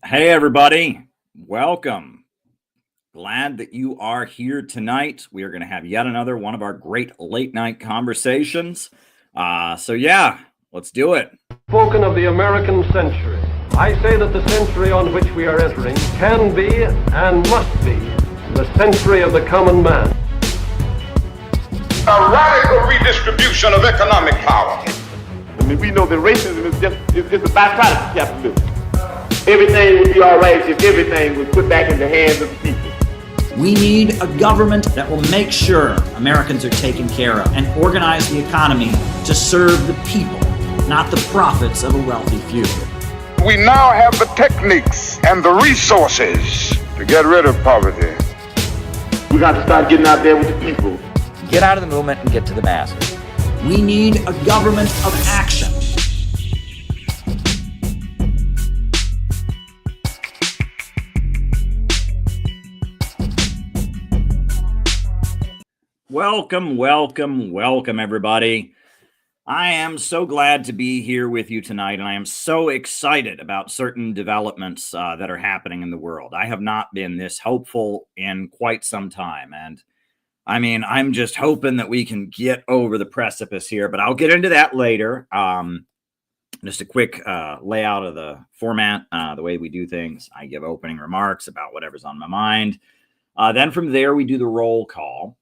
Hey, everybody. Welcome. Glad that you are here tonight. We are going to have yet another one of our great late night conversations. Yeah, let's do it. Spoken of the American century. I say that the century on which we are entering can be and must be the century of the common man. A radical redistribution of economic power. I mean, we know that racism is just a byproduct of capitalism. Everything would be all right if everything was put back in the hands of the people. We need a government that will make sure Americans are taken care of and organize the economy to serve the people, not the profits of a wealthy few. We now have the techniques and the resources to get rid of poverty. We got to start getting out there with the people. Get out of the movement and get to the masses. We need a government of action. Welcome, everybody. I am so glad to be here with you tonight, and I am so excited about certain developments that are happening in the world. I have not been this hopeful in quite some time, and I mean, I'm just hoping that we can get over the precipice here, but I'll get into that later. Just a quick layout of the format, the way we do things. I give opening remarks about whatever's on my mind. Then from there, we do the roll call.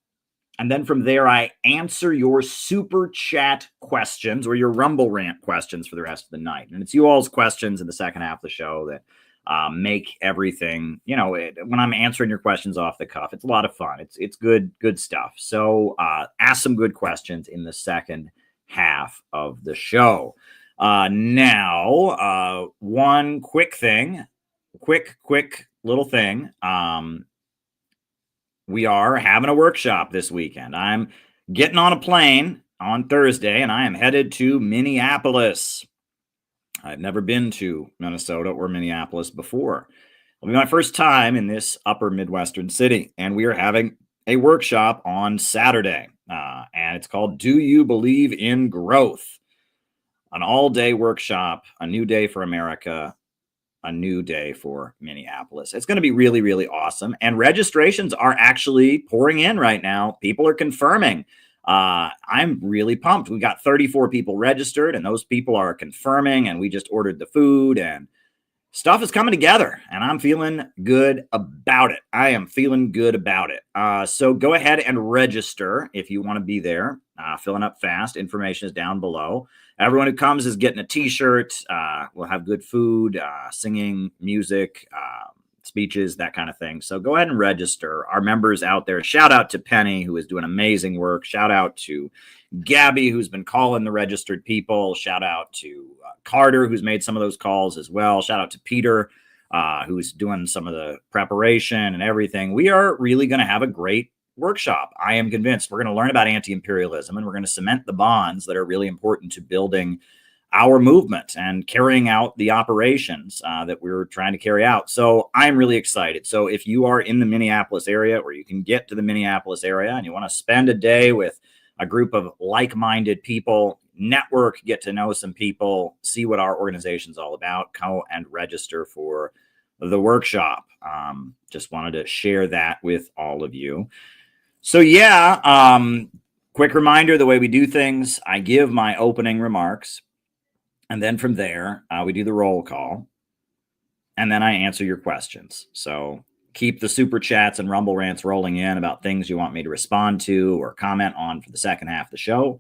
And then from there, I answer your super chat questions or your Rumble rant questions for the rest of the night. And it's you all's questions in the second half of the show that make everything, when I'm answering your questions off the cuff, it's a lot of fun. It's good stuff. So ask some good questions in the second half of the show. Now, one quick little thing. We are having a workshop this weekend. I'm getting on a plane on Thursday, and I am headed to Minneapolis. I've never been to Minnesota or Minneapolis before. It'll be my first time in this upper Midwestern city, and we are having a workshop on Saturday, and it's called Do You Believe in Growth? An all-day workshop, a new day for America, a new day for Minneapolis. It's going to be really, really awesome. And registrations are actually pouring in right now. People are confirming. I'm really pumped. We got 34 people registered, and those people are confirming, and we just ordered the food, and stuff is coming together, and I'm feeling good about it. I am feeling good about it. So go ahead and register if you want to be there. Filling up fast. Information is down below. Everyone who comes is getting a t-shirt. We'll have good food, singing, music, speeches, that kind of thing. So go ahead and register. Our members out there, shout out to Penny, who is doing amazing work. Shout out to Gabby, who's been calling the registered people. Shout out to Carter, who's made some of those calls as well. Shout out to Peter, who's doing some of the preparation and everything. We are really going to have a great workshop. I am convinced we're going to learn about anti-imperialism, and we're going to cement the bonds that are really important to building our movement and carrying out the operations that we're trying to carry out. So I'm really excited. So if you are in the Minneapolis area, or you can get to the Minneapolis area and you want to spend a day with a group of like-minded people, network, get to know some people, see what our organization's all about, go and register for the workshop. Just wanted to share that with all of you. So quick reminder, the way we do things, I give my opening remarks, and then from there, we do the roll call, and then I answer your questions. So keep the super chats and Rumble rants rolling in about things you want me to respond to or comment on for the second half of the show.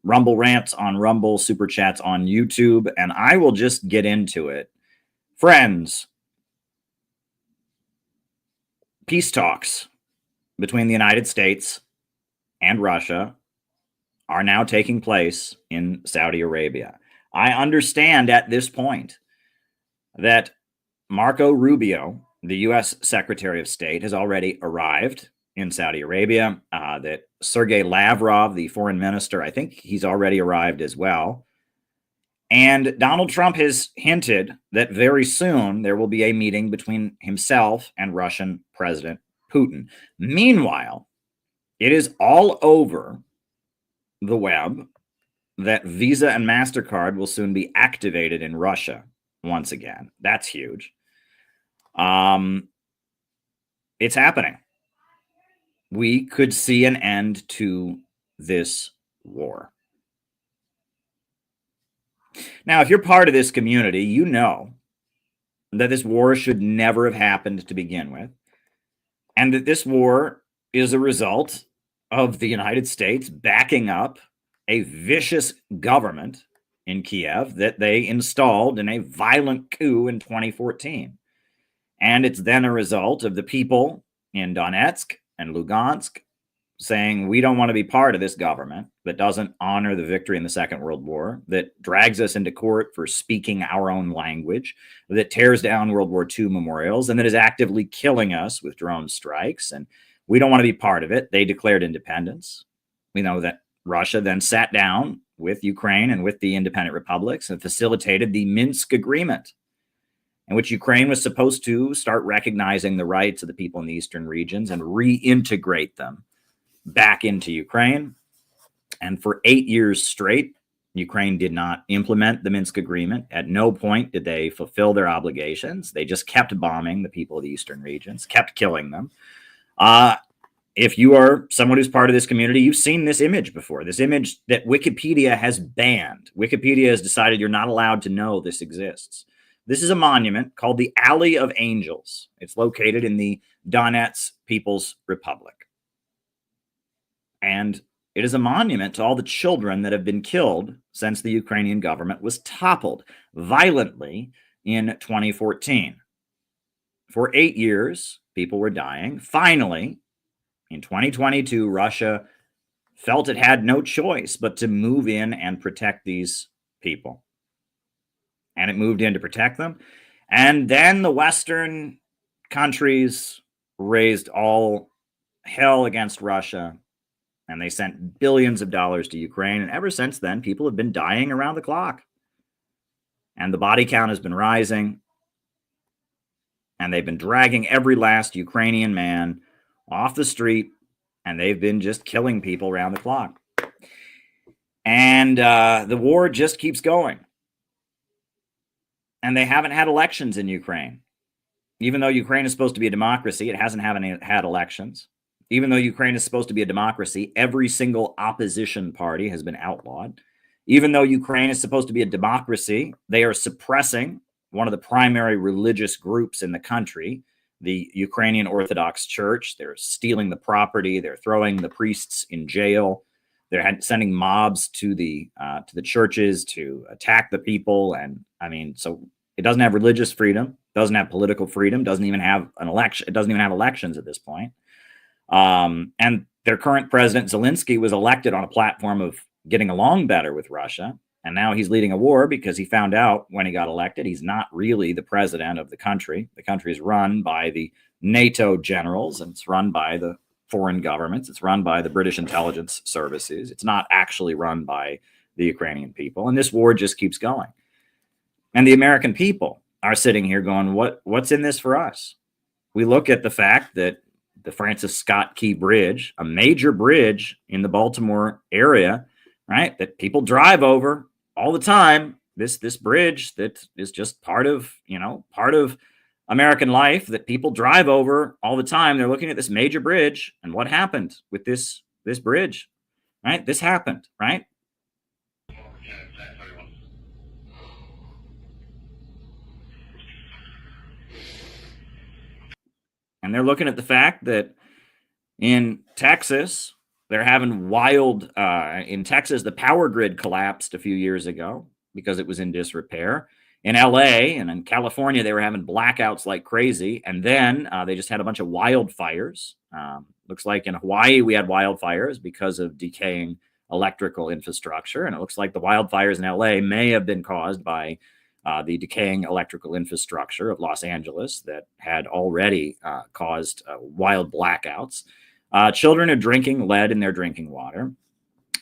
Rumble rants on Rumble, super chats on YouTube, and I will just get into it. Friends, peace talks between the United States and Russia are now taking place in Saudi Arabia. I understand at this point that Marco Rubio, the U.S. Secretary of State, has already arrived in Saudi Arabia, that Sergei Lavrov, the foreign minister, I think he's already arrived as well. And Donald Trump has hinted that very soon there will be a meeting between himself and Russian President Putin. Meanwhile, it is all over the web that Visa and MasterCard will soon be activated in Russia once again. That's huge. It's happening. We could see an end to this war. Now, if you're part of this community, you know that this war should never have happened to begin with, and that this war is a result of the United States backing up a vicious government in Kiev that they installed in a violent coup in 2014. And it's then a result of the people in Donetsk and Lugansk saying, we don't want to be part of this government that doesn't honor the victory in the Second World War, that drags us into court for speaking our own language, that tears down World War II memorials, and that is actively killing us with drone strikes. And we don't want to be part of it. They declared independence. We know that Russia then sat down with Ukraine and with the independent republics and facilitated the Minsk Agreement, in which Ukraine was supposed to start recognizing the rights of the people in the eastern regions and reintegrate them back into Ukraine. And for 8 years straight, Ukraine did not implement the Minsk Agreement. At no point did they fulfill their obligations. They just kept bombing the people of the eastern regions, kept killing them. If you are someone who's part of this community, you've seen this image before, this image that Wikipedia has banned. Wikipedia has decided you're not allowed to know this exists. This is a monument called the Alley of Angels. It's located in the Donetsk People's Republic. And it is a monument to all the children that have been killed since the Ukrainian government was toppled violently in 2014. For 8 years, people were dying. Finally, in 2022, Russia felt it had no choice but to move in and protect these people. And it moved in to protect them. And then the Western countries raised all hell against Russia, and they sent billions of dollars to Ukraine. And ever since then, people have been dying around the clock. And the body count has been rising. And they've been dragging every last Ukrainian man off the street. And they've been just killing people around the clock. And the war just keeps going. And they haven't had elections in Ukraine. Even though Ukraine is supposed to be a democracy, it hasn't had elections. Even though Ukraine is supposed to be a democracy, every single opposition party has been outlawed. Even though Ukraine is supposed to be a democracy, they are suppressing one of the primary religious groups in the country, the Ukrainian Orthodox Church. They're stealing the property. They're throwing the priests in jail. They're sending mobs to the churches to attack the people. And I mean, so it doesn't have religious freedom, doesn't have political freedom, doesn't even have an election. It doesn't even have elections at this point. And their current president, Zelensky, was elected on a platform of getting along better with Russia. And now he's leading a war because he found out when he got elected, he's not really the president of the country. The country is run by the NATO generals, and it's run by the foreign governments. It's run by the British intelligence services. It's not actually run by the Ukrainian people. And this war just keeps going. And the American people are sitting here going, what's in this for us? We look at the fact that the Francis Scott Key Bridge, a major bridge in the Baltimore area, right, that people drive over all the time, this bridge that is just part of American life that people drive over all the time. They're looking at this major bridge, and what happened with this bridge, right? This happened, right? And they're looking at the fact that in Texas, they're having in Texas, the power grid collapsed a few years ago because it was in disrepair. In LA and in California, they were having blackouts like crazy. And then they just had a bunch of wildfires. Looks like in Hawaii, we had wildfires because of decaying electrical infrastructure. And it looks like the wildfires in LA may have been caused by the decaying electrical infrastructure of Los Angeles that had already caused wild blackouts. Children are drinking lead in their drinking water.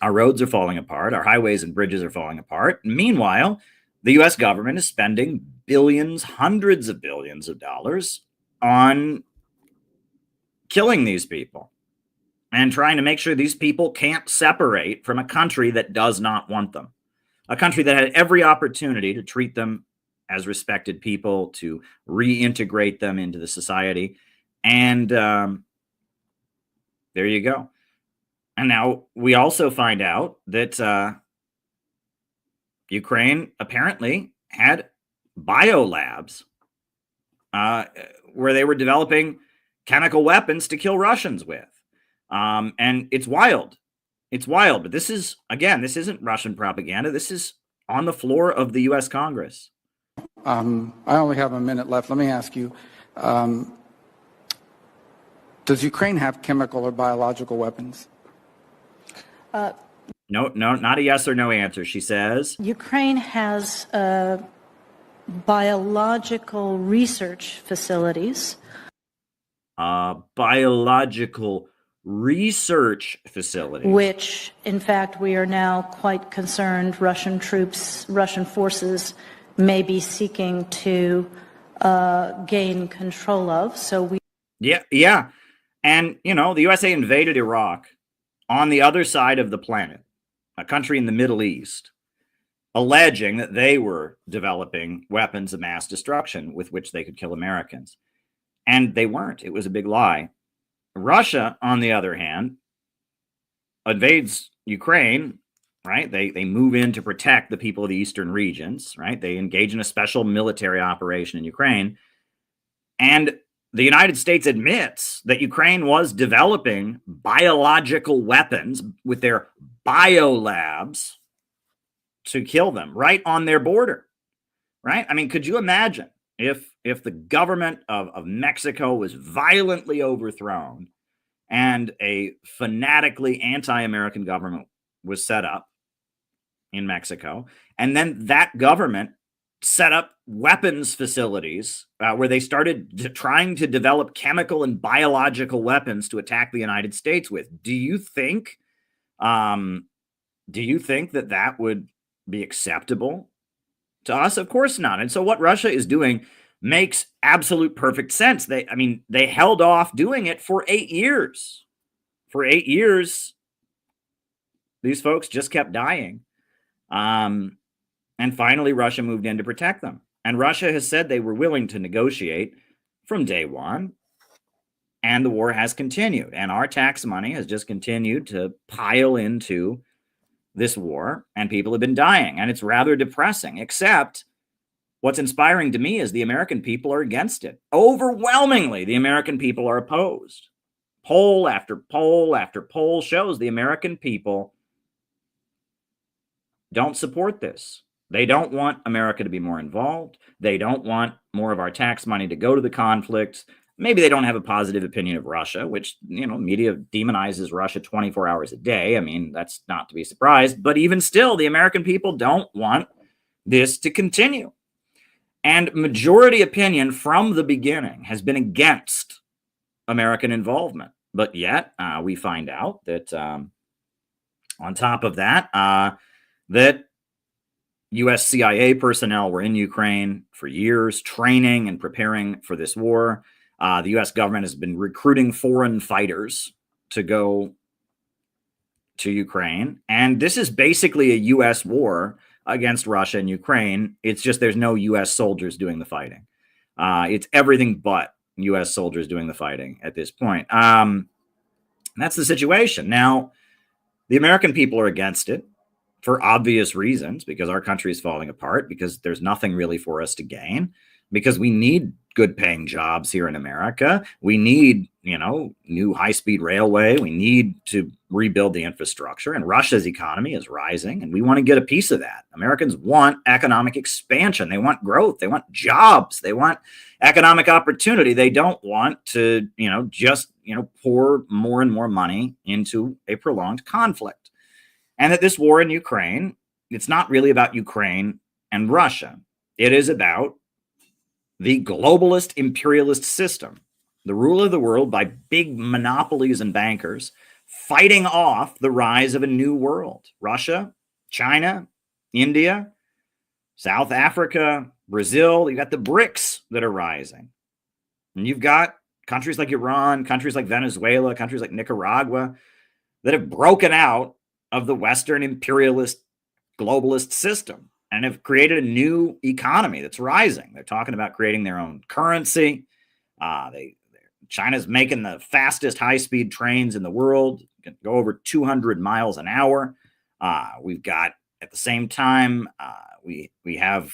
Our roads are falling apart. Our highways and bridges are falling apart. Meanwhile, the U.S. government is spending billions, hundreds of billions of dollars on killing these people and trying to make sure these people can't separate from a country that does not want them, a country that had every opportunity to treat them as respected people, to reintegrate them into the society. And there you go. And now we also find out that Ukraine apparently had biolabs where they were developing chemical weapons to kill Russians with. And it's wild. It's wild. But this is, again, this isn't Russian propaganda. This is on the floor of the U.S. Congress. I only have a minute left. Let me ask you, does Ukraine have chemical or biological weapons? No, not a yes or no answer, she says. Ukraine has biological research facilities. Biological research facilities. Which, in fact, we are now quite concerned Russian troops, Russian forces may be seeking to gain control of. So we. Yeah. And, the USA invaded Iraq on the other side of the planet, a country in the Middle East, alleging that they were developing weapons of mass destruction with which they could kill Americans. And they weren't. It was a big lie. Russia, on the other hand, invades Ukraine, right? They move in to protect the people of the eastern regions, right? They engage in a special military operation in Ukraine. And the United States admits that Ukraine was developing biological weapons with their biolabs to kill them right on their border, right? I mean, could you imagine if the government of Mexico was violently overthrown and a fanatically anti-American government was set up in Mexico, and then that government set up weapons facilities where they started trying to develop chemical and biological weapons to attack the United States with? Do you think that would be acceptable to us? Of course not. And so what Russia is doing makes absolute perfect sense. They held off doing it for 8 years. For 8 years, these folks just kept dying. And finally, Russia moved in to protect them. And Russia has said they were willing to negotiate from day one. And the war has continued. And our tax money has just continued to pile into this war. And people have been dying. And it's rather depressing. Except what's inspiring to me is the American people are against it. Overwhelmingly, the American people are opposed. Poll after poll after poll shows the American people don't support this. They don't want America to be more involved. They don't want more of our tax money to go to the conflict. Maybe they don't have a positive opinion of Russia, which, media demonizes Russia 24 hours a day. I mean, that's not to be surprised. But even still, the American people don't want this to continue. And majority opinion from the beginning has been against American involvement. But yet, we find out that on top of that, that U.S. CIA personnel were in Ukraine for years, training and preparing for this war. The U.S. government has been recruiting foreign fighters to go to Ukraine. And this is basically a U.S. war against Russia and Ukraine. It's just there's no U.S. soldiers doing the fighting. It's everything but U.S. soldiers doing the fighting at this point. That's the situation. Now, the American people are against it for obvious reasons, because our country is falling apart, because there's nothing really for us to gain, because we need good paying jobs here in America. We need, new high-speed railway. We need to rebuild the infrastructure, and Russia's economy is rising, and we want to get a piece of that. Americans want economic expansion. They want growth. They want jobs. They want economic opportunity. They don't want to, just, pour more and more money into a prolonged conflict. And that this war in Ukraine, it's not really about Ukraine and Russia. It is about the globalist imperialist system, the rule of the world by big monopolies and bankers, fighting off the rise of a new world. Russia, China, India, South Africa, Brazil. You've got the BRICS that are rising. And you've got countries like Iran, countries like Venezuela, countries like Nicaragua that have broken out of the Western imperialist globalist system. and have created a new economy that's rising. They're talking about creating their own currency. China's making the fastest high-speed trains in the world, can go over 200 miles an hour. We've got, at the same time, we have,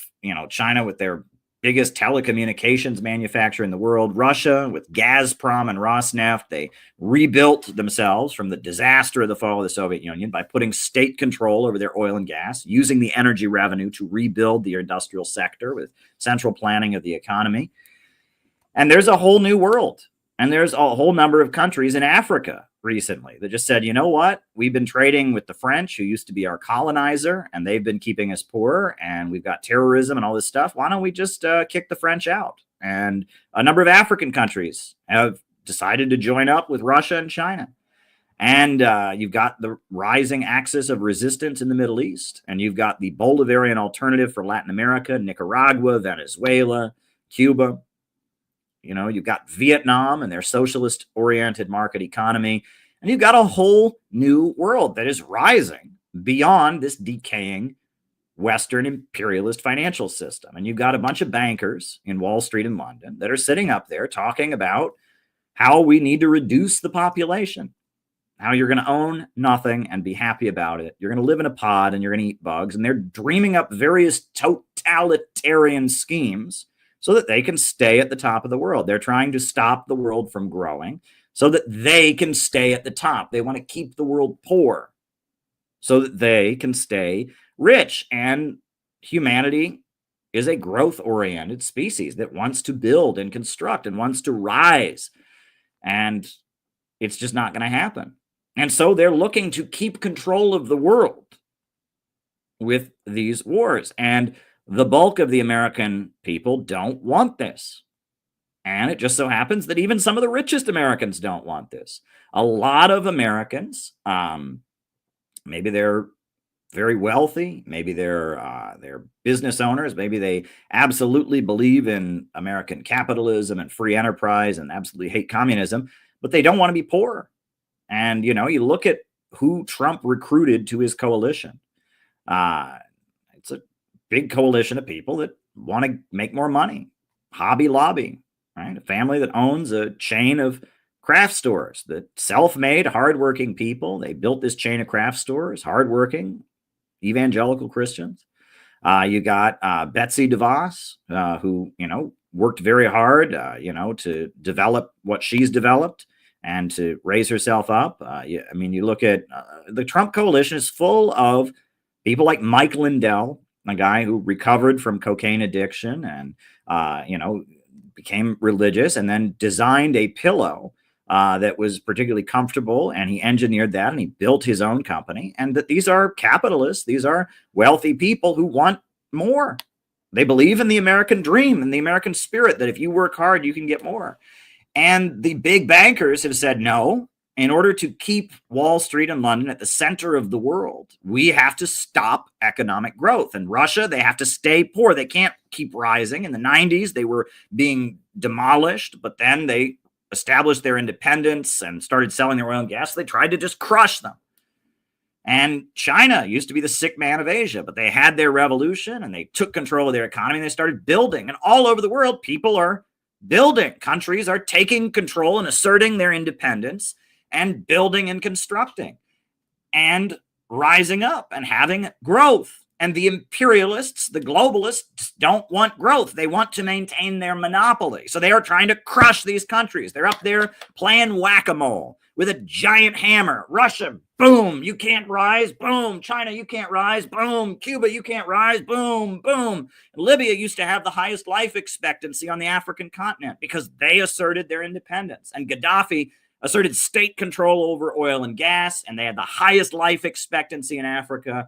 China with their biggest telecommunications manufacturer in the world, Russia with Gazprom and Rosneft. They rebuilt themselves from the disaster of the fall of the Soviet Union by putting state control over their oil and gas, using the energy revenue to rebuild the industrial sector with central planning of the economy. And there's a whole new world. And there's a whole number of countries in Africa recently that just said, you know what? We've been trading with the French, who used to be our colonizer, and they've been keeping us poor, and we've got terrorism and all this stuff. Why don't we just kick the French out? And a number of African countries have decided to join up with Russia and China. And you've got the rising axis of resistance in the Middle East, and you've got the Bolivarian alternative for Latin America, Nicaragua, Venezuela, Cuba. You've got Vietnam and their socialist-oriented market economy, and you've got a whole new world that is rising beyond this decaying Western imperialist financial system. And you've got a bunch of bankers in Wall Street in London that are sitting up there talking about how we need to reduce the population, how you're going to own nothing and be happy about it. You're going to live in a pod and you're going to eat bugs. And they're dreaming up various totalitarian schemes so that they can stay at the top of the world. They're trying to stop the world from growing so that they can stay at the top. They want to keep the world poor so that they can stay rich. And humanity is a growth-oriented species that wants to build and construct and wants to rise. And it's just not going to happen. And so they're looking to keep control of the world with these wars. And the bulk of the American people don't want this. And it just so happens that even some of the richest Americans don't want this. A lot of Americans, maybe they're very wealthy, maybe they're business owners, maybe they absolutely believe in American capitalism and free enterprise and absolutely hate communism, but they don't want to be poor. And, you look at who Trump recruited to his coalition. It's a big coalition of people that want to make more money. Hobby Lobby, right? A family that owns a chain of craft stores, that self-made, hardworking people. They built this chain of craft stores, hardworking, evangelical Christians. You got Betsy DeVos, who, worked very hard, to develop what she's developed and to raise herself up. You look at the Trump coalition is full of people like Mike Lindell, a guy who recovered from cocaine addiction and, became religious and then designed a pillow that was particularly comfortable. And he engineered that and he built his own company. And that these are capitalists. These are wealthy people who want more. They believe in the American dream and the American spirit that if you work hard, you can get more. And the big bankers have said, no, in order to keep Wall Street and London at the center of the world, we have to stop economic growth. And Russia, they have to stay poor. They can't keep rising. In the 90s, they were being demolished, but then they established their independence and started selling their oil and gas. They tried to just crush them. And China used to be the sick man of Asia, but they had their revolution and they took control of their economy and they started building. And all over the world, people are building. Countries are taking control and asserting their independence and building and constructing and rising up and having growth. And the imperialists, the globalists, don't want growth. They want to maintain their monopoly. So they are trying to crush these countries. They're up there playing whack-a-mole with a giant hammer. Russia, boom, you can't rise. Boom, China, you can't rise. Boom, Cuba, you can't rise. Boom, boom. Libya used to have the highest life expectancy on the African continent because they asserted their independence. And Gaddafi asserted state control over oil and gas, and they had the highest life expectancy in Africa.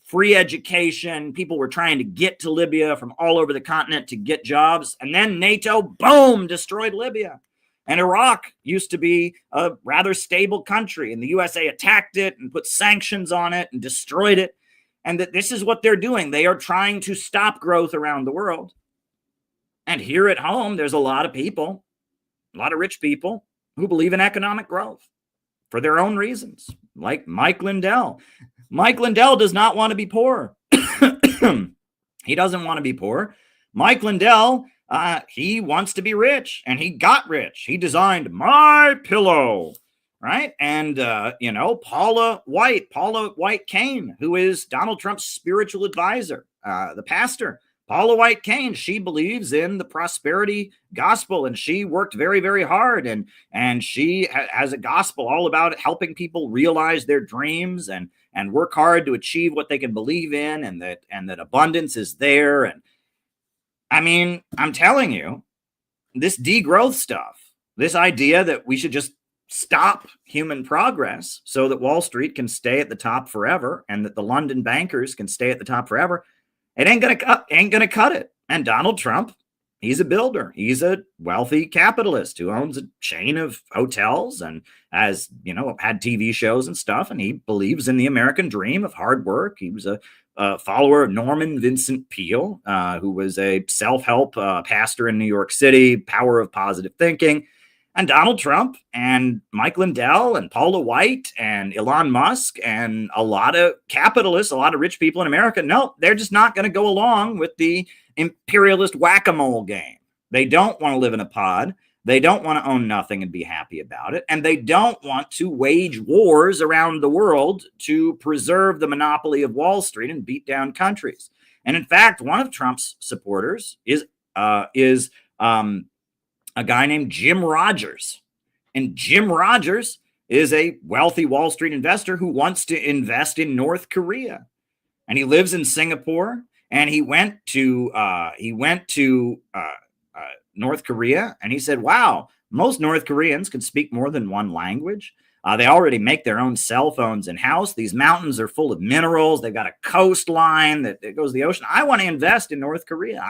Free education. People were trying to get to Libya from all over the continent to get jobs. And then NATO, boom, destroyed Libya. And Iraq used to be a rather stable country, and the USA attacked it and put sanctions on it and destroyed it. And that this is what they're doing. They are trying to stop growth around the world. And here at home, there's a lot of people, a lot of rich people who believe in economic growth for their own reasons, like Mike Lindell. Mike Lindell does not want to be poor. He doesn't want to be poor. Mike Lindell, he wants to be rich, and he got rich. He designed My Pillow, right? And, Paula White Cain, who is Donald Trump's spiritual advisor, the pastor. Paula White Cain, she believes in the prosperity gospel, and she worked very, very hard, and she has a gospel all about helping people realize their dreams and work hard to achieve what they can believe in, and that abundance is there. And I mean, I'm telling you, this degrowth stuff, this idea that we should just stop human progress so that Wall Street can stay at the top forever and that the London bankers can stay at the top forever, it ain't gonna cut it. And Donald Trump, he's a builder. He's a wealthy capitalist who owns a chain of hotels and has, had TV shows and stuff. And he believes in the American dream of hard work. He was a follower of Norman Vincent Peale, who was a self-help pastor in New York City, power of positive thinking. And Donald Trump and Mike Lindell and Paula White and Elon Musk and a lot of capitalists, a lot of rich people in America, no, they're just not going to go along with the imperialist whack-a-mole game. They don't want to live in a pod. They don't want to own nothing and be happy about it. And they don't want to wage wars around the world to preserve the monopoly of Wall Street and beat down countries. And in fact, one of Trump's supporters is a guy named Jim Rogers. And Jim Rogers is a wealthy Wall Street investor who wants to invest in North Korea. And he lives in Singapore. And he went to North Korea, and he said, wow, most North Koreans can speak more than one language. They already make their own cell phones in-house. These mountains are full of minerals. They've got a coastline that goes to the ocean. I want to invest in North Korea.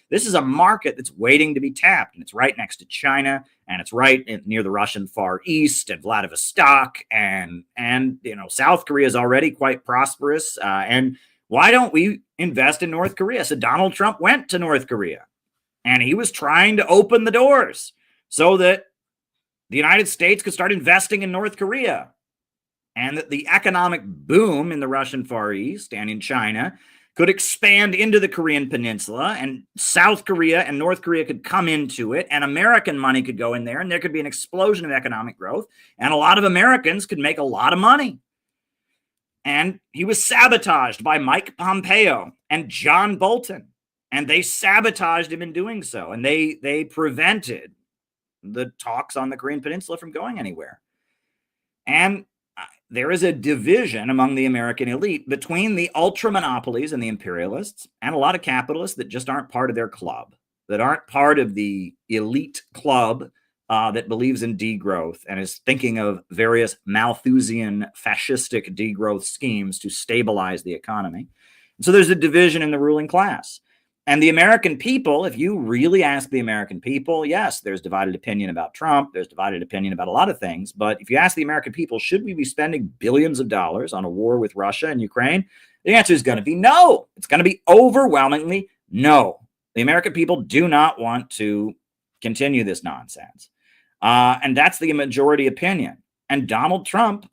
This is a market that's waiting to be tapped, and it's right next to China, and it's right near the Russian Far East and Vladivostok, and South Korea is already quite prosperous. And why don't we invest in North Korea? So Donald Trump went to North Korea, and he was trying to open the doors so that the United States could start investing in North Korea, and that the economic boom in the Russian Far East and in China could expand into the Korean Peninsula, and South Korea and North Korea could come into it, and American money could go in there, and there could be an explosion of economic growth, and a lot of Americans could make a lot of money. And he was sabotaged by Mike Pompeo and John Bolton, and they sabotaged him in doing so, and they prevented the talks on the Korean Peninsula from going anywhere. And there is a division among the American elite between the ultra monopolies and the imperialists, and a lot of capitalists that just aren't part of their club, that aren't part of the elite club that believes in degrowth and is thinking of various Malthusian fascistic degrowth schemes to stabilize the economy. So there's a division in the ruling class. And the American people, if you really ask the American people, yes, there's divided opinion about Trump. There's divided opinion about a lot of things. But if you ask the American people, should we be spending billions of dollars on a war with Russia and Ukraine? The answer is going to be no. It's going to be overwhelmingly no. The American people do not want to continue this nonsense. And that's the majority opinion. And Donald Trump,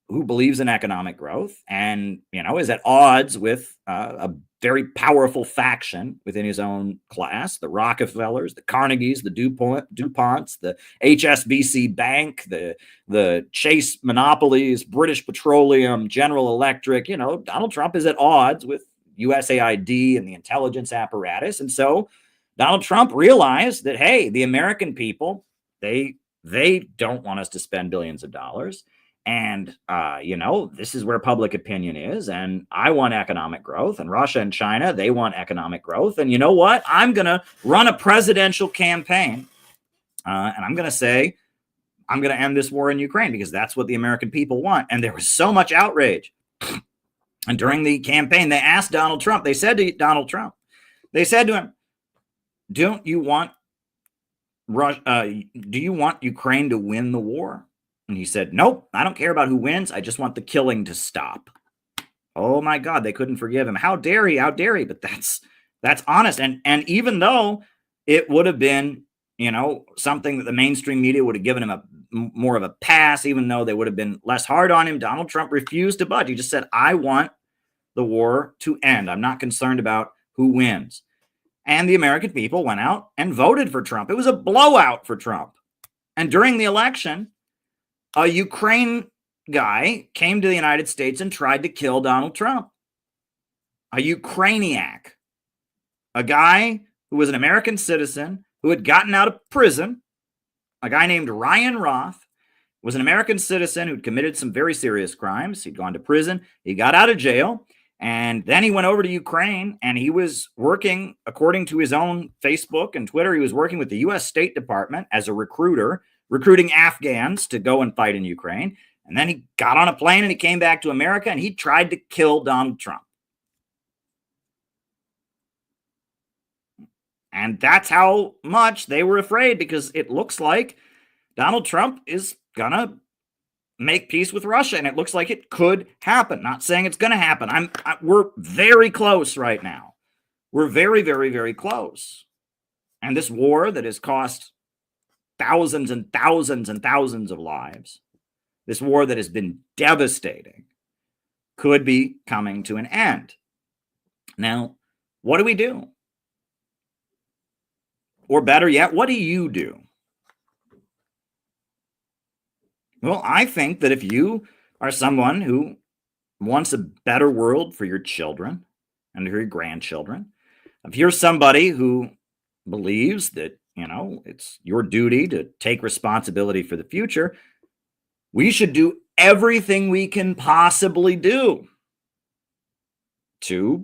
who believes in economic growth and, is at odds with a very powerful faction within his own class, the Rockefellers, the Carnegies, the DuPonts, the HSBC Bank, the Chase Monopolies, British Petroleum, General Electric. Donald Trump is at odds with USAID and the intelligence apparatus. And so Donald Trump realized that, hey, the American people, they don't want us to spend billions of dollars. And, this is where public opinion is. And I want economic growth. And Russia and China, they want economic growth. And you know what? I'm going to run a presidential campaign. And I'm going to say, I'm going to end this war in Ukraine because that's what the American people want. And there was so much outrage. And during the campaign, they asked Donald Trump, they said to Donald Trump, they said to him, do you want Ukraine to win the war? And he said, nope, I don't care about who wins. I just want the killing to stop. Oh my God, they couldn't forgive him. How dare he? How dare he? But that's honest. And even though it would have been, something that the mainstream media would have given him more of a pass, even though they would have been less hard on him, Donald Trump refused to budge. He just said, I want the war to end. I'm not concerned about who wins. And the American people went out and voted for Trump. It was a blowout for Trump. And during the election, a Ukraine guy came to the United States and tried to kill Donald Trump. A Ukrainian, a guy who was an American citizen who had gotten out of prison, a guy named Ryan Roth, was an American citizen who'd committed some very serious crimes. He'd gone to prison. He got out of jail. And then he went over to Ukraine, and he was working, according to his own Facebook and Twitter, he was working with the U.S. State Department as a recruiter, recruiting Afghans to go and fight in Ukraine. And then he got on a plane and he came back to America, and he tried to kill Donald Trump. And that's how much they were afraid, because it looks like Donald Trump is going to make peace with Russia, and it looks like it could happen. Not saying it's going to happen. We're very close right now. We're very, very, very close. And this war that has cost thousands and thousands and thousands of lives, this war that has been devastating, could be coming to an end. Now, what do we do? Or better yet, what do you do? Well, I think that if you are someone who wants a better world for your children and for your grandchildren, if you're somebody who believes that, it's your duty to take responsibility for the future, we should do everything we can possibly do to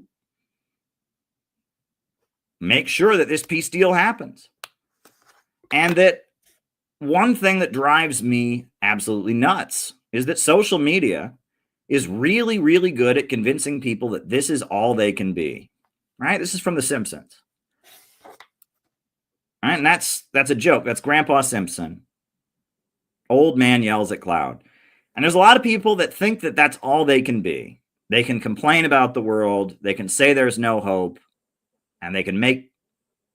make sure that this peace deal happens. And that one thing that drives me absolutely nuts is that social media is really, really good at convincing people that this is all they can be, right? This is from The Simpsons, right? And that's a joke. That's Grandpa Simpson. Old man yells at cloud. And there's a lot of people that think that that's all they can be. They can complain about the world. They can say there's no hope, and they can make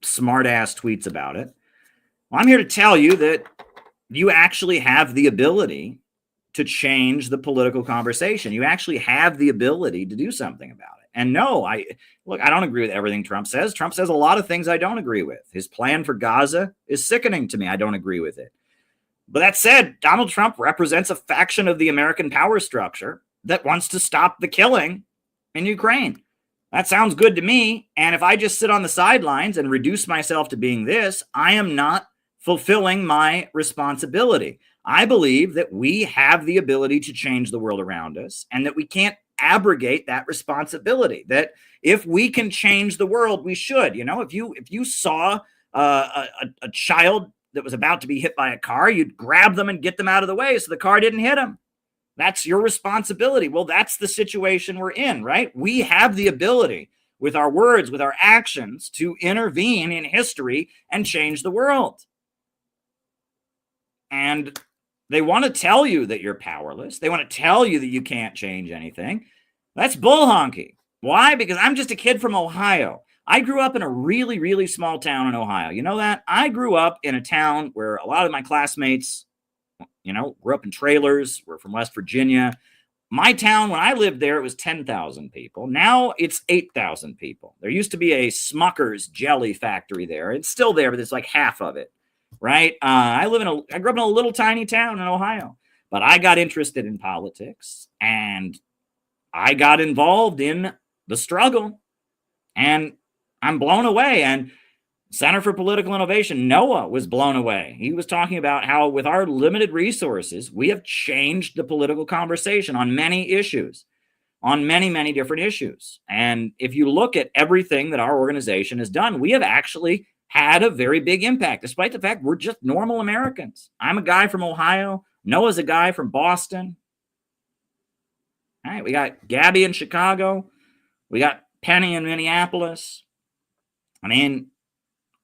smart-ass tweets about it. Well, I'm here to tell you that you actually have the ability to change the political conversation. You actually have the ability to do something about it. And no, I don't agree with everything Trump says. Trump says a lot of things I don't agree with. His plan for Gaza is sickening to me. I don't agree with it. But that said, Donald Trump represents a faction of the American power structure that wants to stop the killing in Ukraine. That sounds good to me. And if I just sit on the sidelines and reduce myself to being this, I am not fulfilling my responsibility. I believe that we have the ability to change the world around us, and that we can't abrogate that responsibility. That if we can change the world, we should. If you saw a child that was about to be hit by a car, you'd grab them and get them out of the way so the car didn't hit them. That's your responsibility. Well, that's the situation we're in, right? We have the ability with our words, with our actions, to intervene in history and change the world. And they want to tell you that you're powerless. They want to tell you that you can't change anything. That's bull honky. Why? Because I'm just a kid from Ohio. I grew up in a really, really small town in Ohio. You know that? I grew up in a town where a lot of my classmates, grew up in trailers. We're from West Virginia. My town, when I lived there, it was 10,000 people. Now it's 8,000 people. There used to be a Smucker's jelly factory there. It's still there, but it's like half of it. Right? I grew up in a little tiny town in Ohio, but I got interested in politics and I got involved in the struggle, and I'm blown away. And Center for Political Innovation, Noah, was blown away. He was talking about how with our limited resources, we have changed the political conversation on many issues, on many, many different issues. And if you look at everything that our organization has done, we have actually had a very big impact, despite the fact we're just normal Americans. I'm a guy from Ohio. Noah's a guy from Boston. All right, we got Gabby in Chicago. We got Penny in Minneapolis. I mean,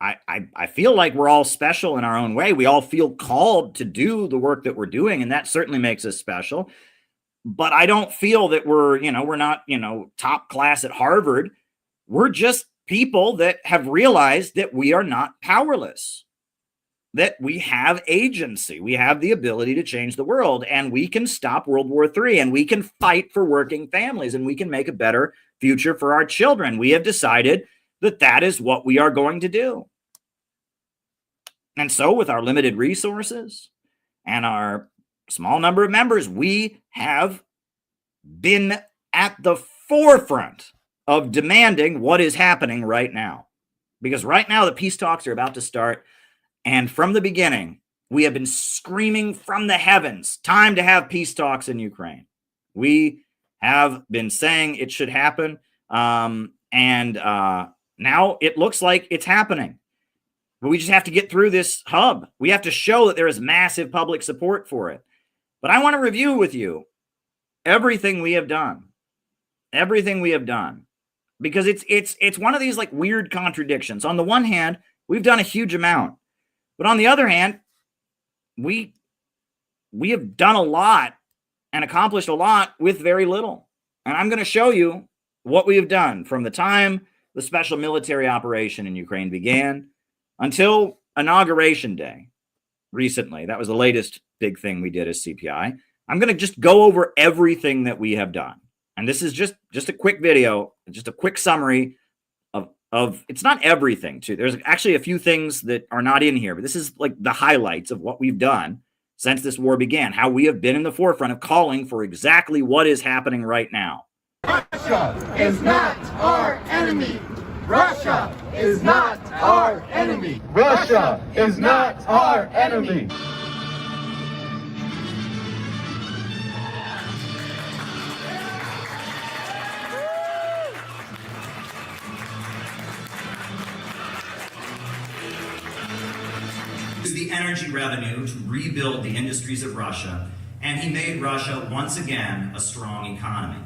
I feel like we're all special in our own way. We all feel called to do the work that we're doing, and that certainly makes us special. But I don't feel that we're not, top class at Harvard. We're just people that have realized that we are not powerless, that we have agency. We have the ability to change the world, and we can stop World War III, and we can fight for working families, and we can make a better future for our children. We have decided that that is what we are going to do. And so with our limited resources and our small number of members, we have been at the forefront of demanding what is happening right now. Because right now the peace talks are about to start. And from the beginning, we have been screaming from the heavens, time to have peace talks in Ukraine. We have been saying it should happen. Now it looks like it's happening. But we just have to get through this hub. We have to show that there is massive public support for it. But I want to review with you everything we have done. Everything we have done. Because it's one of these like weird contradictions. On the one hand, we've done a huge amount. But on the other hand, we have done a lot and accomplished a lot with very little. And I'm going to show you what we have done from the time the special military operation in Ukraine began until Inauguration Day recently. That was the latest big thing we did as CPI. I'm going to just go over everything that we have done. And this is just a quick video, just a quick summary of it's not everything too. There's actually a few things that are not in here, but this is like the highlights of what we've done since this war began, how we have been in the forefront of calling for exactly what is happening right now. Russia is not our enemy. Russia is not our enemy. Russia is not our enemy. The energy revenue to rebuild the industries of Russia, and he made Russia once again a strong economy.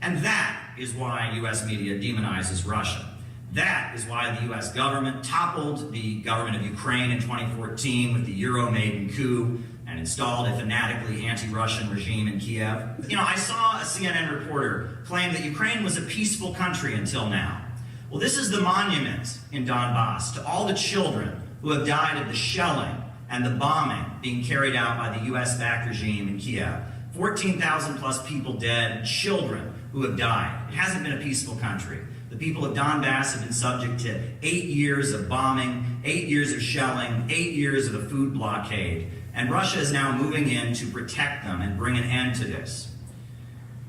And that is why U.S. media demonizes Russia. That is why the U.S. government toppled the government of Ukraine in 2014 with the Euro-Maiden coup and installed a fanatically anti-Russian regime in Kiev. You know, I saw a CNN reporter claim that Ukraine was a peaceful country until now. Well, this is the monument in Donbass to all the children who have died of the shelling and the bombing being carried out by the U.S.-backed regime in Kiev. 14,000 plus people dead, children who have died. It hasn't been a peaceful country. The people of Donbass have been subject to 8 years of bombing, 8 years of shelling, 8 years of a food blockade, and Russia is now moving in to protect them and bring an end to this.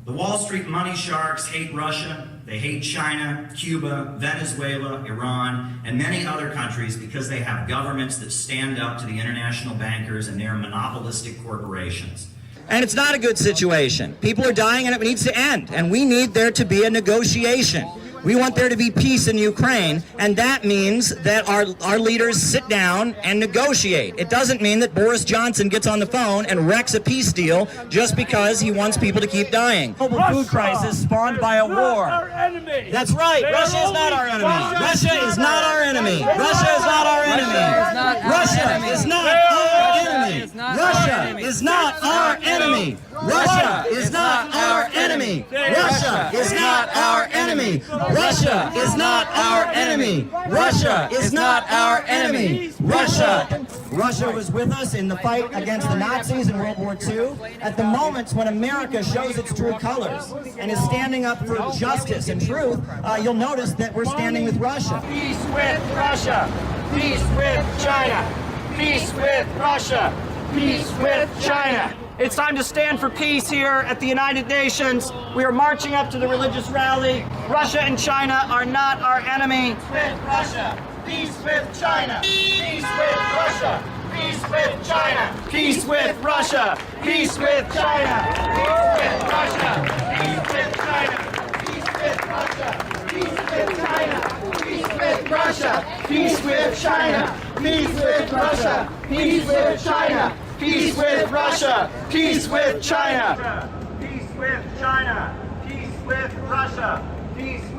The Wall Street money sharks hate Russia. They hate China, Cuba, Venezuela, Iran, and many other countries because they have governments that stand up to the international bankers and their monopolistic corporations. And it's not a good situation. People are dying and it needs to end. And we need there to be a negotiation. We want there to be peace in Ukraine, and that means that our leaders sit down and negotiate. It doesn't mean that Boris Johnson gets on the phone and wrecks a peace deal just because he wants people to keep dying. Global food crisis spawned by a war. That's right. Russia is not our enemy. Russia is not our enemy. Russia is not our enemy. Russia is not our enemy. Russia is not our enemy. Russia is not our enemy. Russia is not our enemy. Russia is not our enemy. Russia is not our enemy. Russia was with us in the fight against the Nazis in World War II. At the moments when America shows its true colors and is standing up for justice and truth, you'll notice that we're standing with Russia. Peace with Russia. Peace with China. Peace with Russia. Peace with China. It's time to stand for peace here at the United Nations. We are marching up to the religious rally. Russia and China are not our enemy. Peace with Russia. Peace with China. Peace with Russia. Peace with China. Peace with Russia. Peace with China. Peace with Russia. Peace with China. Peace with Russia. Peace with China. Peace with Russia. Peace with China. Peace with Russia. Peace with China. Peace with Russia. Peace with China. Peace with China. Peace with Russia. Peace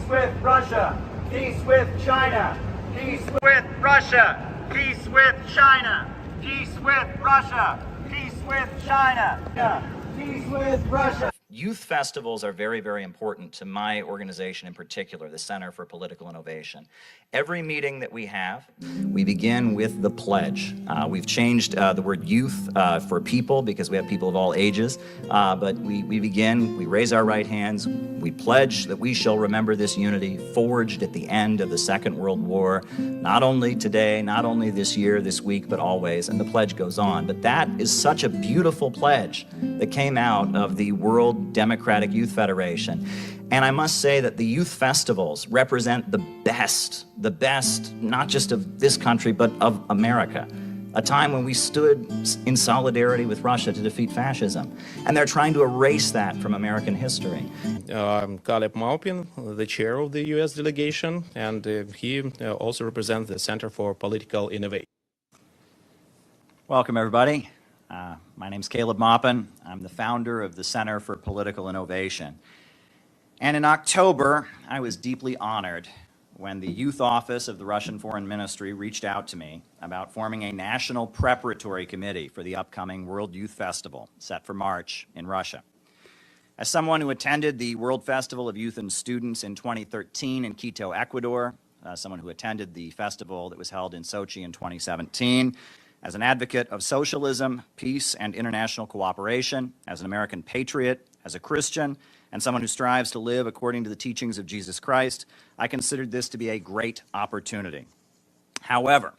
with Russia. Peace with China. Peace with Russia. Peace with China. Peace with Russia. Peace with China. Peace with Russia. Youth festivals are very, very important to my organization in particular, the Center for Political Innovation. Every meeting that we have, we begin with the pledge. We've changed the word youth for people because we have people of all ages, but we begin, we raise our right hands, we pledge that we shall remember this unity forged at the end of the Second World War, not only today, not only this year, this week, but always, and the pledge goes on. But that is such a beautiful pledge that came out of the World Democratic Youth Federation. And I must say that the youth festivals represent the best, not just of this country, but of America. A time when we stood in solidarity with Russia to defeat fascism. And they're trying to erase that from American history. I'm Caleb Maupin, the chair of the U.S. delegation, and he also represents the Center for Political Innovation. Welcome, everybody. My name's Caleb Maupin. I'm the founder of the Center for Political Innovation. And in October, I was deeply honored when the youth office of the Russian Foreign Ministry reached out to me about forming a national preparatory committee for the upcoming World Youth Festival, set for March in Russia. As someone who attended the World Festival of Youth and Students in 2013 in Quito, Ecuador, someone who attended the festival that was held in Sochi in 2017, as an advocate of socialism, peace, and international cooperation, as an American patriot, as a Christian, and someone who strives to live according to the teachings of Jesus Christ, I considered this to be a great opportunity. However,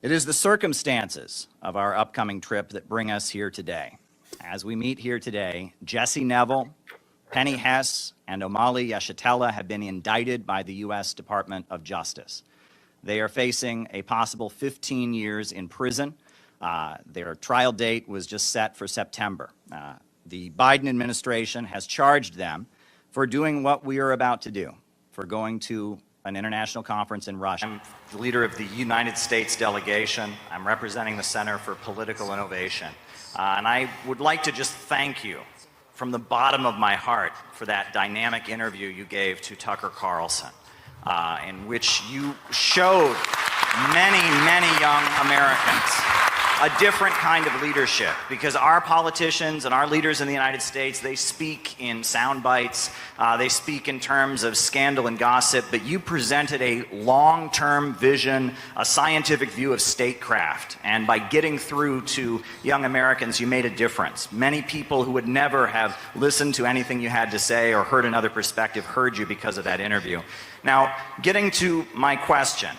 it is the circumstances of our upcoming trip that bring us here today. As we meet here today, Jesse Neville, Penny Hess, and Omali Yeshitela have been indicted by the U.S. Department of Justice. They are facing a possible 15 years in prison. Their trial date was just set for September. The Biden administration has charged them for doing what we are about to do, for going to an international conference in Russia. I'm the leader of the United States delegation. I'm representing the Center for Political Innovation. And I would like to just thank you from the bottom of my heart for that dynamic interview you gave to Tucker Carlson, in which you showed many, many young Americans a different kind of leadership, because our politicians and our leaders in the United States, they speak in sound bites, they speak in terms of scandal and gossip, but you presented a long-term vision, a scientific view of statecraft, and by getting through to young Americans, you made a difference. Many people who would never have listened to anything you had to say or heard another perspective heard you because of that interview. Now, getting to my question,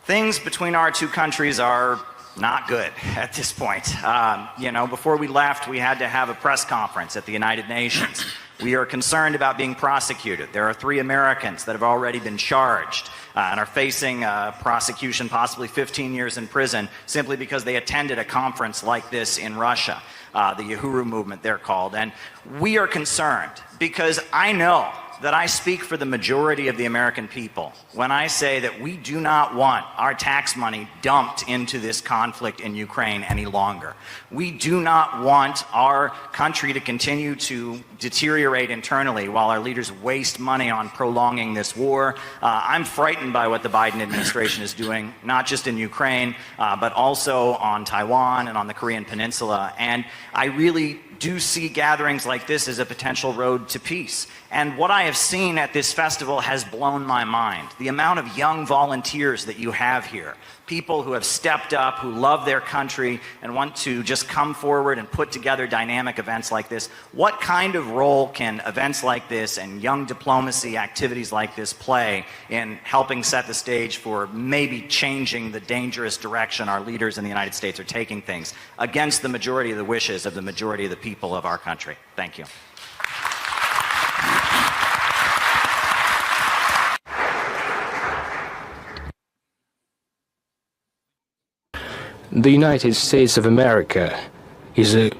things between our two countries are not good at this point. Before we left, we had to have a press conference at the United Nations. We are concerned about being prosecuted. There are 3 Americans that have already been charged and are facing prosecution, possibly 15 years in prison, simply because they attended a conference like this in Russia, the Uhuru movement, they're called. And we are concerned because I know that I speak for the majority of the American people when I say that we do not want our tax money dumped into this conflict in Ukraine any longer. We do not want our country to continue to deteriorate internally while our leaders waste money on prolonging this war. I'm frightened by what the Biden administration is doing, not just in Ukraine, but also on Taiwan and on the Korean Peninsula. And I really do see gatherings like this as a potential road to peace. And what I have seen at this festival has blown my mind. The amount of young volunteers that you have here, people who have stepped up, who love their country and want to just come forward and put together dynamic events like this. What kind of role can events like this and young diplomacy activities like this play in helping set the stage for maybe changing the dangerous direction our leaders in the United States are taking things against the majority of the wishes of the majority of the people of our country? Thank you. The United States of America is a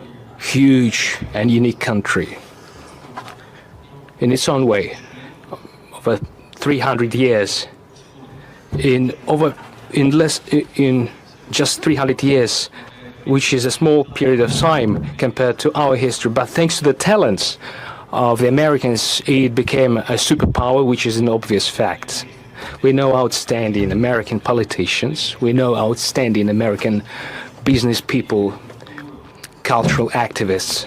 huge and unique country. In its own way, over 300 years, in just 300 years, which is a small period of time compared to our history, but thanks to the talents of the Americans, it became a superpower, which is an obvious fact. We know outstanding American politicians, we know outstanding American business people, cultural activists.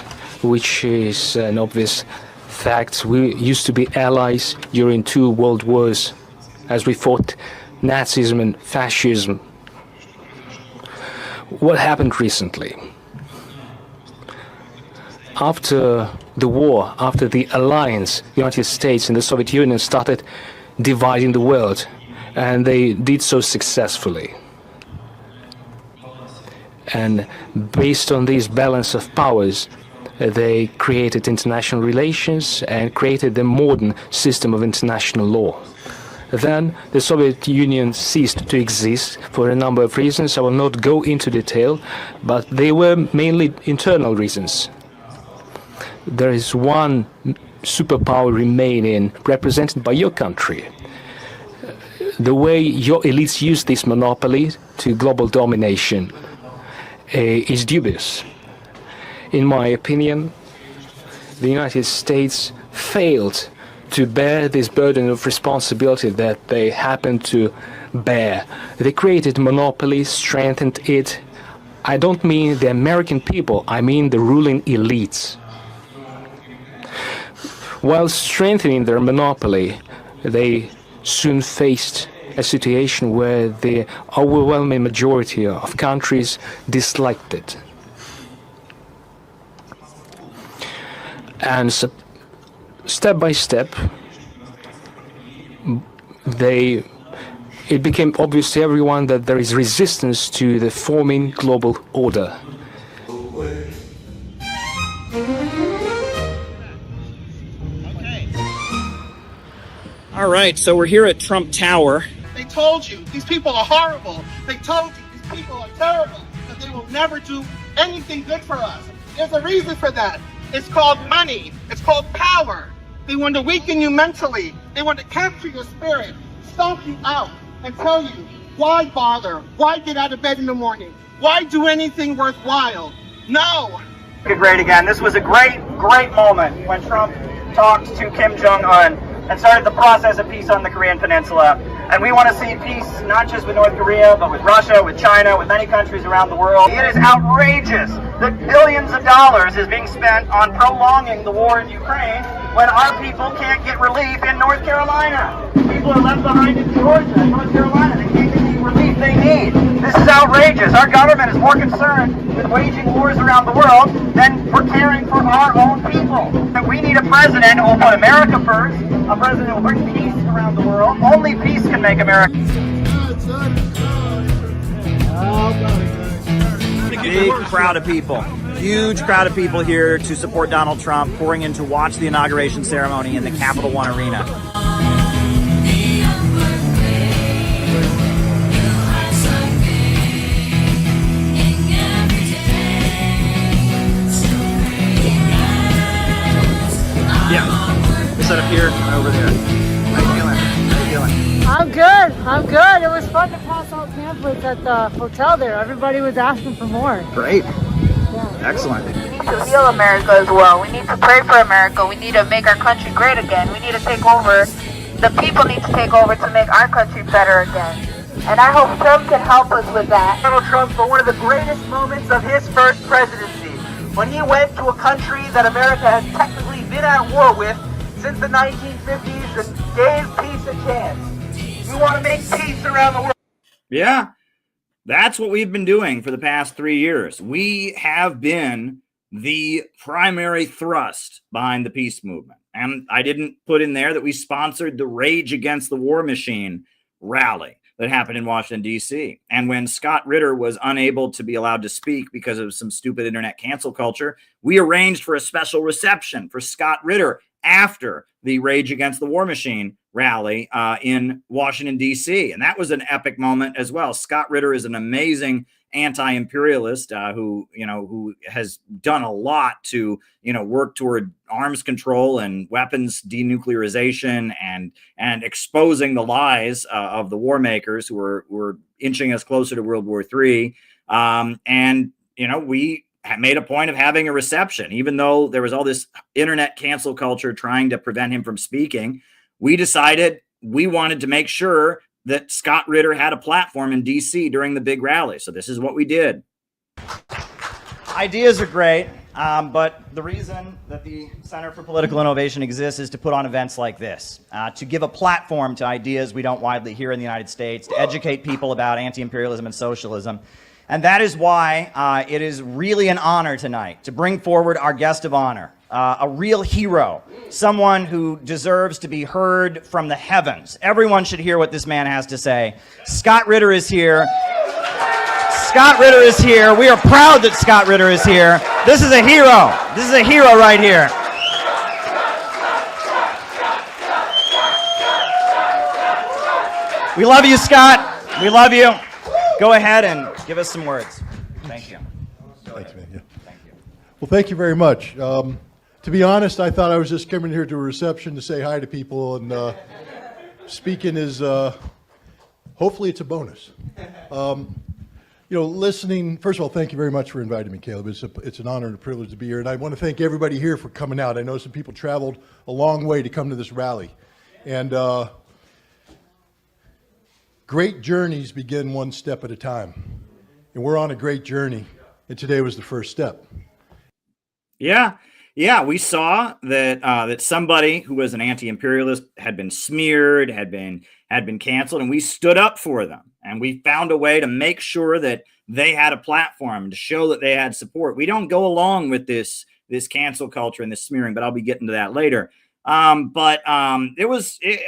which is an obvious fact. We used to be allies during 2 world wars as we fought Nazism and fascism. What happened recently? After the war, after the alliance, the United States and the Soviet Union started dividing the world, and they did so successfully. And based on this balance of powers, they created international relations and created a modern system of international law. Then the Soviet Union ceased to exist for a number of reasons. I will not go into detail, but they were mainly internal reasons. There is one superpower remaining, represented by your country. The way your elites use this monopoly to global domination is dubious. In my opinion, the United States failed to bear this burden of responsibility that they happen to bear. They created monopoly, strengthened it. I don't mean the American people, I mean the ruling elites. While strengthening their monopoly, they soon faced a situation where the overwhelming majority of countries disliked it. And so, step by step, it became obvious to everyone that there is resistance to the forming global order. All right, so we're here at Trump Tower. They told you these people are horrible. They told you these people are terrible, that they will never do anything good for us. There's a reason for that. It's called money. It's called power. They want to weaken you mentally. They want to capture your spirit, stomp you out, and tell you, why bother? Why get out of bed in the morning? Why do anything worthwhile? No! Great again. This was a great moment when Trump talked to Kim Jong-un and started the process of peace on the Korean Peninsula. And we want to see peace not just with North Korea, but with Russia, with China, with many countries around the world. It is outrageous that billions of dollars is being spent on prolonging the war in Ukraine when our people can't get relief in North Carolina. People are left behind in Georgia and North Carolina. They can't get the relief they need. This is outrageous. Our government is more concerned with waging wars around the world than for caring for our own people. That we need a president who will put America first, a president who will bring peace around the world. Only peace can make America. Big crowd of people, huge crowd of people here to support Donald Trump, pouring in to watch the inauguration ceremony in the Capital One Arena. Yeah, set up here, over there. How you feeling? How you feeling? I'm good. I'm good. It was fun to pass out pamphlets at the hotel there. Everybody was asking for more. Great. Yeah. Excellent. We need to heal America as well. We need to pray for America. We need to make our country great again. We need to take over. The people need to take over to make our country better again. And I hope Trump can help us with that. Donald Trump for one of the greatest moments of his first presidency, when he went to a country that America has technically been at war with since the 1950s and gave peace a chance. We want to make peace around the world. Yeah, that's what we've been doing for the past 3 years. We have been the primary thrust behind the peace movement. And I didn't put in there that we sponsored the Rage Against the War Machine rally that happened in Washington, D.C. And when Scott Ritter was unable to be allowed to speak because of some stupid internet cancel culture, we arranged for a special reception for Scott Ritter after the Rage Against the War Machine rally in Washington, D.C. And that was an epic moment as well. Scott Ritter is an amazing anti-imperialist who has done a lot to, work toward arms control and weapons denuclearization and exposing the lies of the war makers who were inching us closer to World War III. We made a point of having a reception, even though there was all this internet cancel culture trying to prevent him from speaking. We decided we wanted to make sure that Scott Ritter had a platform in DC during the big rally. So this is what we did. Ideas are great. But the reason that the Center for Political Innovation exists is to put on events like this, to give a platform to ideas we don't widely hear in the United States, to educate people about anti-imperialism and socialism. And that is why it is really an honor tonight to bring forward our guest of honor, a real hero, someone who deserves to be heard from the heavens. Everyone should hear what this man has to say. Scott Ritter is here. Scott Ritter is here. We are proud that Scott Ritter is here. This is a hero. This is a hero right here. We love you, Scott. We love you. Go ahead and give us some words. Thank you. Thanks, man. Yeah. Thank you. Well, thank you very much. To be honest, I thought I was just coming here to a reception to say hi to people, and speaking is, hopefully it's a bonus. You know, listening, first of all, thank you very much for inviting me, Caleb. It's an honor and a privilege to be here, and I want to thank everybody here for coming out. I know some people traveled a long way to come to this rally, and great journeys begin one step at a time, and we're on a great journey, and today was the first step. Yeah, we saw that that somebody who was an anti-imperialist had been smeared, had been canceled, and we stood up for them. And we found a way to make sure that they had a platform, to show that they had support. We don't go along with this cancel culture and this smearing, but I'll be getting to that later. I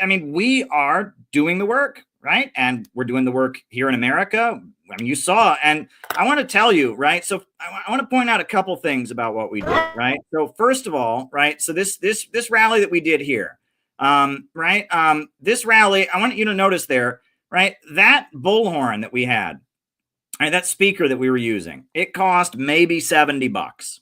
mean, we are doing the work, right? And we're doing the work here in America. I mean, you saw, and I want to tell you, right? So I want to point out a couple things about what we did, right? So first of all, right? So this rally that we did here, this rally, I want you to notice there, right? That bullhorn that we had, right? That speaker that we were using, it cost maybe $70. It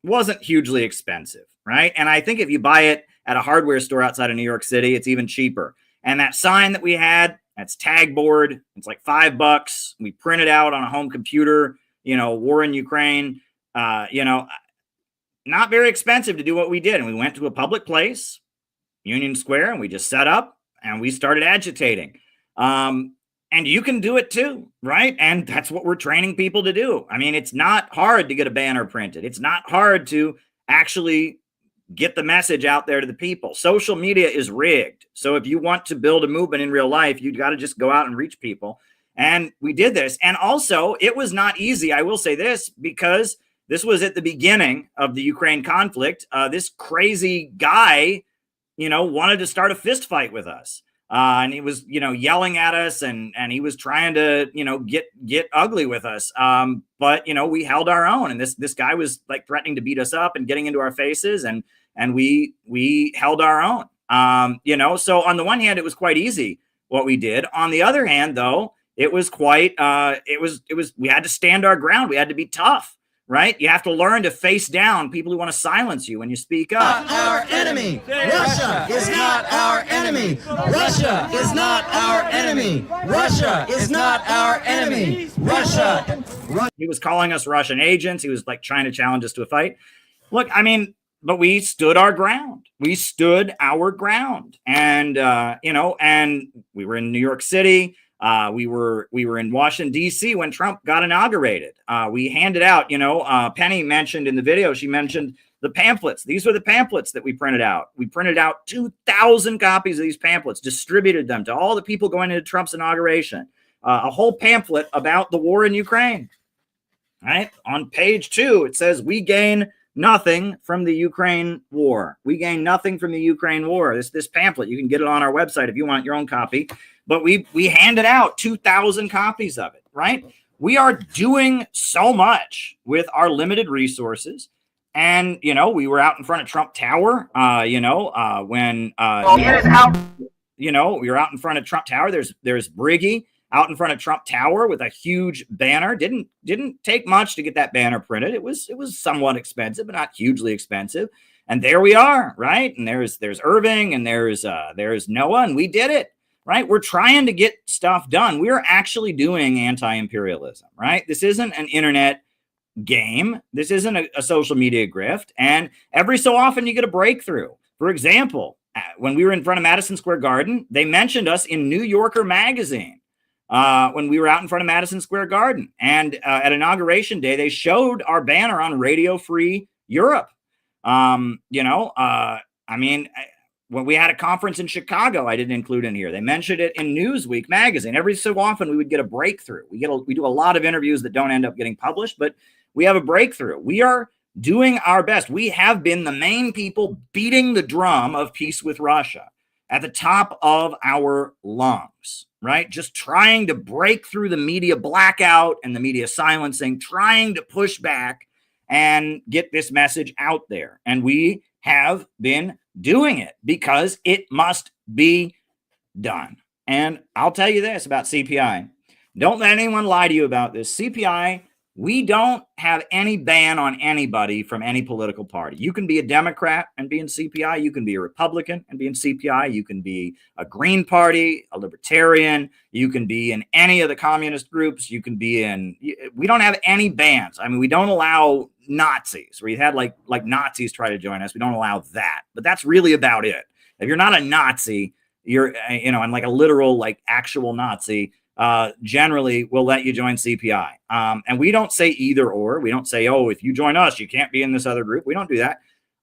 wasn't hugely expensive, right? And I think if you buy it at a hardware store outside of New York City, it's even cheaper. And that sign that we had, that's tag board. It's like $5. We printed out on a home computer, you know, war in Ukraine, you know, not very expensive to do what we did. And we went to a public place, Union Square, and we just set up and we started agitating. And you can do it too, right? And that's what we're training people to do. I mean, it's not hard to get a banner printed. It's not hard to actually get the message out there to the people. Social media is rigged. So if you want to build a movement in real life, you got to just go out and reach people. And we did this. And also, it was not easy. I will say this, because this was at the beginning of the Ukraine conflict. This crazy guy, you know, wanted to start a fist fight with us. And he was, you know, yelling at us, and he was trying to, you know, get ugly with us. But, you know, we held our own, and this guy was like threatening to beat us up and getting into our faces, and we held our own. You know, so on the one hand, it was quite easy what we did. On the other hand, though, it was quite, we had to stand our ground. We had to be tough. Right? You have to learn to face down people who want to silence you when you speak up. Not our enemy. Russia is not our enemy. Russia is not our enemy. Russia is not our enemy. Russia. He was calling us Russian agents. He was like trying to challenge us to a fight. Look, I mean, but we stood our ground. We stood our ground. And, you know, and we were in New York City. We were in Washington, D.C. when Trump got inaugurated. We handed out, you know, Penny mentioned in the video, she mentioned the pamphlets. These were the pamphlets that we printed out. We printed out 2,000 copies of these pamphlets, distributed them to all the people going into Trump's inauguration. A whole pamphlet about the war in Ukraine. Right? On page 2, it says, we gain nothing from the Ukraine war. We gain nothing from the Ukraine war. This pamphlet, you can get it on our website if you want your own copy. But we handed out 2,000 copies of it, right? We are doing so much with our limited resources. And, you know, we were out in front of Trump Tower, you know, when, you know, we were out in front of Trump Tower. There's Briggy out in front of Trump Tower with a huge banner. Didn't take much to get that banner printed. It was somewhat expensive, but not hugely expensive. And there we are, right? And there's Irving, and there's Noah, and we did it. Right? We're trying to get stuff done. We're actually doing anti-imperialism, right? This isn't an internet game. This isn't a social media grift. And every so often you get a breakthrough. For example, when we were in front of Madison Square Garden, they mentioned us in New Yorker magazine when we were out in front of Madison Square Garden. And at Inauguration Day, they showed our banner on Radio Free Europe. When we had a conference in Chicago, I didn't include in here. They mentioned it in Newsweek magazine. Every so often, we would get a breakthrough. We do a lot of interviews that don't end up getting published, but we have a breakthrough. We are doing our best. We have been the main people beating the drum of peace with Russia at the top of our lungs, right? Just trying to break through the media blackout and the media silencing, trying to push back and get this message out there. And we have been doing it because it must be done. And I'll tell you this about CPI. Don't let anyone lie to you about this. CPI, we don't have any ban on anybody from any political party. You can be a Democrat and be in CPI. You can be a Republican and be in CPI. You can be a Green Party, a Libertarian. You can be in any of the communist groups. You can be in, we don't have any bans. I mean, we don't allow Nazis, where you had like Nazis try to join us. We don't allow that, but that's really about it. If you're not a Nazi, you're, and like a literal, like actual Nazi, generally we'll let you join CPI. And we don't say either or. We don't say, oh, if you join us, you can't be in this other group. We don't do that.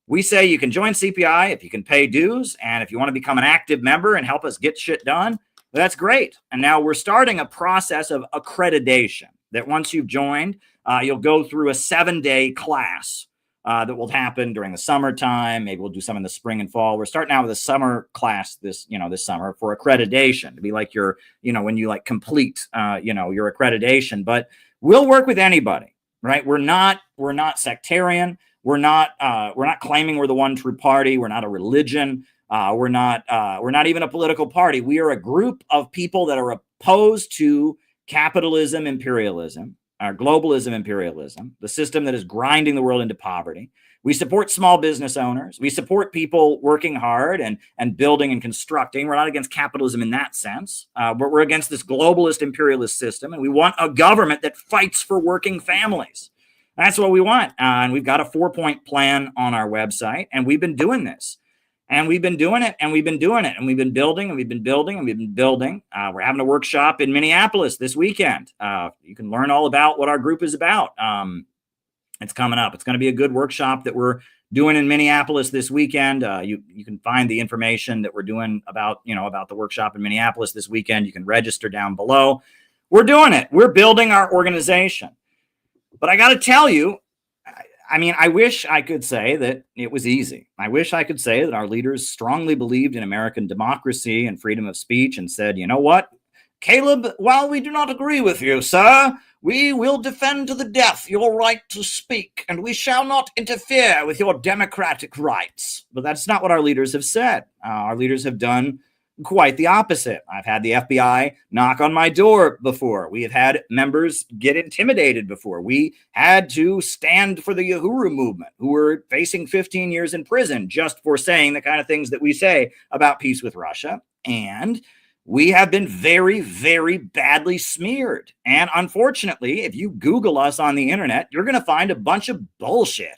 We say you can join CPI if you can pay dues. And if you want to become an active member and help us get shit done, that's great. And now we're starting a process of accreditation that once you've joined, you'll go through a 7-day class that will happen during the summertime. Maybe we'll do some in the spring and fall. We're starting out with a summer class this summer for accreditation to be like your, when you like complete, your accreditation. But we'll work with anybody, right? We're not sectarian. We're not claiming we're the one true party. We're not a religion. We're not even a political party. We are a group of people that are opposed to capitalism, imperialism, globalism, imperialism, the system that is grinding the world into poverty. We support small business owners. We support people working hard and building and constructing. We're not against capitalism in that sense, but we're against this globalist imperialist system. And we want a government that fights for working families. That's what we want. And we've got a 4-point plan on our website. And we've been doing this. And we've been doing it, and we've been doing it, and we've been building, and we've been building, and we've been building. We're having a workshop in Minneapolis this weekend. You can learn all about what our group is about. It's coming up. It's going to be a good workshop that we're doing in Minneapolis this weekend. You can find the information that we're doing about the workshop in Minneapolis this weekend. You can register down below. We're doing it. We're building our organization. But I got to tell you, I wish I could say that it was easy. I wish I could say that our leaders strongly believed in American democracy and freedom of speech and said, you know what, Caleb, while we do not agree with you, sir, we will defend to the death your right to speak, and we shall not interfere with your democratic rights. But that's not what our leaders have said. Our leaders have done quite the opposite. I've had the FBI knock on my door before. We have had members get intimidated before. We had to stand for the Uhuru movement, who were facing 15 years in prison just for saying the kind of things that we say about peace with Russia. And we have been very, very badly smeared. And unfortunately, if you Google us on the internet, you're going to find a bunch of bullshit.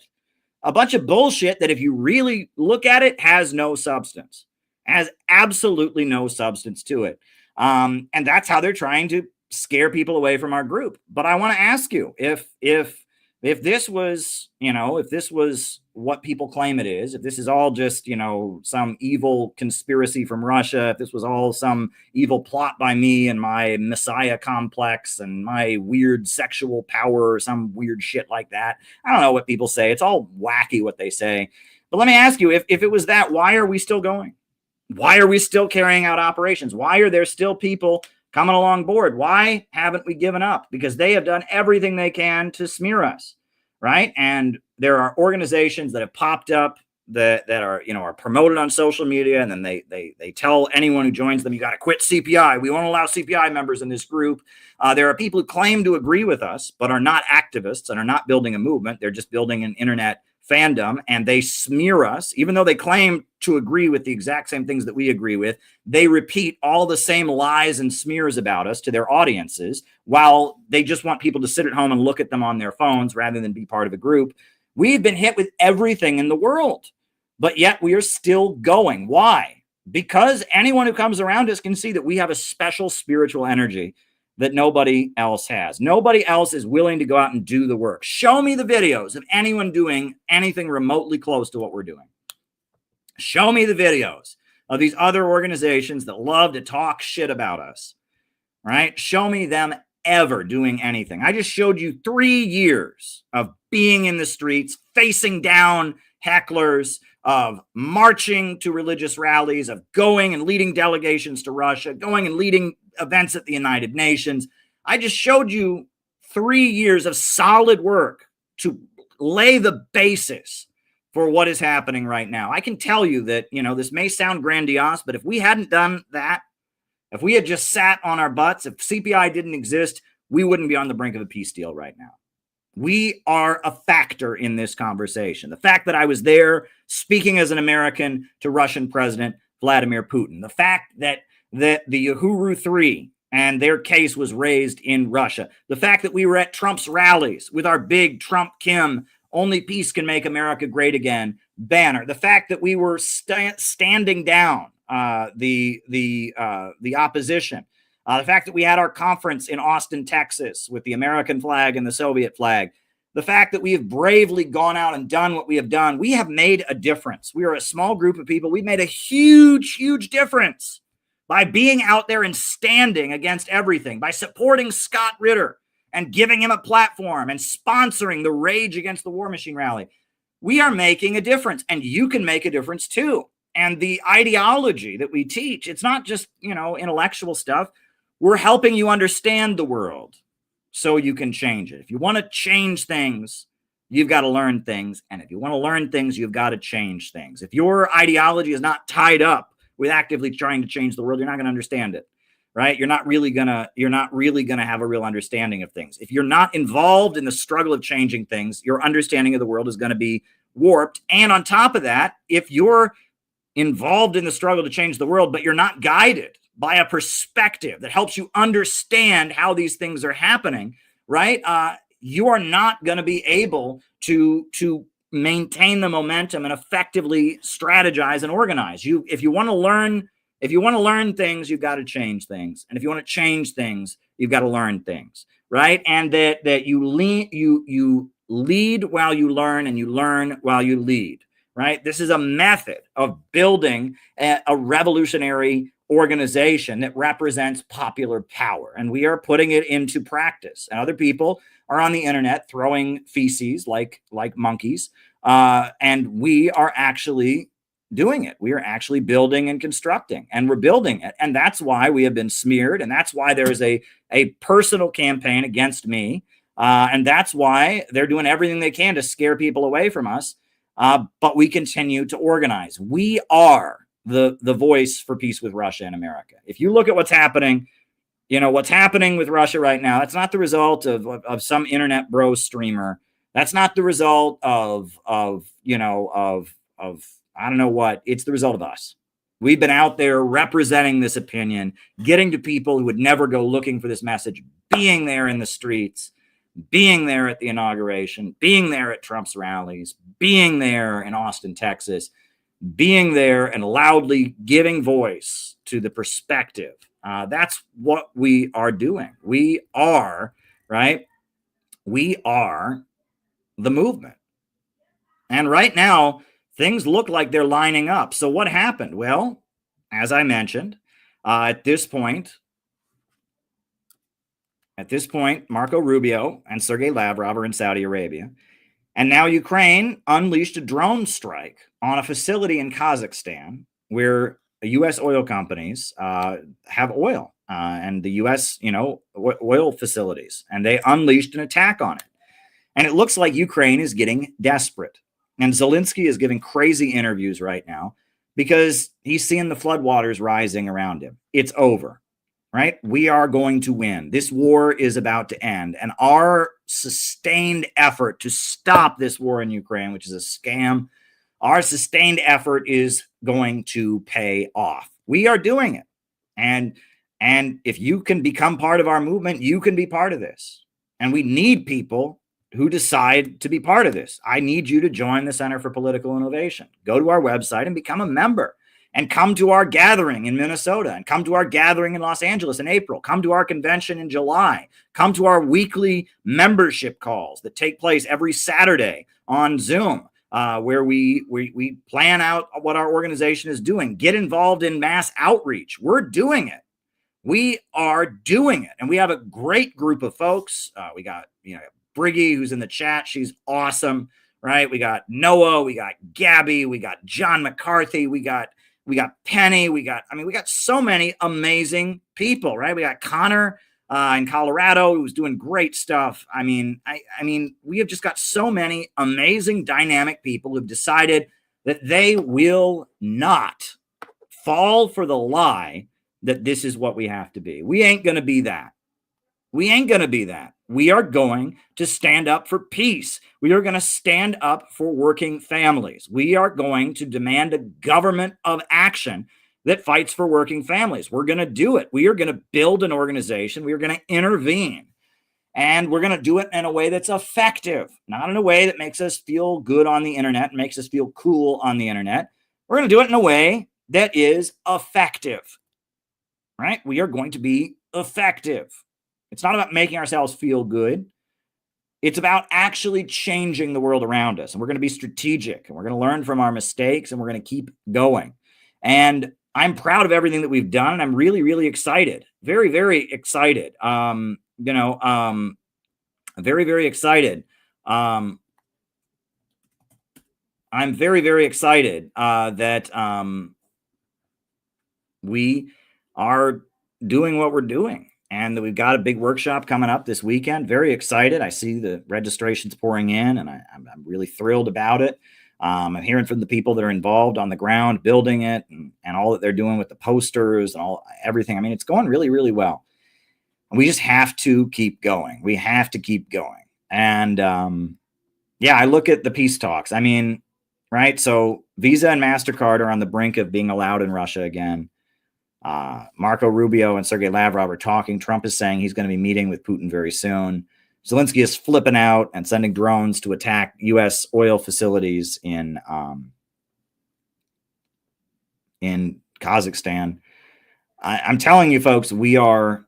A bunch of bullshit that if you really look at it, has no substance. Has absolutely no substance to it. And that's how they're trying to scare people away from our group. But I want to ask you, if this was, if this was what people claim it is, if this is all just, some evil conspiracy from Russia, if this was all some evil plot by me and my Messiah complex and my weird sexual power or some weird shit like that, I don't know what people say. It's all wacky what they say. But let me ask you, if it was that, why are we still going? Why are we still carrying out operations? Why are there still people coming along board? Why haven't we given up? Because they have done everything they can to smear us, right? And there are organizations that have popped up that are promoted on social media, and then they tell anyone who joins them, you got to quit CPI. We won't allow CPI members in this group. There are people who claim to agree with us, but are not activists and are not building a movement. They're just building an internet fandom, and they smear us. Even though they claim to agree with the exact same things that we agree with, they repeat all the same lies and smears about us to their audiences, while they just want people to sit at home and look at them on their phones rather than be part of a group. We've been hit with everything in the world, but yet we are still going. Why? Because anyone who comes around us can see that we have a special spiritual energy that nobody else has. Nobody else is willing to go out and do the work. Show me the videos of anyone doing anything remotely close to what we're doing. Show me the videos of these other organizations that love to talk shit about us, right? Show me them ever doing anything. I just showed you 3 years of being in the streets, facing down hecklers, of marching to religious rallies, of going and leading delegations to Russia, going and leading events at the United Nations. I just showed you 3 years of solid work to lay the basis for what is happening right now. I can tell you that, this may sound grandiose, but if we hadn't done that, if we had just sat on our butts, if CPI didn't exist, we wouldn't be on the brink of a peace deal right now. We are a factor in this conversation. The fact that I was there speaking as an American to Russian President Vladimir Putin, the fact that the Uhuru 3 and their case was raised in Russia, the fact that we were at Trump's rallies with our big Trump Kim "Only Peace Can Make America Great Again" banner, the fact that we were standing down the opposition, the fact that we had our conference in Austin, Texas, with the American flag and the Soviet flag, the fact that we have bravely gone out and done what we have done, we have made a difference. We are a small group of people. We've made a huge, huge difference by being out there and standing against everything, by supporting Scott Ritter and giving him a platform and sponsoring the Rage Against the War Machine rally. We are making a difference, and you can make a difference too. And the ideology that we teach, it's not just, intellectual stuff. We're helping you understand the world so you can change it. If you want to change things, you've got to learn things. And if you want to learn things, you've got to change things. If your ideology is not tied up with actively trying to change the world, you're not going to understand it, right? You're not really going to have a real understanding of things. If you're not involved in the struggle of changing things, your understanding of the world is going to be warped. And on top of that, if you're involved in the struggle to change the world, but you're not guided by a perspective that helps you understand how these things are happening, right? You are not going to be able to maintain the momentum and effectively strategize and organize. If you want to learn things, you've got to change things. And if you want to change things, you've got to learn things, right? And that you lead while you learn, and you learn while you lead, right? This is a method of building a revolutionary organization that represents popular power, and we are putting it into practice. And other people are on the internet throwing feces like monkeys, and we are actually doing it. We are actually building and constructing, and we're building it. And that's why we have been smeared, and that's why there is a personal campaign against me, and that's why they're doing everything they can to scare people away from us. But we continue to organize. We are the voice for peace with Russia in America. If you look at what's happening, what's happening with Russia right now, that's not the result of some internet bro streamer. That's not the result of I don't know what. It's the result of us. We've been out there representing this opinion, getting to people who would never go looking for this message, being there in the streets, being there at the inauguration, being there at Trump's rallies, being there in Austin, Texas, being there and loudly giving voice to the perspective. That's what we are doing. We are, right? We are the movement. And right now, things look like they're lining up. So what happened? Well, as I mentioned, at this point, Marco Rubio and Sergei Lavrov are in Saudi Arabia. And now Ukraine unleashed a drone strike on a facility in Kazakhstan where U.S. oil companies have oil and the U.S., oil facilities. And they unleashed an attack on it. And it looks like Ukraine is getting desperate. And Zelensky is giving crazy interviews right now because he's seeing the floodwaters rising around him. It's over. Right? We are going to win. This war is about to end. And our sustained effort to stop this war in Ukraine, which is a scam, our sustained effort is going to pay off. We are doing it. And if you can become part of our movement, you can be part of this. And we need people who decide to be part of this. I need you to join the Center for Political Innovation. Go to our website and become a member. and come to our gathering in Minnesota, and come to our gathering in Los Angeles in April, come to our convention in July, come to our weekly membership calls that take place every Saturday on Zoom, where we plan out what our organization is doing. Get involved in mass outreach. We're doing it. We are doing it. And we have a great group of folks. We got, Briggy, who's in the chat. She's awesome, right? We got Noah, we got Gabby, we got John McCarthy, we got Penny, we got so many amazing people, right? We got Connor in Colorado, who's doing great stuff. I mean, we have just got so many amazing, dynamic people who've decided that they will not fall for the lie that this is what we have to be. We ain't going to be that. We ain't going to be that. We are going to stand up for peace. We are going to stand up for working families. We are going to demand a government of action that fights for working families. We're going to do it. We are going to build an organization. We are going to intervene. And we're going to do it in a way that's effective, not in a way that makes us feel good on the internet and makes us feel cool on the internet. We're going to do it in a way that is effective, right? We are going to be effective. It's not about making ourselves feel good. It's about actually changing the world around us. And we're going to be strategic, and we're going to learn from our mistakes, and we're going to keep going. And I'm proud of everything that we've done. And I'm really, really excited. Very, very excited. Very, very excited. I'm very, very excited that we are doing what we're doing, and that we've got a big workshop coming up this weekend. Very excited. I see the registrations pouring in, and I'm really thrilled about it. I'm hearing from the people that are involved on the ground building it, and all that they're doing with the posters and everything. I mean, it's going really, really well. And we just have to keep going. We have to keep going. And I look at the peace talks. I mean, right? So Visa and MasterCard are on the brink of being allowed in Russia again. Marco Rubio and Sergei Lavrov are talking. Trump is saying he's going to be meeting with Putin very soon. Zelensky is flipping out and sending drones to attack U.S. oil facilities in Kazakhstan. I'm telling you, folks, we are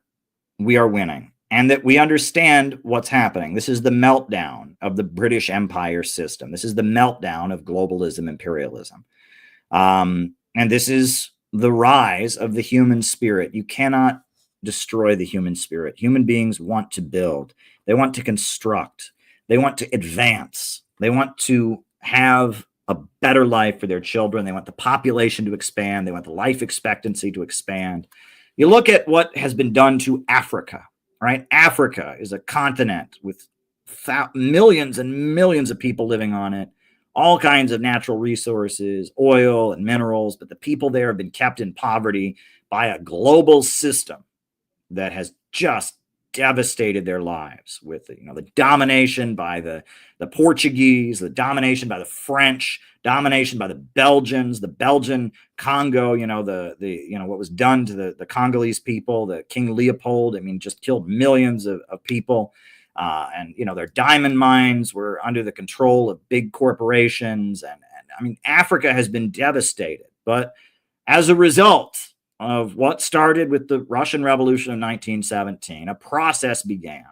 winning, and that we understand what's happening. This is the meltdown of the British Empire system. This is the meltdown of globalism, imperialism. And this is the rise of the human spirit. You cannot destroy the human spirit. Human beings want to build. They want to construct. They want to advance. They want to have a better life for their children. They want the population to expand. They want the life expectancy to expand. You look at what has been done to Africa, right? Africa is a continent with millions and millions of people living on it. All kinds of natural resources, oil and minerals, but the people there have been kept in poverty by a global system that has just devastated their lives with the domination by the Portuguese, the domination by the French, domination by the Belgians, the Belgian Congo, what was done to the Congolese people, the King Leopold, just killed millions of people. And their diamond mines were under the control of big corporations. And Africa has been devastated. But as a result of what started with the Russian Revolution of 1917, a process began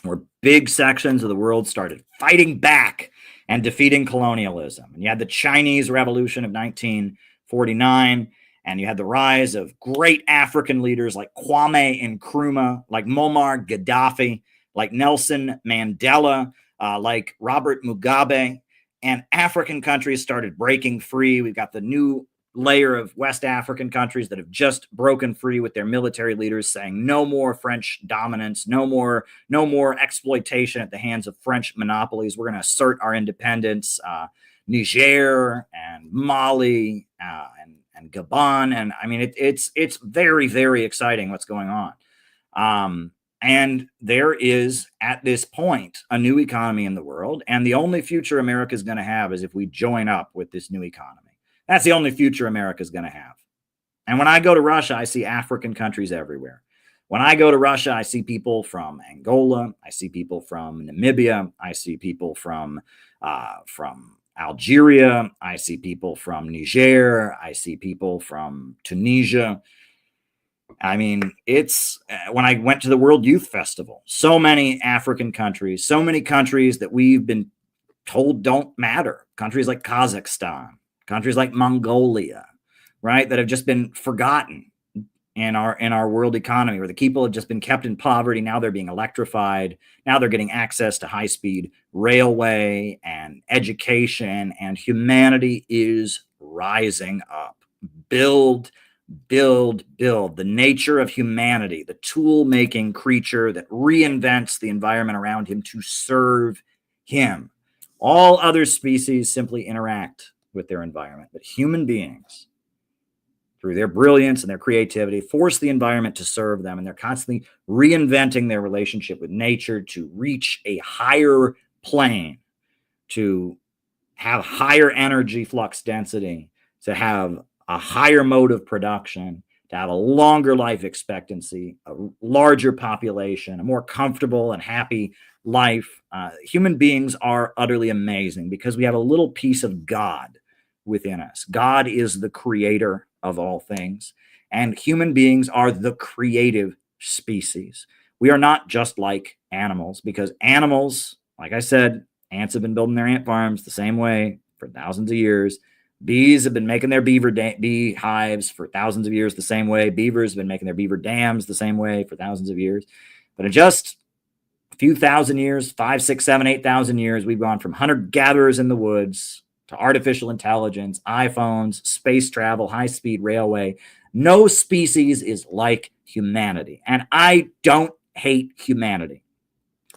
where big sections of the world started fighting back and defeating colonialism. And you had the Chinese Revolution of 1949. And you had the rise of great African leaders like Kwame Nkrumah, like Muammar Gaddafi, like Nelson Mandela, like Robert Mugabe, and African countries started breaking free. We've got the new layer of West African countries that have just broken free with their military leaders saying no more French dominance, no more exploitation at the hands of French monopolies. We're going to assert our independence. Niger and Mali and Gabon, and it's very, very exciting what's going on. And there is, at this point, a new economy in the world. And the only future America is going to have is if we join up with this new economy. That's the only future America is going to have. And when I go to Russia, I see African countries everywhere. When I go to Russia, I see people from Angola. I see people from Namibia. I see people from Algeria. I see people from Niger. I see people from Tunisia. I mean, it's when I went to the World Youth Festival, so many African countries, so many countries that we've been told don't matter. Countries like Kazakhstan, countries like Mongolia, right, that have just been forgotten in our world economy, where the people have just been kept in poverty. Now they're being electrified. Now they're getting access to high-speed railway and education, and humanity is rising up. Build, build, build. The nature of humanity, the tool-making creature that reinvents the environment around him to serve him. All other species simply interact with their environment, but human beings, through their brilliance and their creativity, force the environment to serve them, and they're constantly reinventing their relationship with nature to reach a higher plane, to have higher energy flux density, to have a higher mode of production, to have a longer life expectancy, a larger population, a more comfortable and happy life. Human beings are utterly amazing because we have a little piece of God within us. God is the creator of all things, and human beings are the creative species. We are not just like animals, because animals, like I said, ants have been building their ant farms the same way for thousands of years. Bees have been making their bee hives for thousands of years the same way. Beavers have been making their beaver dams the same way for thousands of years. But in just a few thousand years, 5, 6, 7, 8,000 years, we've gone from hunter-gatherers in the woods to artificial intelligence, iPhones, space travel, high-speed railway. No species is like humanity. And I don't hate humanity.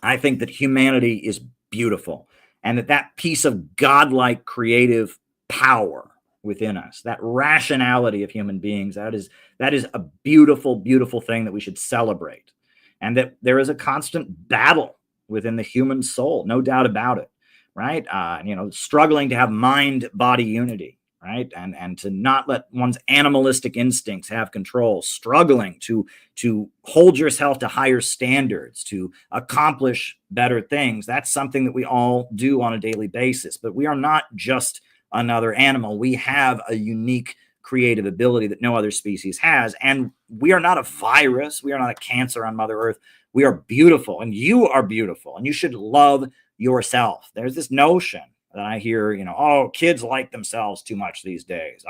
I think that humanity is beautiful, and that piece of godlike creative power within us, that rationality of human beings, that is a beautiful, beautiful thing that we should celebrate. And that there is a constant battle within the human soul, no doubt about it. Right? Struggling to have mind-body unity, right? And to not let one's animalistic instincts have control, struggling to hold yourself to higher standards, to accomplish better things. That's something that we all do on a daily basis. But we are not just another animal. We have a unique creative ability that no other species has. And we are not a virus. We are not a cancer on Mother Earth. We are beautiful, and you are beautiful, and you should love yourself. There's this notion that I hear, oh, kids like themselves too much these days.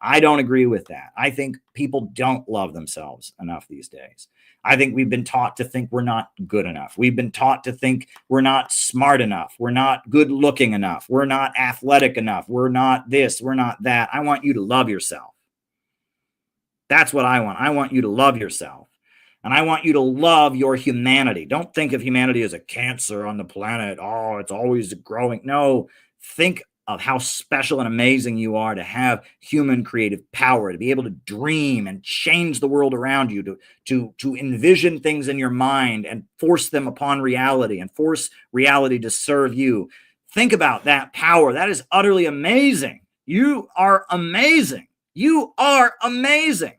I don't agree with that. I think people don't love themselves enough these days. I think we've been taught to think we're not good enough. We've been taught to think we're not smart enough. We're not good looking enough. We're not athletic enough. We're not this. We're not that. I want you to love yourself. That's what I want. I want you to love yourself. And I want you to love your humanity. Don't think of humanity as a cancer on the planet. Oh, it's always growing. No, think of how special and amazing you are to have human creative power, to be able to dream and change the world around you, to envision things in your mind and force them upon reality and force reality to serve you. Think about that power. That is utterly amazing. You are amazing. You are amazing.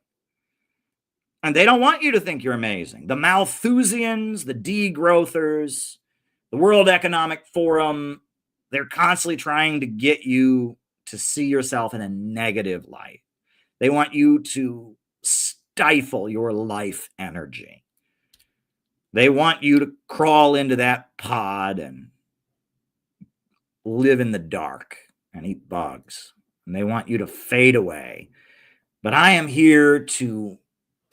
And they don't want you to think you're amazing. The Malthusians, the degrowthers, the World Economic Forum, they're constantly trying to get you to see yourself in a negative light. They want you to stifle your life energy. They want you to crawl into that pod and live in the dark and eat bugs. And they want you to fade away. But I am here to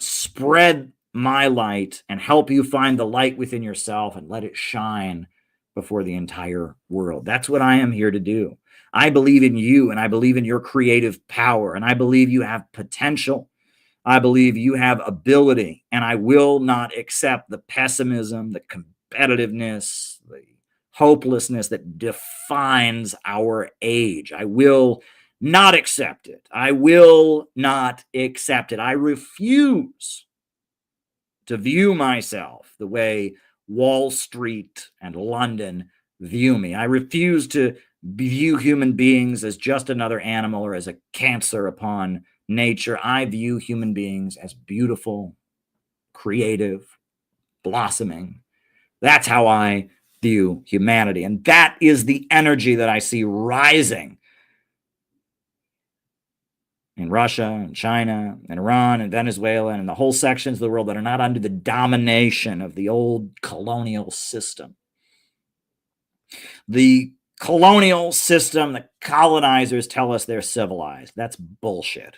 spread my light and help you find the light within yourself and let it shine before the entire world. That's what I am here to do. I believe in you, and I believe in your creative power, and I believe you have potential. I believe you have ability, and I will not accept the pessimism, the competitiveness, the hopelessness that defines our age. I will not accept it. I will not accept it. I refuse to view myself the way Wall Street and London view me. I refuse to view human beings as just another animal or as a cancer upon nature. I view human beings as beautiful, creative, blossoming. That's how I view humanity. And that is the energy that I see rising in Russia and China and Iran and Venezuela and the whole sections of the world that are not under the domination of the old colonial system. The colonial system, the colonizers tell us they're civilized. That's bullshit.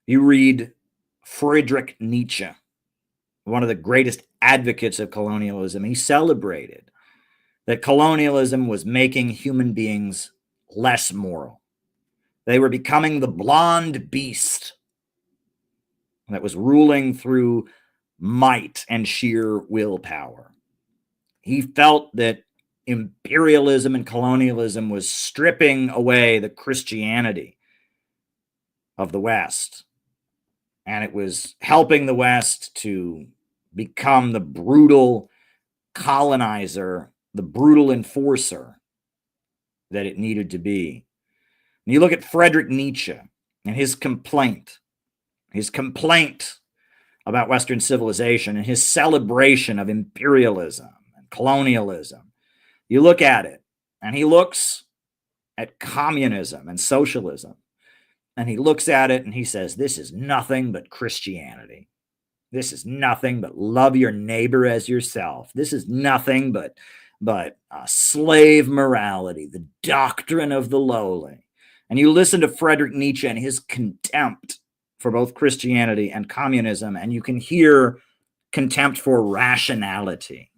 You read Friedrich Nietzsche, one of the greatest advocates of colonialism. He celebrated that colonialism was making human beings less moral. They were becoming the blonde beast that was ruling through might and sheer willpower. He felt that imperialism and colonialism was stripping away the Christianity of the West, and it was helping the West to become the brutal colonizer, the brutal enforcer that it needed to be. And you look at Friedrich Nietzsche and his complaint about Western civilization and his celebration of imperialism and colonialism. You look at it, and he looks at communism and socialism, and he looks at it and he says, this is nothing but Christianity. This is nothing but love your neighbor as yourself. This is nothing but slave morality, the doctrine of the lowly. And you listen to Friedrich Nietzsche and his contempt for both Christianity and communism, and you can hear contempt for rationality.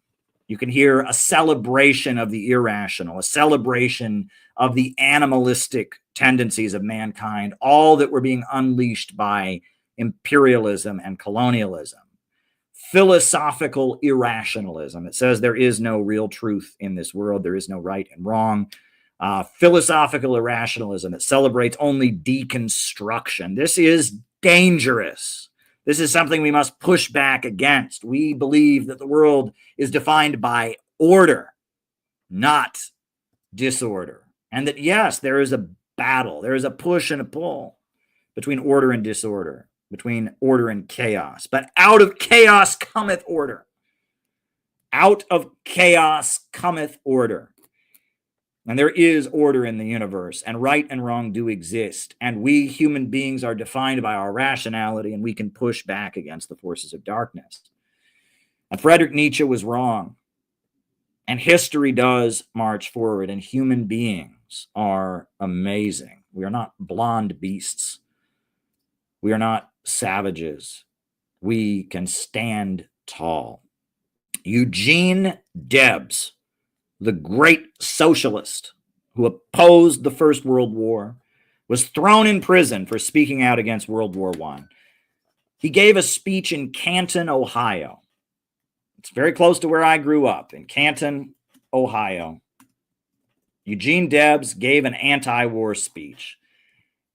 You can hear a celebration of the irrational, a celebration of the animalistic tendencies of mankind, all that were being unleashed by imperialism and colonialism. Philosophical irrationalism. It says there is no real truth in this world. There is no right and wrong. Philosophical irrationalism. It celebrates only deconstruction. This is dangerous. This is something we must push back against. We believe that the world is defined by order, not disorder. And that, yes, there is a battle. There is a push and a pull between order and disorder, between order and chaos. But out of chaos cometh order. Out of chaos cometh order. And there is order in the universe, and right and wrong do exist. And we human beings are defined by our rationality, and we can push back against the forces of darkness. And Friedrich Nietzsche was wrong. And history does march forward, and human beings are amazing. We are not blonde beasts. We are not savages. We can stand tall. Eugene Debs, the great socialist who opposed the First World War, was thrown in prison for speaking out against World War I. He gave a speech in Canton, Ohio. It's very close to where I grew up, in Canton, Ohio. Eugene Debs gave an anti-war speech,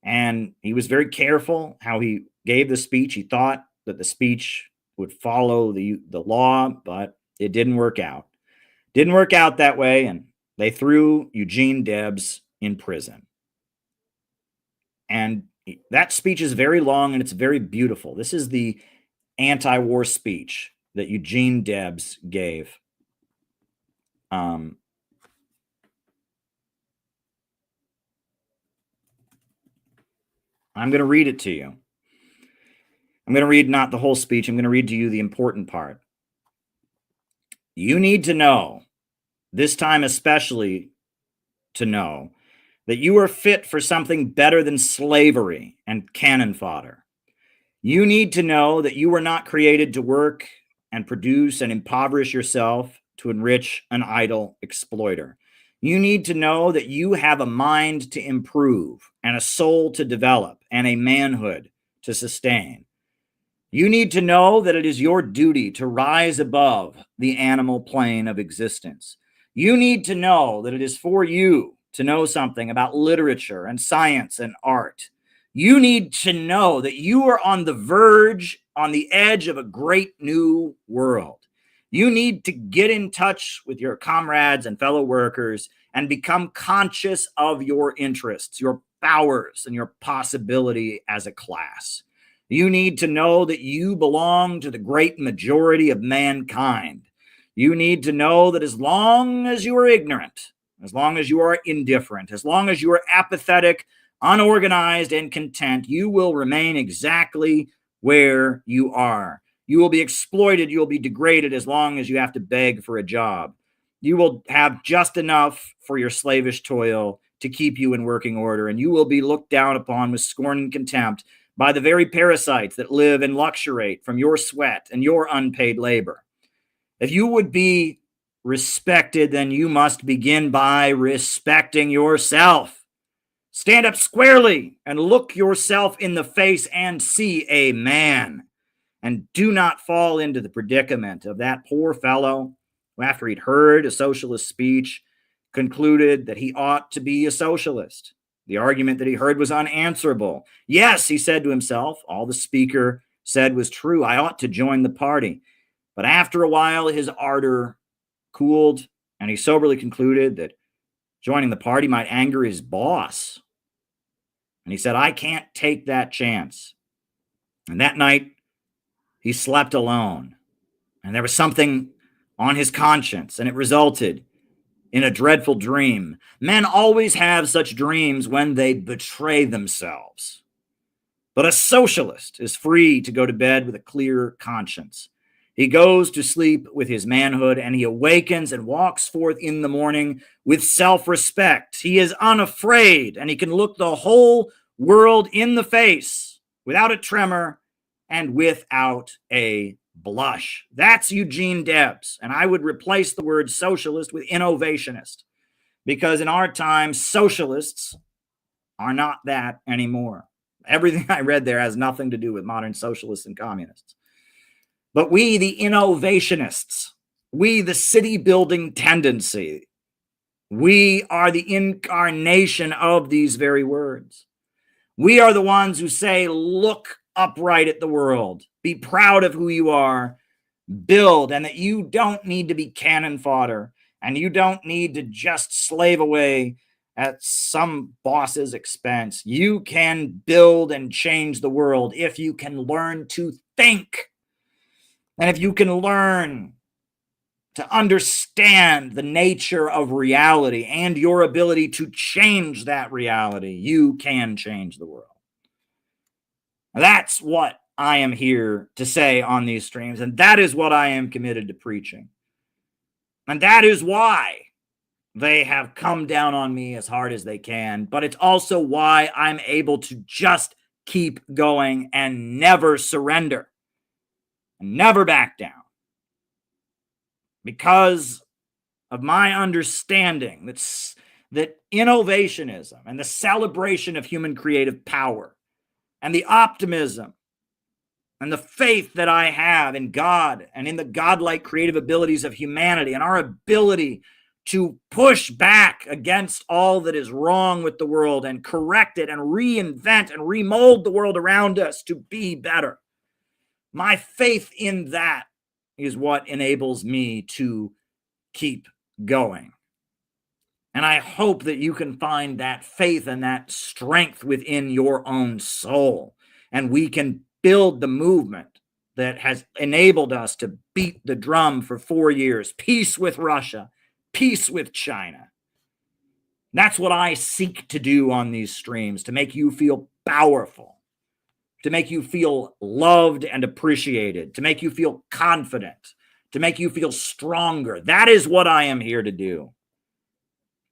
and he was very careful how he gave the speech. He thought that the speech would follow the law, but it didn't work out. Didn't work out that way, and they threw Eugene Debs in prison. And that speech is very long, and it's very beautiful. This is the anti-war speech that Eugene Debs gave. I'm going to read it to you. I'm going to read not the whole speech. I'm going to read to you the important part. You need to know, this time especially to know, that you are fit for something better than slavery and cannon fodder. You need to know that you were not created to work and produce and impoverish yourself to enrich an idle exploiter. You need to know that you have a mind to improve and a soul to develop and a manhood to sustain. You need to know that it is your duty to rise above the animal plane of existence. You need to know that it is for you to know something about literature and science and art. You need to know that you are on the verge, on the edge of a great new world. You need to get in touch with your comrades and fellow workers and become conscious of your interests, your powers, and your possibility as a class. You need to know that you belong to the great majority of mankind. You need to know that as long as you are ignorant, as long as you are indifferent, as long as you are apathetic, unorganized, and content, you will remain exactly where you are. You will be exploited. You will be degraded as long as you have to beg for a job. You will have just enough for your slavish toil to keep you in working order, and you will be looked down upon with scorn and contempt by the very parasites that live and luxuriate from your sweat and your unpaid labor. If you would be respected, then you must begin by respecting yourself. Stand up squarely and look yourself in the face and see a man. And do not fall into the predicament of that poor fellow who, after he'd heard a socialist speech, concluded that he ought to be a socialist. The argument that he heard was unanswerable. Yes, he said to himself, all the speaker said was true. I ought to join the party. But after a while, his ardor cooled, and he soberly concluded that joining the party might anger his boss. And he said, I can't take that chance. And that night, he slept alone. And there was something on his conscience, and it resulted in a dreadful dream. Men always have such dreams when they betray themselves. But a socialist is free to go to bed with a clear conscience. He goes to sleep with his manhood, and he awakens and walks forth in the morning with self-respect. He is unafraid, and he can look the whole world in the face without a tremor and without a blush. That's Eugene Debs, and I would replace the word socialist with innovationist, because in our time, socialists are not that anymore. Everything I read there has nothing to do with modern socialists and communists. But we, the innovationists, we, the city-building tendency, we are the incarnation of these very words. We are the ones who say, look upright at the world, be proud of who you are, build, and that you don't need to be cannon fodder, and you don't need to just slave away at some boss's expense. You can build and change the world if you can learn to think. And if you can learn to understand the nature of reality and your ability to change that reality, you can change the world. That's what I am here to say on these streams, and that is what I am committed to preaching. And that is why they have come down on me as hard as they can, but it's also why I'm able to just keep going and never surrender. Never back down, because of my understanding that innovationism and the celebration of human creative power and the optimism and the faith that I have in God and in the godlike creative abilities of humanity and our ability to push back against all that is wrong with the world and correct it and reinvent and remold the world around us to be better. My faith in that is what enables me to keep going. And I hope that you can find that faith and that strength within your own soul. And we can build the movement that has enabled us to beat the drum for 4 years. Peace with Russia, peace with China. That's what I seek to do on these streams, to make you feel powerful, to make you feel loved and appreciated, to make you feel confident, to make you feel stronger. That is what I am here to do.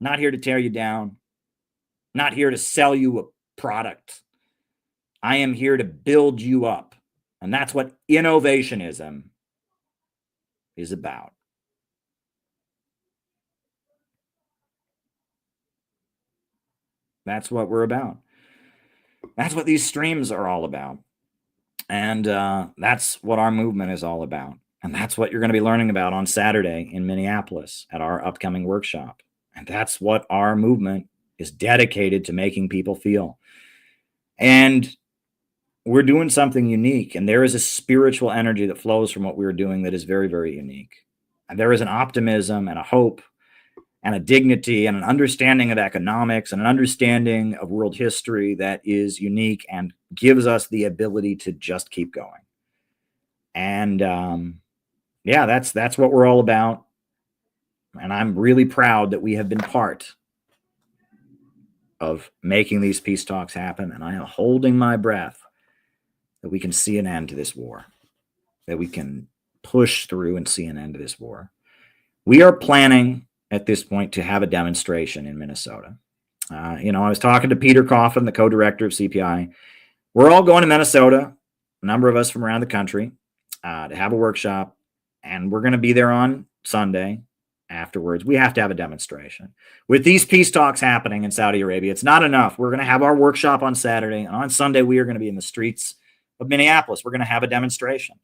Not here to tear you down, not here to sell you a product. I am here to build you up. And that's what innovationism is about. That's what we're about. That's what these streams are all about. And that's what our movement is all about. And that's what you're going to be learning about on Saturday in Minneapolis at our upcoming workshop. And that's what our movement is dedicated to making people feel. And we're doing something unique. And there is a spiritual energy that flows from what we're doing that is very, very unique. And there is an optimism and a hope and a dignity and an understanding of economics and an understanding of world history that is unique and gives us the ability to just keep going. And yeah, that's what we're all about. And I'm really proud that we have been part of making these peace talks happen. And I am holding my breath that we can see an end to this war, that we can push through and see an end to this war. We are planning at this point to have a demonstration in Minnesota. I was talking to Peter Coffin, the co-director of CPI. We're all going to Minnesota, a number of us from around the country, to have a workshop, and we're going to be there on Sunday. Afterwards, we have to have a demonstration. With these peace talks happening in Saudi Arabia, it's not enough. We're going to have our workshop on Saturday, and on Sunday, we are going to be in the streets of Minneapolis. We're going to have a demonstration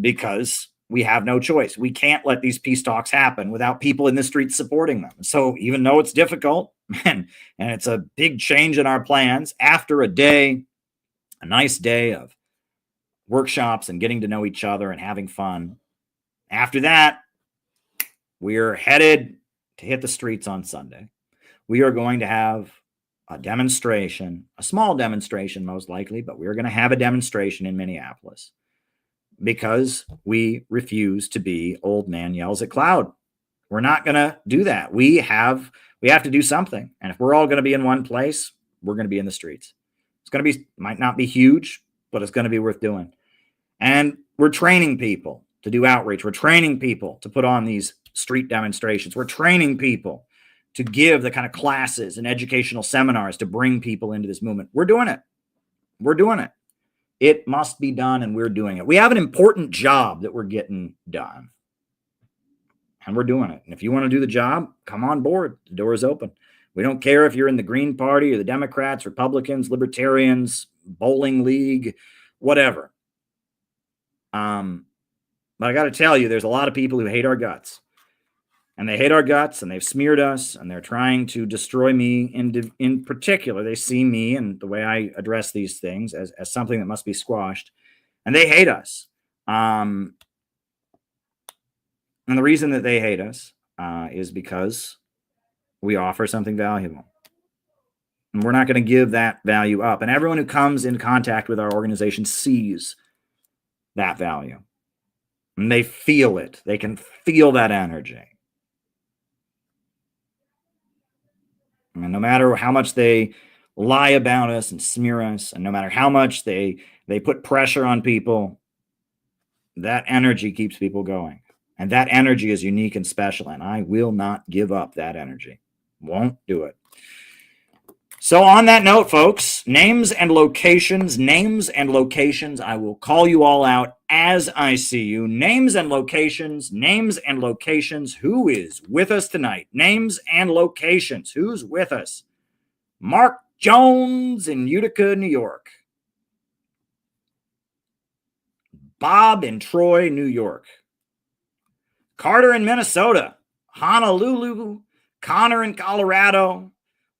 because we have no choice. We can't let these peace talks happen without people in the streets supporting them. So even though it's difficult and it's a big change in our plans, after a nice day of workshops and getting to know each other and having fun, after that, we're headed to hit the streets on Sunday. We are going to have a demonstration, a small demonstration most likely, but we're going to have a demonstration in Minneapolis because we refuse to be old man yells at cloud. We're not going to do that. We have to do something. And if we're all going to be in one place, we're going to be in the streets. It's going to be, might not be huge, but it's going to be worth doing. And we're training people to do outreach. We're training people to put on these street demonstrations. We're training people to give the kind of classes and educational seminars to bring people into this movement. We're doing it. We're doing it. It must be done, and we're doing it. We have an important job that we're getting done, and we're doing it. And if you want to do the job, come on board. The door is open. We don't care if you're in the Green Party or the Democrats, Republicans, Libertarians, Bowling League, whatever. But I got to tell you, there's a lot of people who hate our guts. And they hate our guts, and they've smeared us, and they're trying to destroy me in particular. They see me and the way I address these things as something that must be squashed, and they hate us. And the reason that they hate us is because we offer something valuable. And we're not going to give that value up. And everyone who comes in contact with our organization sees that value. And they feel it. They can feel that energy. And no matter how much they lie about us and smear us, and no matter how much they put pressure on people, that energy keeps people going. And that energy is unique and special, and I will not give up that energy. Won't do it. So on that note, folks, names and locations. I will call you all out as I see you. Names and locations. Who is with us tonight? Names and locations. Who's with us? Mark Jones in Utica, New York. Bob in Troy, New York. Carter in Minnesota. Honolulu. Connor in Colorado.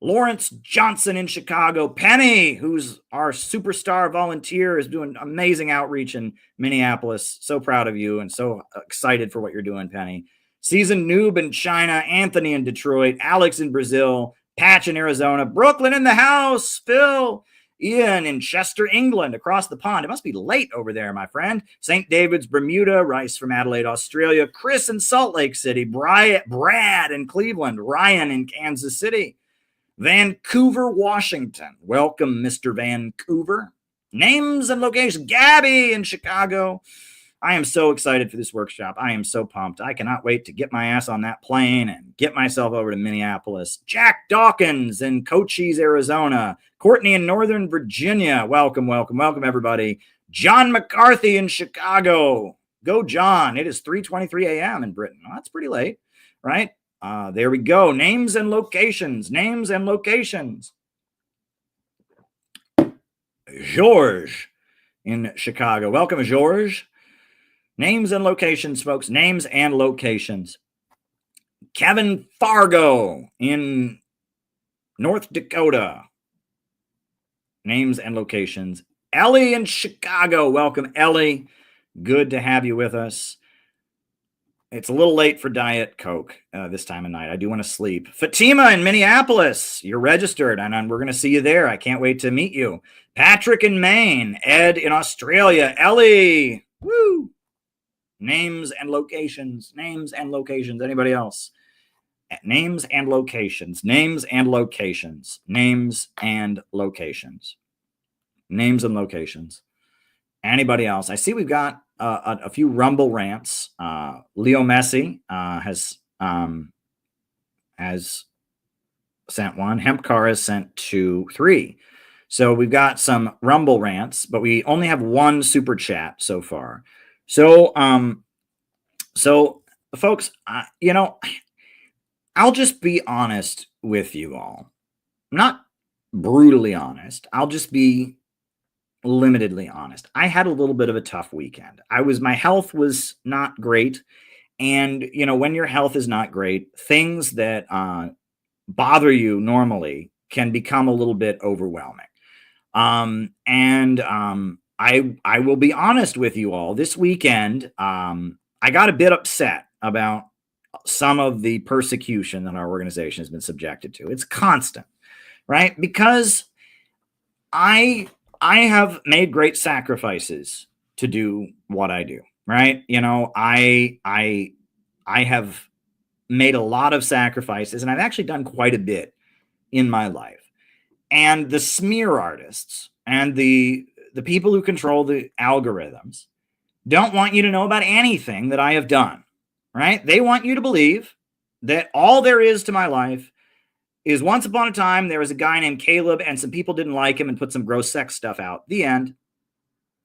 Lawrence Johnson in Chicago. Penny, who's our superstar volunteer, is doing amazing outreach in Minneapolis. So proud of you and so excited for what you're doing, Penny. Seasoned noob in China. Anthony in Detroit. Alex in Brazil. Patch in Arizona. Brooklyn in the house. Phil. Ian in Chester, England, across the pond. It must be late over there, my friend. St. David's, Bermuda. Rice from Adelaide, Australia. Chris in Salt Lake City. Brad in Cleveland. Ryan in Kansas City. Vancouver, Washington. Welcome, Mr. Vancouver. Names and locations. Gabby in Chicago. I am so excited for this workshop. I am so pumped. I cannot wait to get my ass on that plane and get myself over to Minneapolis. Jack Dawkins in Cochise, Arizona. Courtney in Northern Virginia. Welcome, everybody. John McCarthy in Chicago. Go, John. It is 3:23 a.m. in Britain. Oh, that's pretty late, right? There we go. Names and locations. George in Chicago. Welcome, George. Names and locations, folks. Names and locations. Kevin Fargo in North Dakota. Names and locations. Ellie in Chicago. Welcome, Ellie. Good to have you with us. It's a little late for Diet Coke this time of night. I do want to sleep. Fatima in Minneapolis. You're registered, and we're going to see you there. I can't wait to meet you. Patrick in Maine. Ed in Australia. Ellie. Woo. Names and locations. Names and locations. Anybody else? Names and locations. Names and locations. Names and locations. Names and locations. Anybody else? I see we've got a few Rumble rants. Leo Messi has sent one. Hempcar has sent 2, 3. So we've got some Rumble rants, but we only have one super chat so far. So, folks, you know, I'll just be honest with you all. Not brutally honest. I'll just be limitedly honest. I had a little bit of a tough weekend. My health was not great. And, you know, when your health is not great, things that bother you normally can become a little bit overwhelming. I will be honest with you all. This weekend, I got a bit upset about some of the persecution that our organization has been subjected to. It's constant, right? Because I have made great sacrifices to do what I do, right? You know, I have made a lot of sacrifices, and I've actually done quite a bit in my life. And the smear artists and the people who control the algorithms don't want you to know about anything that I have done, right? They want you to believe that all there is to my life is once upon a time there was a guy named Caleb and some people didn't like him and put some gross sex stuff out. The end.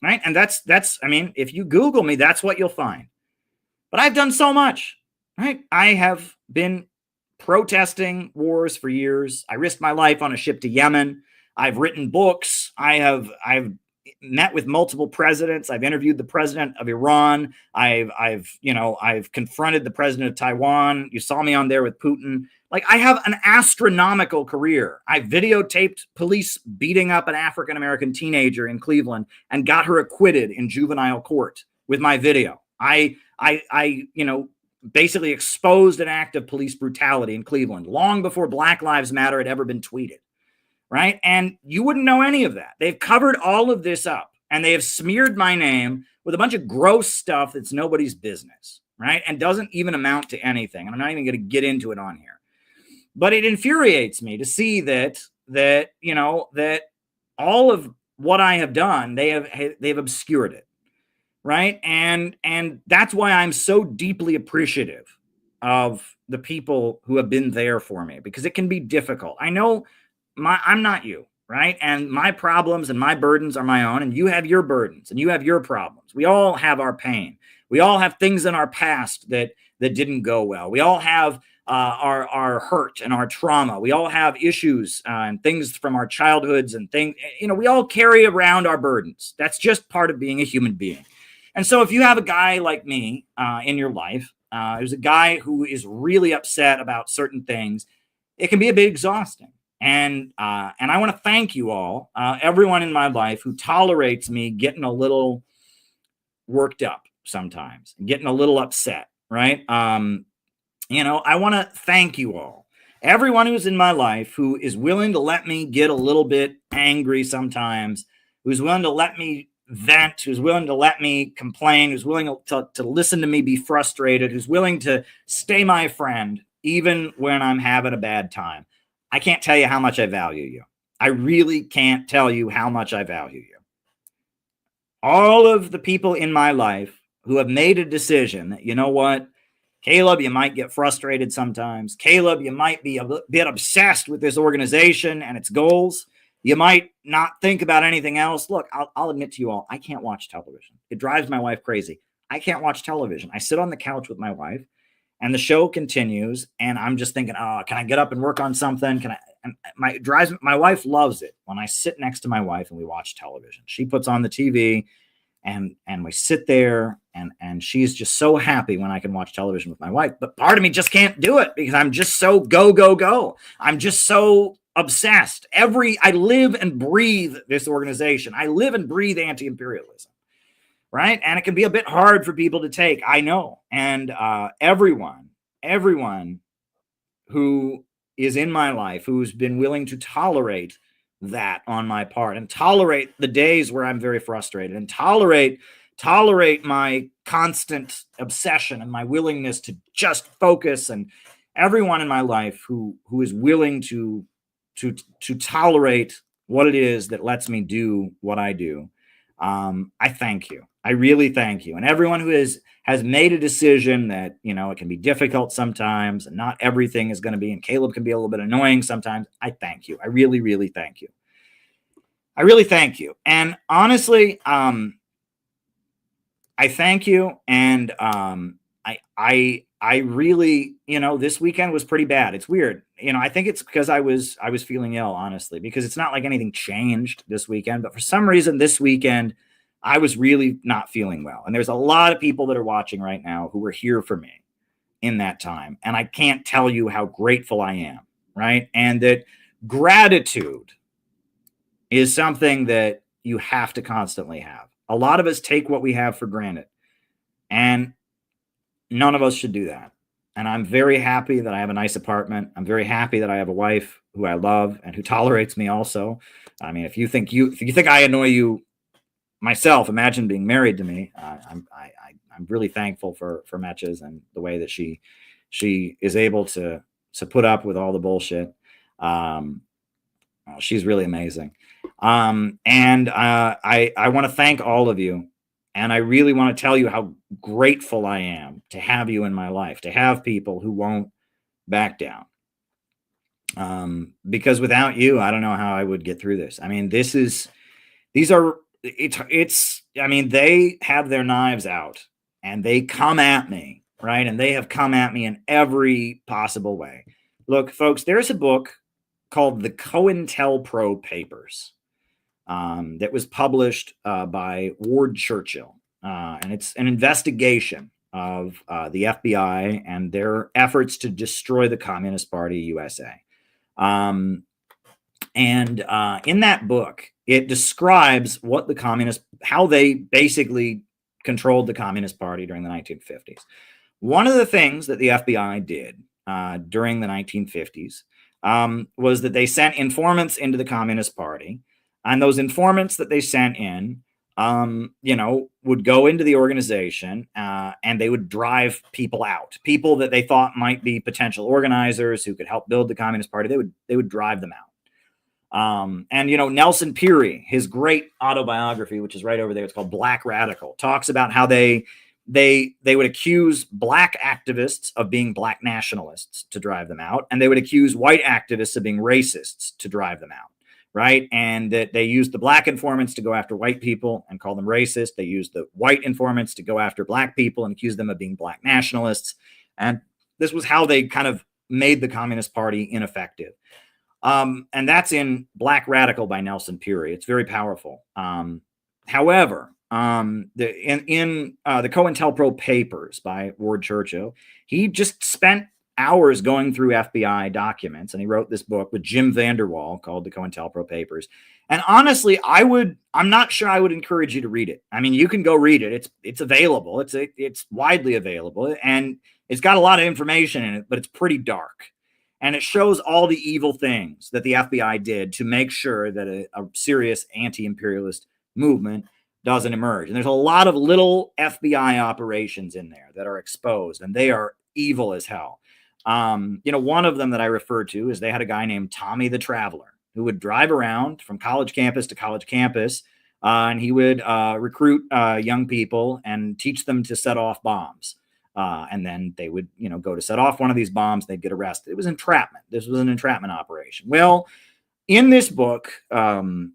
Right? And that's I mean, if you Google me, that's what you'll find. But I've done so much, right? I have been protesting wars for years. I risked my life on a ship to Yemen. I've written books. I've met with multiple presidents. I've interviewed the president of Iran. I've confronted the president of Taiwan. You saw me on there with Putin. Like, I have an astronomical career. I videotaped police beating up an African-American teenager in Cleveland and got her acquitted in juvenile court with my video. I basically exposed an act of police brutality in Cleveland long before Black Lives Matter had ever been tweeted, right? And you wouldn't know any of that. They've covered all of this up, and they have smeared my name with a bunch of gross stuff that's nobody's business, right? And doesn't even amount to anything. And I'm not even going to get into it on here. But it infuriates me to see that all of what I have done, they've obscured it, right? And that's why I'm so deeply appreciative of the people who have been there for me, because it can be difficult. I know I'm not you, right? And my problems and my burdens are my own, and you have your burdens and you have your problems. We all have our pain. We all have things in our past that didn't go well. We all have our hurt and our trauma. We all have issues and things from our childhoods and things. You know, we all carry around our burdens. That's just part of being a human being. And so if you have a guy like me in your life, there's a guy who is really upset about certain things, it can be a bit exhausting. And I want to thank you all, everyone in my life who tolerates me getting a little worked up sometimes, getting a little upset, right? I want to thank you all. Everyone who's in my life who is willing to let me get a little bit angry sometimes, who's willing to let me vent, who's willing to let me complain, who's willing to listen to me be frustrated, who's willing to stay my friend, even when I'm having a bad time. I can't tell you how much I value you. I really can't tell you how much I value you. All of the people in my life who have made a decision that, you know what, Caleb, you might get frustrated sometimes. Caleb, you might be a bit obsessed with this organization and its goals. You might not think about anything else. Look, I'll admit to you all, I can't watch television. It drives my wife crazy. I can't watch television. I sit on the couch with my wife and the show continues and I'm just thinking, oh, can I get up and work on something? My wife loves it when I sit next to my wife and we watch television. She puts on the TV and we sit there and she's just so happy when I can watch television with my wife. But part of me just can't do it because I'm just so go. I'm just so obsessed. I live and breathe this organization. I live and breathe anti-imperialism, right? And it can be a bit hard for people to take, I know. And everyone who is in my life, who's been willing to tolerate that on my part and tolerate the days where I'm very frustrated and tolerate my constant obsession and my willingness to just focus, and everyone in my life who is willing to tolerate what it is that lets me do what I do. I thank you. I really thank you. And everyone who has made a decision that, it can be difficult sometimes and not everything is going to be, and Caleb can be a little bit annoying sometimes. I thank you. I really, really thank you. I really thank you. And honestly, I thank you. And I really, this weekend was pretty bad. It's weird. I think it's because I was feeling ill, honestly, because it's not like anything changed this weekend, but for some reason this weekend, I was really not feeling well. And there's a lot of people that are watching right now who were here for me in that time. And I can't tell you how grateful I am, right? And that gratitude is something that you have to constantly have. A lot of us take what we have for granted, and none of us should do that. And I'm very happy that I have a nice apartment. I'm very happy that I have a wife who I love and who tolerates me also. I mean, if you think I annoy you myself, imagine being married to me. I'm really thankful for Metches and the way that she is able to put up with all the bullshit. She's really amazing. And I want to thank all of you. And I really want to tell you how grateful I am to have you in my life, to have people who won't back down. Because without you, I don't know how I would get through this. I mean, they have their knives out and they come at me, right? And they have come at me in every possible way. Look, folks, there's a book called the COINTELPRO Papers that was published by Ward Churchill. And it's an investigation of the FBI and their efforts to destroy the Communist Party USA. And in that book, it describes how they basically controlled the Communist Party during the 1950s. One of the things that the FBI did during the 1950s was that they sent informants into the Communist Party, and those informants that they sent in, would go into the organization and they would drive people out, people that they thought might be potential organizers who could help build the Communist Party. They would drive them out. Nelson Peary, his great autobiography, which is right over there, it's called Black Radical, talks about how they would accuse black activists of being black nationalists to drive them out, and they would accuse white activists of being racists to drive them out, right? And that they used the black informants to go after white people and call them racist. They used the white informants to go after black people and accuse them of being black nationalists. And this was how they kind of made the Communist Party ineffective. And that's in Black Radical by Nelson Peary. It's very powerful. However, the COINTELPRO Papers by Ward Churchill, he just spent hours going through FBI documents, and he wrote this book with Jim Vanderwall called the COINTELPRO Papers. And honestly, I'm not sure I would encourage you to read it. I mean, you can go read it. It's available. It's widely available, and it's got a lot of information in it, but it's pretty dark. And it shows all the evil things that the FBI did to make sure that a serious anti-imperialist movement doesn't emerge. And there's a lot of little FBI operations in there that are exposed, and they are evil as hell. One of them that I referred to is they had a guy named Tommy the Traveler who would drive around from college campus to college campus, and he would recruit young people and teach them to set off bombs. And then they would, go to set off one of these bombs, they'd get arrested. It was entrapment. This was an entrapment operation. Well, in this book, the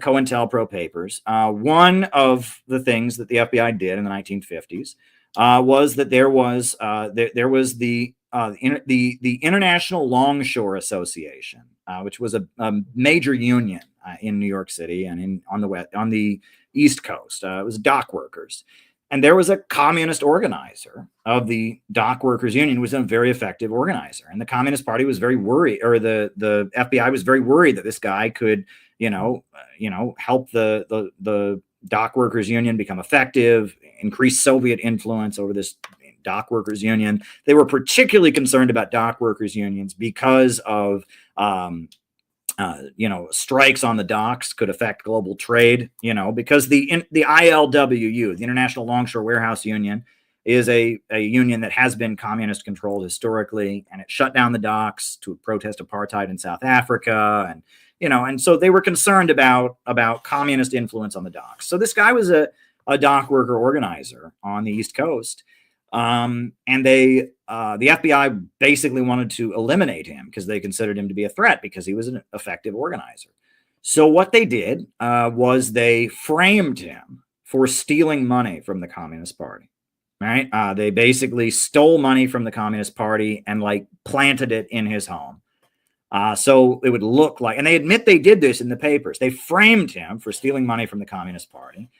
COINTELPRO Papers, one of the things that the FBI did in the 1950s was that there was the International Longshore Association, which was a major union in New York City and on the East Coast. It was dock workers. And there was a communist organizer of the Dock Workers Union, who was a very effective organizer. And the Communist Party was very worried, or the FBI was very worried that this guy could, help the Dock Workers Union become effective, increase Soviet influence over this Dock Workers Union. They were particularly concerned about Dock Workers Unions because of strikes on the docks could affect global trade, because the ILWU, the International Longshore Warehouse Union, is a union that has been communist controlled historically, and it shut down the docks to protest apartheid in South Africa. And so they were concerned about communist influence on the docks. So this guy was a dock worker organizer on the East Coast. And the FBI basically wanted to eliminate him because they considered him to be a threat because he was an effective organizer. So what they did was they framed him for stealing money from the Communist Party. Right? They basically stole money from the Communist Party and planted it in his home. So it would look like, and they admit they did this in the papers. They framed him for stealing money from the Communist Party,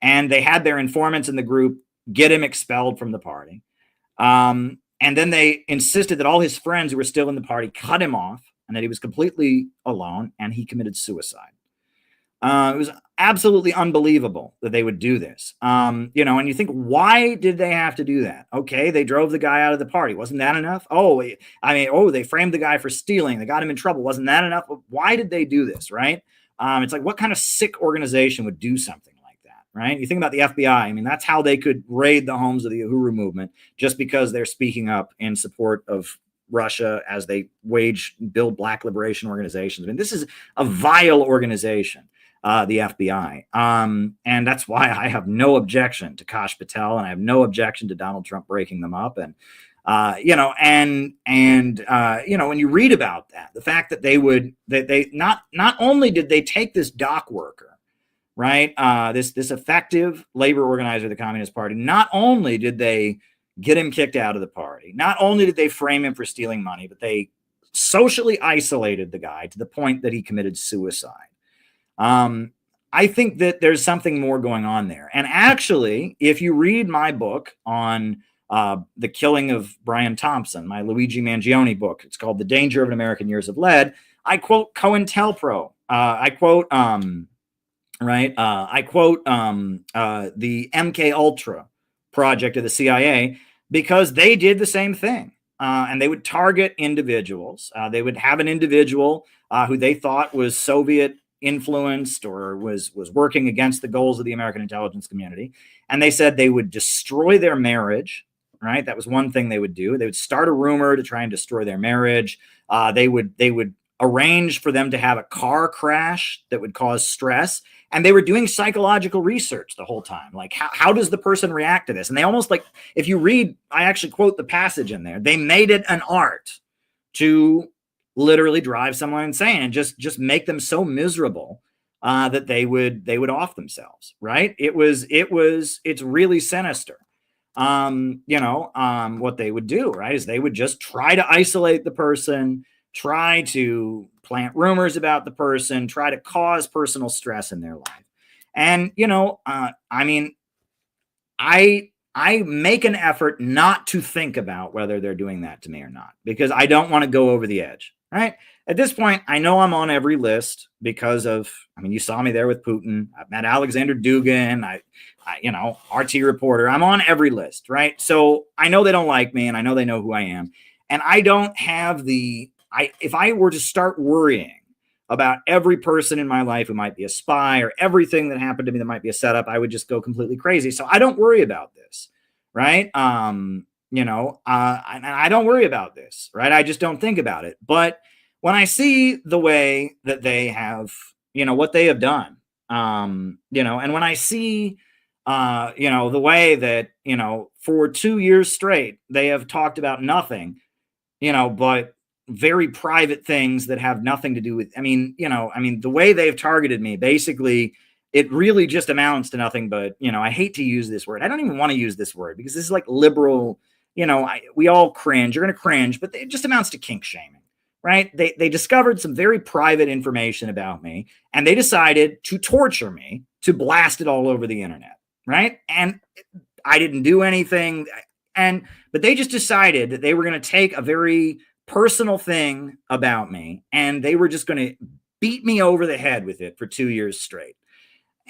and they had their informants in the group get him expelled from the party. And then they insisted that all his friends who were still in the party cut him off and that he was completely alone, and he committed suicide. It was absolutely unbelievable that they would do this. And you think, why did they have to do that? Okay, they drove the guy out of the party. Wasn't that enough? They framed the guy for stealing. They got him in trouble. Wasn't that enough? Why did they do this, right? It's like, what kind of sick organization would do something like that, right? You think about the FBI. That's how they could raid the homes of the Uhuru movement, just because they're speaking up in support of Russia as they build black liberation organizations. This is a vile organization. The FBI. And that's why I have no objection to Kash Patel, and I have no objection to Donald Trump breaking them up. And, when you read about that, the fact that they not only did they take this dock worker, right? This effective labor organizer of the Communist Party, not only did they get him kicked out of the party, not only did they frame him for stealing money, but they socially isolated the guy to the point that he committed suicide. I think that there's something more going on there. And actually, if you read my book on the killing of Brian Thompson, my Luigi Mangione book, it's called The Danger of an American Years of Lead. I quote COINTELPRO. I quote the MK Ultra project of the CIA, because they did the same thing. And they would target individuals. They would have an individual who they thought was Soviet influenced or was working against the goals of the American intelligence community. And they said they would destroy their marriage, right? That was one thing they would do. They would start a rumor to try and destroy their marriage. They would arrange for them to have a car crash that would cause stress. And they were doing psychological research the whole time. Like, how does the person react to this? And they almost, like, if you read, I actually quote the passage in there, they made it an art to literally drive someone insane and just make them so miserable that they would off themselves, right? It's really sinister. What they would do, right, is they would just try to isolate the person, try to plant rumors about the person, try to cause personal stress in their life. And, I make an effort not to think about whether they're doing that to me or not, because I don't want to go over the edge. Right. At this point, I know I'm on every list because of, you saw me there with Putin. I've met Alexander Dugin. I RT reporter. I'm on every list. Right. So I know they don't like me, and I know they know who I am. And I don't have if I were to start worrying about every person in my life who might be a spy or everything that happened to me that might be a setup, I would just go completely crazy. So I don't worry about this. Right. And I don't worry about this, right? I just don't think about it. But when I see the way that they have, what they have done, and when I see, the way that, for 2 years straight, they have talked about nothing, but very private things that have nothing to do with, the way they've targeted me, basically, it really just amounts to nothing but, I hate to use this word. I don't even want to use this word because this is like liberal. We all cringe. You're going to cringe, but it just amounts to kink shaming, right? They discovered some very private information about me, and they decided to torture me, to blast it all over the internet, right? And I didn't do anything, but they just decided that they were going to take a very personal thing about me, and they were just going to beat me over the head with it for 2 years straight.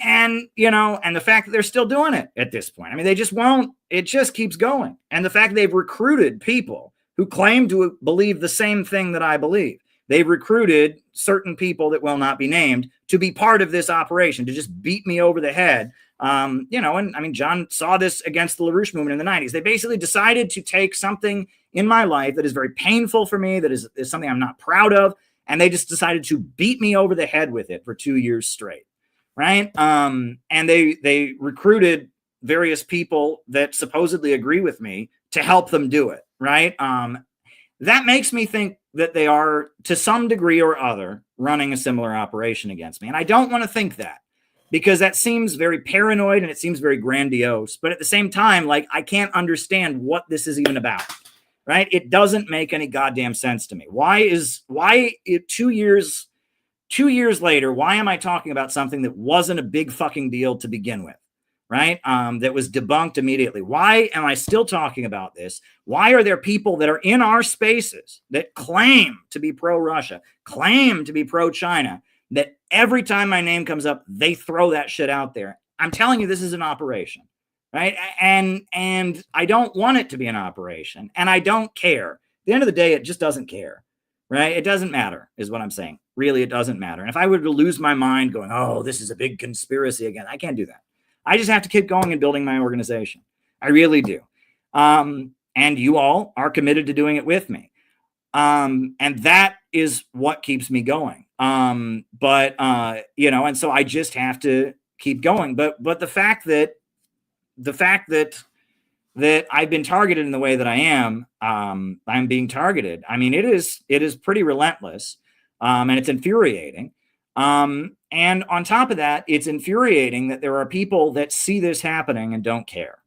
And, and the fact that they're still doing it at this point, they just won't, it just keeps going. And the fact they've recruited people who claim to believe the same thing that I believe. they've recruited certain people that will not be named to be part of this operation, to just beat me over the head. You know, and I mean, John saw this against the LaRouche movement in the 90s. They basically decided to take something in my life that is very painful for me, that is something I'm not proud of, and they just decided to beat me over the head with it for 2 years straight, right? And they recruited various people that supposedly agree with me to help them do it, right? That makes me think that they are, to some degree or other, running a similar operation against me. And I don't want to think that, because that seems very paranoid and it seems very grandiose. But at the same time, like, I can't understand what this is even about, right? It doesn't make any goddamn sense to me. Why 2 years later, why am I talking about something that wasn't a big fucking deal to begin with? Right? That was debunked immediately. Why am I still talking about this? Why are there people that are in our spaces that claim to be pro-Russia, claim to be pro-China, that every time my name comes up, they throw that shit out there? I'm telling you, this is an operation, right? And I don't want it to be an operation, and I don't care. At the end of the day, it just doesn't care, right? It doesn't matter, is what I'm saying. Really, it doesn't matter. And if I were to lose my mind going, oh, this is a big conspiracy again, I can't do that. I just have to keep going and building my organization. I really do. And you all are committed to doing it with me. And that is what keeps me going. You know, and so I just have to keep going. But the fact that I've been targeted in the way that I am, I'm being targeted. I mean, it is pretty relentless. And it's infuriating. And on top of that, it's infuriating that there are people that see this happening and don't care,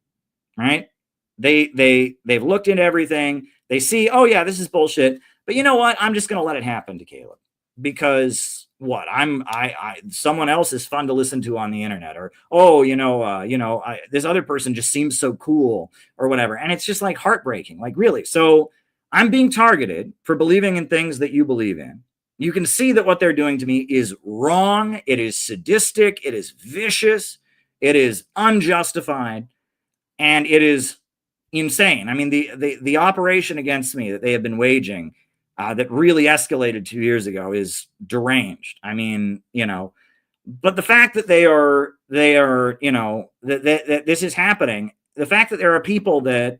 right? They've looked into everything. They see, oh yeah, this is bullshit. But you know what? I'm just going to let it happen to Caleb, because what? Someone else is fun to listen to on the internet, or, oh, this other person just seems so cool or whatever. And it's just like heartbreaking, like, really. So I'm being targeted for believing in things that you believe in. You can see that what they're doing to me is wrong. It is sadistic. It is vicious. It is unjustified. And it is insane. I mean, the operation against me that they have been waging, that really escalated 2 years ago, is deranged. I mean, you know, but the fact that they are, you know, that this is happening, the fact that there are people that,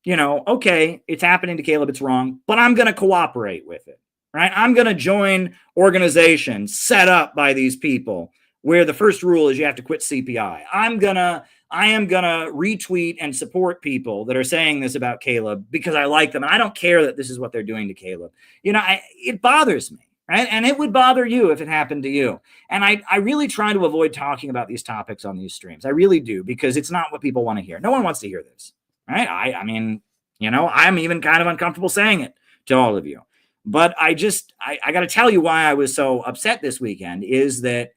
you know, okay, it's happening to Caleb, it's wrong, but I'm going to cooperate with it. Right? I'm going to join organizations set up by these people where the first rule is you have to quit CPI. I am going to retweet and support people that are saying this about Caleb because I like them. And I don't care that this is what they're doing to Caleb. You know, it bothers me, right? And it would bother you if it happened to you. And I really try to avoid talking about these topics on these streams. I really do, because it's not what people want to hear. No one wants to hear this, right? I mean, you know, I'm even kind of uncomfortable saying it to all of you. But I got to tell you why I was so upset this weekend is that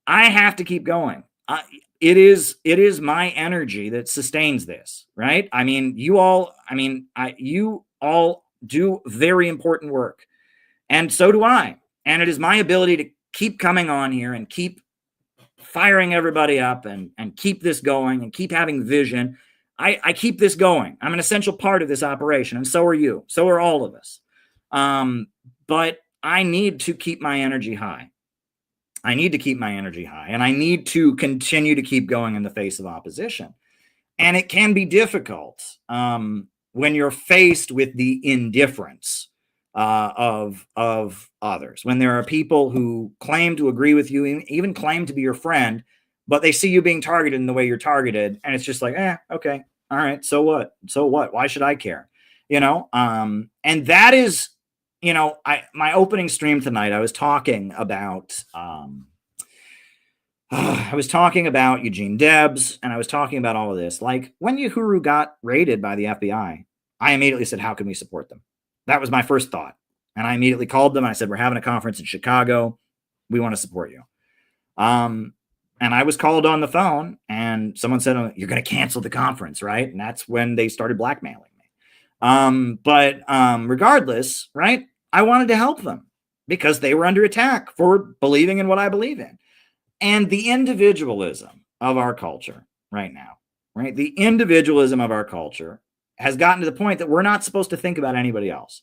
I have to keep going. It is my energy that sustains this, right? I mean, you all do very important work, and so do I. And it is my ability to keep coming on here and keep firing everybody up and keep this going and keep having vision. I keep this going. I'm an essential part of this operation, and so are you. So are all of us. But I need to keep my energy high. I need to keep my energy high, and I need to continue to keep going in the face of opposition. And it can be difficult when you're faced with the indifference of others. When there are people who claim to agree with you, even claim to be your friend, but they see you being targeted in the way you're targeted, and it's just like, okay, all right, so what? So what? Why should I care? You know, and that is, you know, my opening stream tonight, I was talking about Eugene Debs, and I was talking about all of this. Like, when Uhuru got raided by the FBI, I immediately said, how can we support them? That was my first thought. And I immediately called them. I said, we're having a conference in Chicago. We want to support you. And I was called on the phone, and someone said, oh, you're going to cancel the conference, right? And that's when they started blackmailing me. But regardless, right, I wanted to help them because they were under attack for believing in what I believe in. And the individualism of our culture right now, right? The individualism of our culture has gotten to the point that we're not supposed to think about anybody else.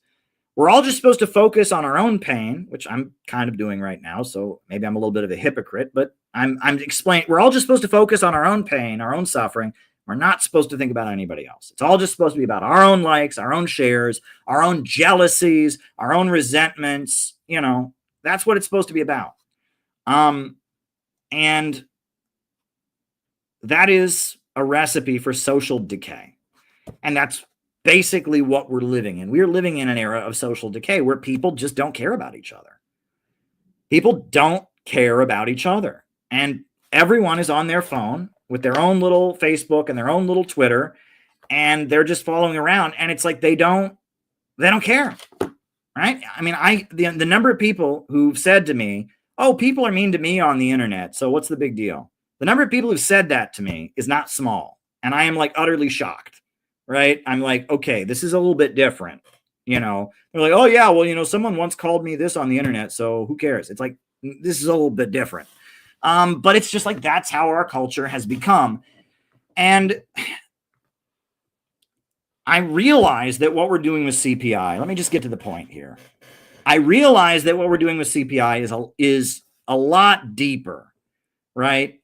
We're all just supposed to focus on our own pain, which I'm kind of doing right now. So maybe I'm a little bit of a hypocrite, but I'm explaining. We're all just supposed to focus on our own pain, our own suffering. We're not supposed to think about anybody else. It's all just supposed to be about our own likes, our own shares, our own jealousies, our own resentments. You know, that's what it's supposed to be about. And that is a recipe for social decay. And that's basically what we're living in. We're living in an era of social decay where people just don't care about each other. People don't care about each other. And everyone is on their phone with their own little Facebook and their own little Twitter, and they're just following around. And it's like they don't care, right? I mean, the number of people who've said to me, "Oh, people are mean to me on the internet, so what's the big deal?" The number of people who've said that to me is not small, and I am like utterly shocked, right? I'm like, okay, this is a little bit different, you know. They're like, "Oh yeah, well, you know, someone once called me this on the internet, so who cares?" It's like, this is a little bit different. But it's just like that's how our culture has become. And I realize that what we're doing with CPI, let me just get to the point here. I realize that what we're doing with CPI is a lot deeper, right?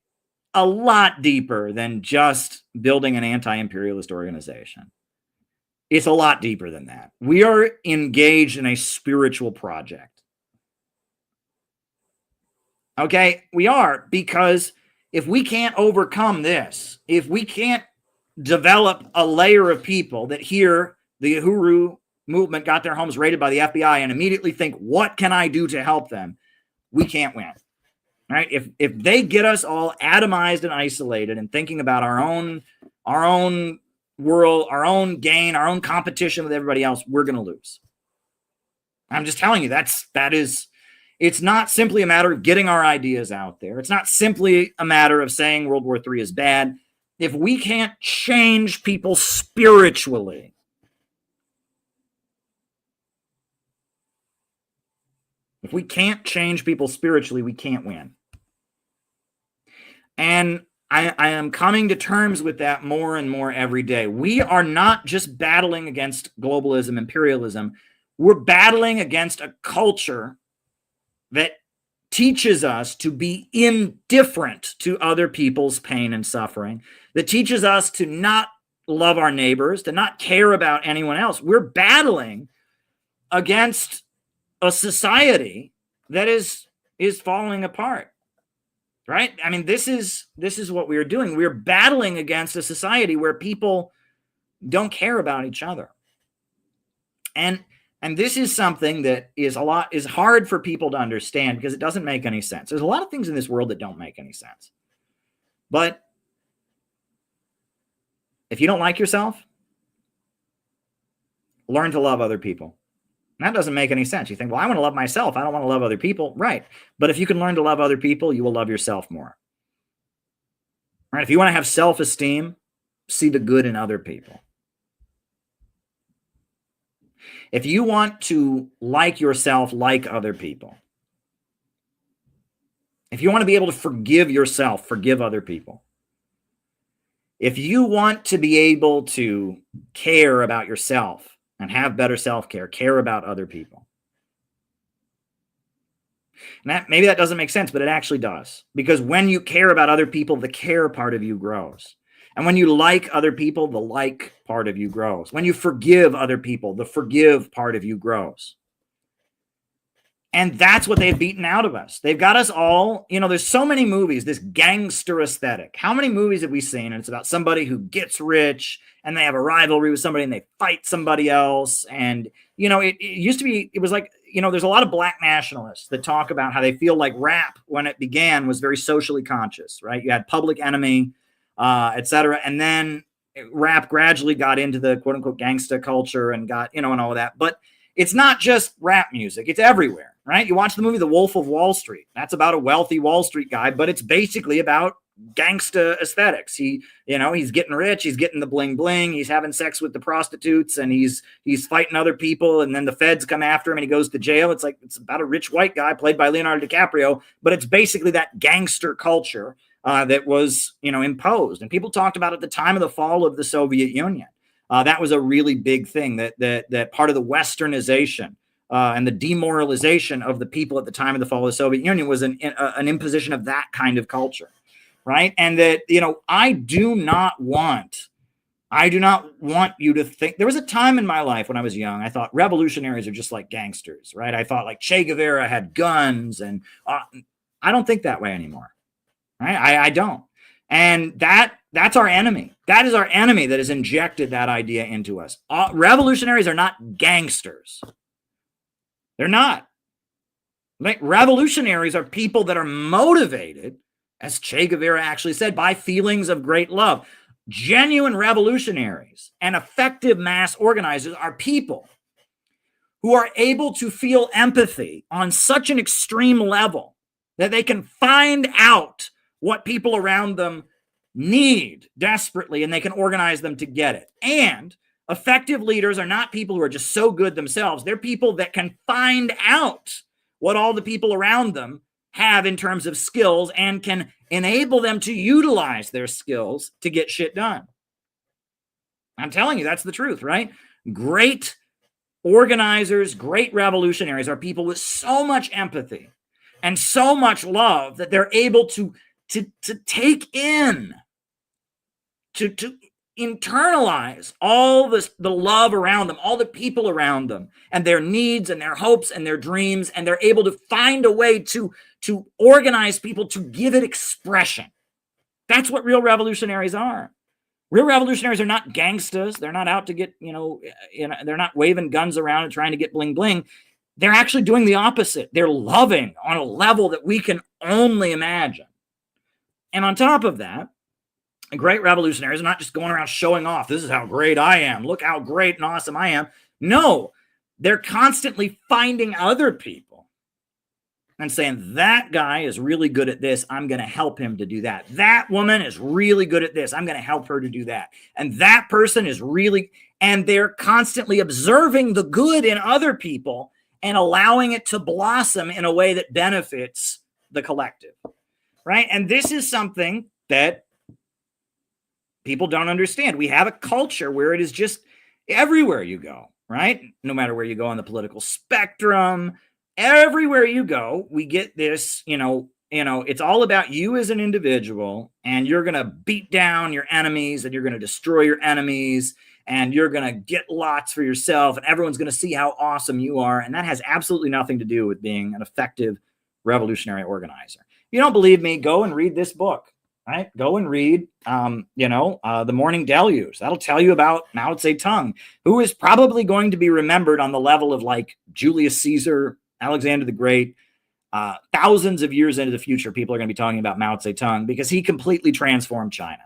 A lot deeper than just building an anti-imperialist organization. It's a lot deeper than that. We are engaged in a spiritual project. Okay, we are, because if we can't overcome this, if we can't develop a layer of people that hear the Uhuru movement got their homes raided by the FBI and immediately think, what can I do to help them? We can't win, right? If they get us all atomized and isolated and thinking about our own world, our own gain, our own competition with everybody else, we're going to lose. I'm just telling you, that is. It's not simply a matter of getting our ideas out there. It's not simply a matter of saying World War III is bad. If we can't change people spiritually, we can't win. And I am coming to terms with that more and more every day. We are not just battling against globalism, imperialism. We're battling against a culture that teaches us to be indifferent to other people's pain and suffering, that teaches us to not love our neighbors, to not care about anyone else. We're battling against a society that is falling apart, right? I mean, this is what we are doing. We're battling against a society where people don't care about each other. And this is something that is hard for people to understand because it doesn't make any sense. There's a lot of things in this world that don't make any sense. But if you don't like yourself, learn to love other people. And that doesn't make any sense. You think, well, I want to love myself. I don't want to love other people. Right. But if you can learn to love other people, you will love yourself more. Right? If you want to have self-esteem, see the good in other people. If you want to like yourself, like other people. If you want to be able to forgive yourself, forgive other people. If you want to be able to care about yourself and have better self-care, care about other people. And maybe that doesn't make sense, but it actually does. Because when you care about other people, the care part of you grows. And when you like other people, the like part of you grows. When you forgive other people, the forgive part of you grows. And that's what they've beaten out of us. They've got us all, you know, there's so many movies, this gangster aesthetic. How many movies have we seen? And it's about somebody who gets rich and they have a rivalry with somebody and they fight somebody else. And, you know, it used to be, it was like, you know, there's a lot of black nationalists that talk about how they feel like rap, when it began, was very socially conscious, right? You had Public Enemy, etc. And then rap gradually got into the quote unquote gangsta culture and got, you know, and all of that. But it's not just rap music. It's everywhere, right? You watch the movie The Wolf of Wall Street. That's about a wealthy Wall Street guy, but it's basically about gangsta aesthetics. He, you know, he's getting rich. He's getting the bling bling. He's having sex with the prostitutes and he's fighting other people. And then the feds come after him and he goes to jail. It's like, it's about a rich white guy played by Leonardo DiCaprio, but it's basically that gangster culture that was, you know, imposed. And people talked about at the time of the fall of the Soviet Union. That was a really big thing, that part of the westernization and the demoralization of the people at the time of the fall of the Soviet Union was an imposition of that kind of culture, right? And that, I do not want you to think. There was a time in my life when I was young, I thought revolutionaries are just like gangsters, right? I thought like Che Guevara had guns, and I don't think that way anymore, right? I don't. And that's our enemy. That is our enemy that has injected that idea into us. Revolutionaries are not gangsters. They're not. Like, revolutionaries are people that are motivated, as Che Guevara actually said, by feelings of great love. Genuine revolutionaries and effective mass organizers are people who are able to feel empathy on such an extreme level that they can find out what people around them need desperately, and they can organize them to get it. And effective leaders are not people who are just so good themselves. They're people that can find out what all the people around them have in terms of skills and can enable them to utilize their skills to get shit done. I'm telling you, that's the truth, right? Great organizers, great revolutionaries are people with so much empathy and so much love that they're able to take in, to internalize all the love around them, all the people around them, and their needs and their hopes and their dreams, and they're able to find a way to organize people to give it expression. That's what real revolutionaries are. Real revolutionaries are not gangsters. They're not out to get, they're not waving guns around and trying to get bling bling. They're actually doing the opposite. They're loving on a level that we can only imagine. And on top of that, great revolutionaries are not just going around showing off. This is how great I am. Look how great and awesome I am. No, they're constantly finding other people and saying, that guy is really good at this. I'm going to help him to do that. That woman is really good at this. I'm going to help her to do that. And that person is really, and they're constantly observing the good in other people and allowing it to blossom in a way that benefits the collective, right? And this is something that people don't understand. We have a culture where it is just everywhere you go, right? No matter where you go on the political spectrum, everywhere you go, we get this, it's all about you as an individual, and you're going to beat down your enemies, and you're going to destroy your enemies, and you're going to get lots for yourself, and everyone's going to see how awesome you are. And that has absolutely nothing to do with being an effective revolutionary organizer. If you don't believe me, go and read this book. Right? Go and read, The Morning Deluge. That'll tell you about Mao Zedong, who is probably going to be remembered on the level of like Julius Caesar, Alexander the Great. Thousands of years into the future, people are going to be talking about Mao Zedong because he completely transformed China.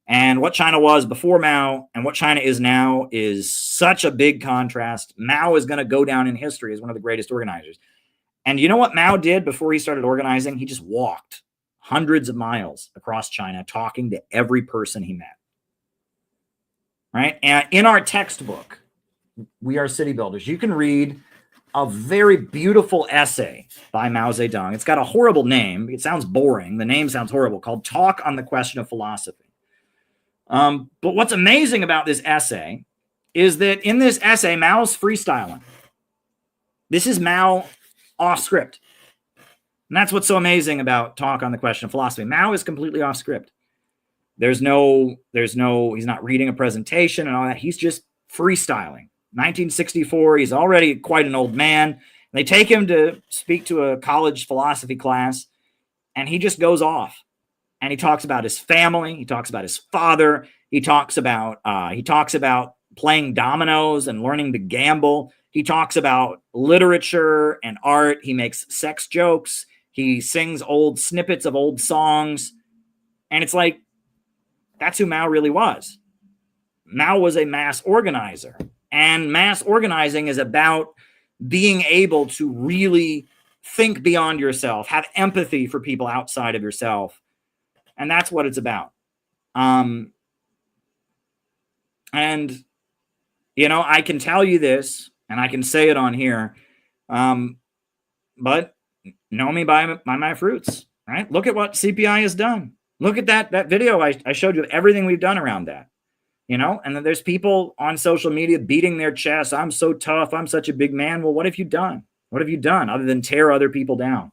And what China was before Mao and what China is now is such a big contrast. Mao is going to go down in history as one of the greatest organizers. And you know what Mao did before he started organizing? He just walked hundreds of miles across China, talking to every person he met. Right? And in our textbook, We Are City Builders, you can read a very beautiful essay by Mao Zedong. It's got a horrible name. It sounds boring. The name sounds horrible, called Talk on the Question of Philosophy. But what's amazing about this essay is that in this essay, Mao's freestyling. This is Mao off script. And that's what's so amazing about Talk on the Question of Philosophy. Mao is completely off script. He's not reading a presentation and all that. He's just freestyling. 1964, he's already quite an old man. They take him to speak to a college philosophy class, and he just goes off. And he talks about his family. He talks about his father. He talks about playing dominoes and learning to gamble. He talks about literature and art. He makes sex jokes. He sings old snippets of old songs. And it's like, that's who Mao really was. Mao was a mass organizer. And mass organizing is about being able to really think beyond yourself, have empathy for people outside of yourself. And that's what it's about. And, I can tell you this, and I can say it on here, but know me by my fruits, right? Look at what CPI has done. Look at that video I showed you, everything we've done around that. And then there's people on social media beating their chests. I'm so tough. I'm such a big man. Well, what have you done? What have you done other than tear other people down?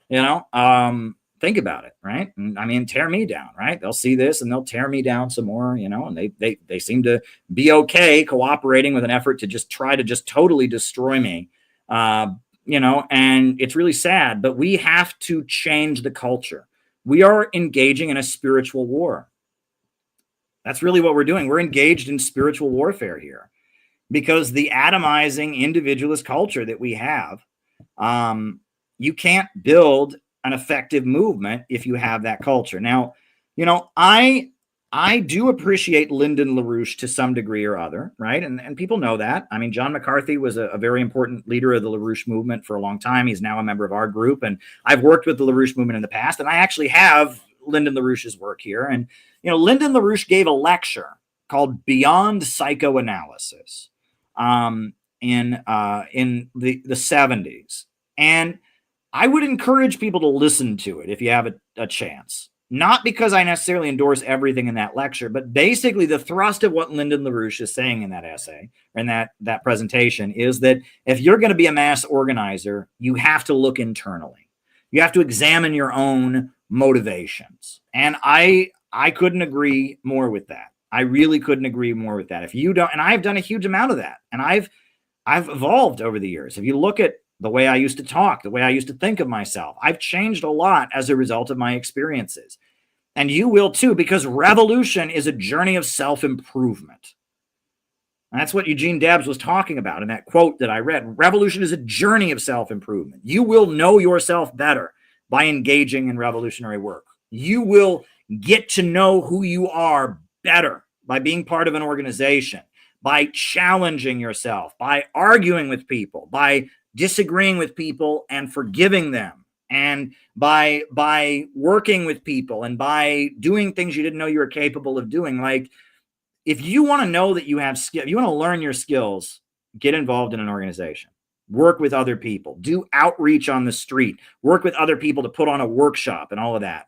Think about it, right? I mean, tear me down, right? They'll see this and they'll tear me down some more, and they seem to be okay cooperating with an effort to just try to just totally destroy me. And it's really sad, but we have to change the culture. We are engaging in a spiritual war. That's really what we're doing. We're engaged in spiritual warfare here because the atomizing individualist culture that we have, you can't build an effective movement if you have that culture. Now, I do appreciate Lyndon LaRouche to some degree or other, right? And people know that. I mean, John McCarthy was a very important leader of the LaRouche movement for a long time. He's now a member of our group, and I've worked with the LaRouche movement in the past, and I actually have Lyndon LaRouche's work here. And, Lyndon LaRouche gave a lecture called Beyond Psychoanalysis in the 70s. And I would encourage people to listen to it if you have a chance. Not because I necessarily endorse everything in that lecture, but basically the thrust of what Lyndon LaRouche is saying in that essay, or in that presentation, is that if you're going to be a mass organizer, you have to look internally. You have to examine your own motivations. And I couldn't agree more with that. I really couldn't agree more with that. If you don't, and I've done a huge amount of that, and I've evolved over the years. If you look at the way I used to talk, the way I used to think of myself, I've changed a lot as a result of my experiences. And you will too, because revolution is a journey of self-improvement. That's what Eugene Debs was talking about in that quote that I read. Revolution is a journey of self-improvement. You will know yourself better by engaging in revolutionary work. You will get to know who you are better by being part of an organization, by challenging yourself, by arguing with people, by disagreeing with people and forgiving them, and by working with people and by doing things you didn't know you were capable of doing. Like, if you want to know that you have skill, if you want to learn your skills, get involved in an organization, work with other people, do outreach on the street, work with other people to put on a workshop and all of that.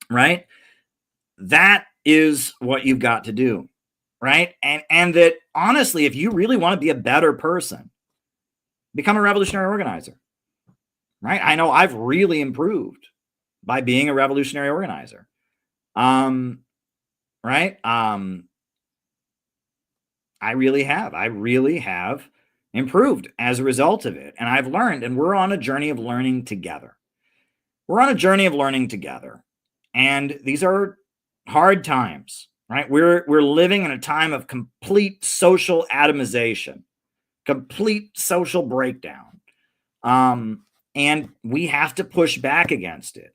Right? That is what you've got to do. Right? And that honestly, if you really want to be a better person, become a revolutionary organizer. Right? I know I've really improved by being a revolutionary organizer. Right? I really have improved as a result of it. And I've learned, and we're on a journey of learning together. And these are hard times, right? We're living in a time of complete social atomization, complete social breakdown. And we have to push back against it.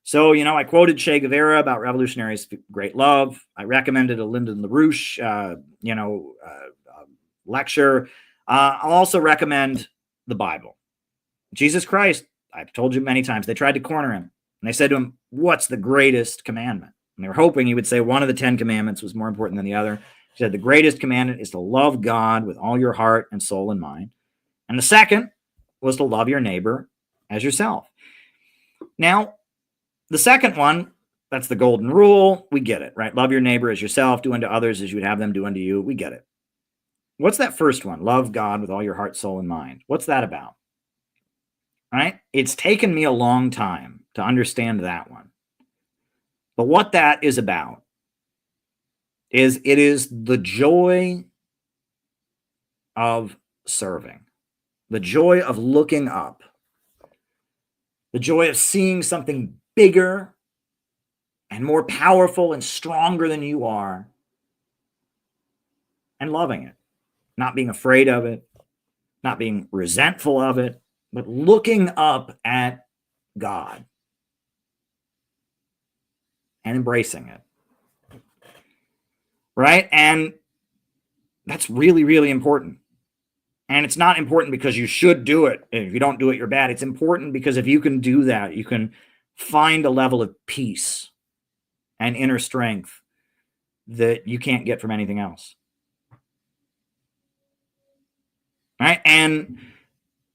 So, I quoted Che Guevara about revolutionaries' great love. I recommended a Lyndon LaRouche, lecture. I'll also recommend the Bible. Jesus Christ, I've told you many times, they tried to corner him. And they said to him, what's the greatest commandment? And they were hoping he would say one of the 10 commandments was more important than the other. He said, the greatest commandment is to love God with all your heart and soul and mind. And the second was to love your neighbor as yourself. Now, the second one, that's the golden rule. We get it, right? Love your neighbor as yourself, do unto others as you would have them do unto you. We get it. What's that first one? Love God with all your heart, soul, and mind. What's that about? Right? It's taken me a long time to understand that one. But what that is about is it is the joy of serving, the joy of looking up, the joy of seeing something bigger and more powerful and stronger than you are, and loving it, not being afraid of it, not being resentful of it, but looking up at God and embracing it. Right? And that's really, really important. And it's not important because you should do it. If you don't do it, you're bad. It's important because if you can do that, you can find a level of peace and inner strength that you can't get from anything else. Right? And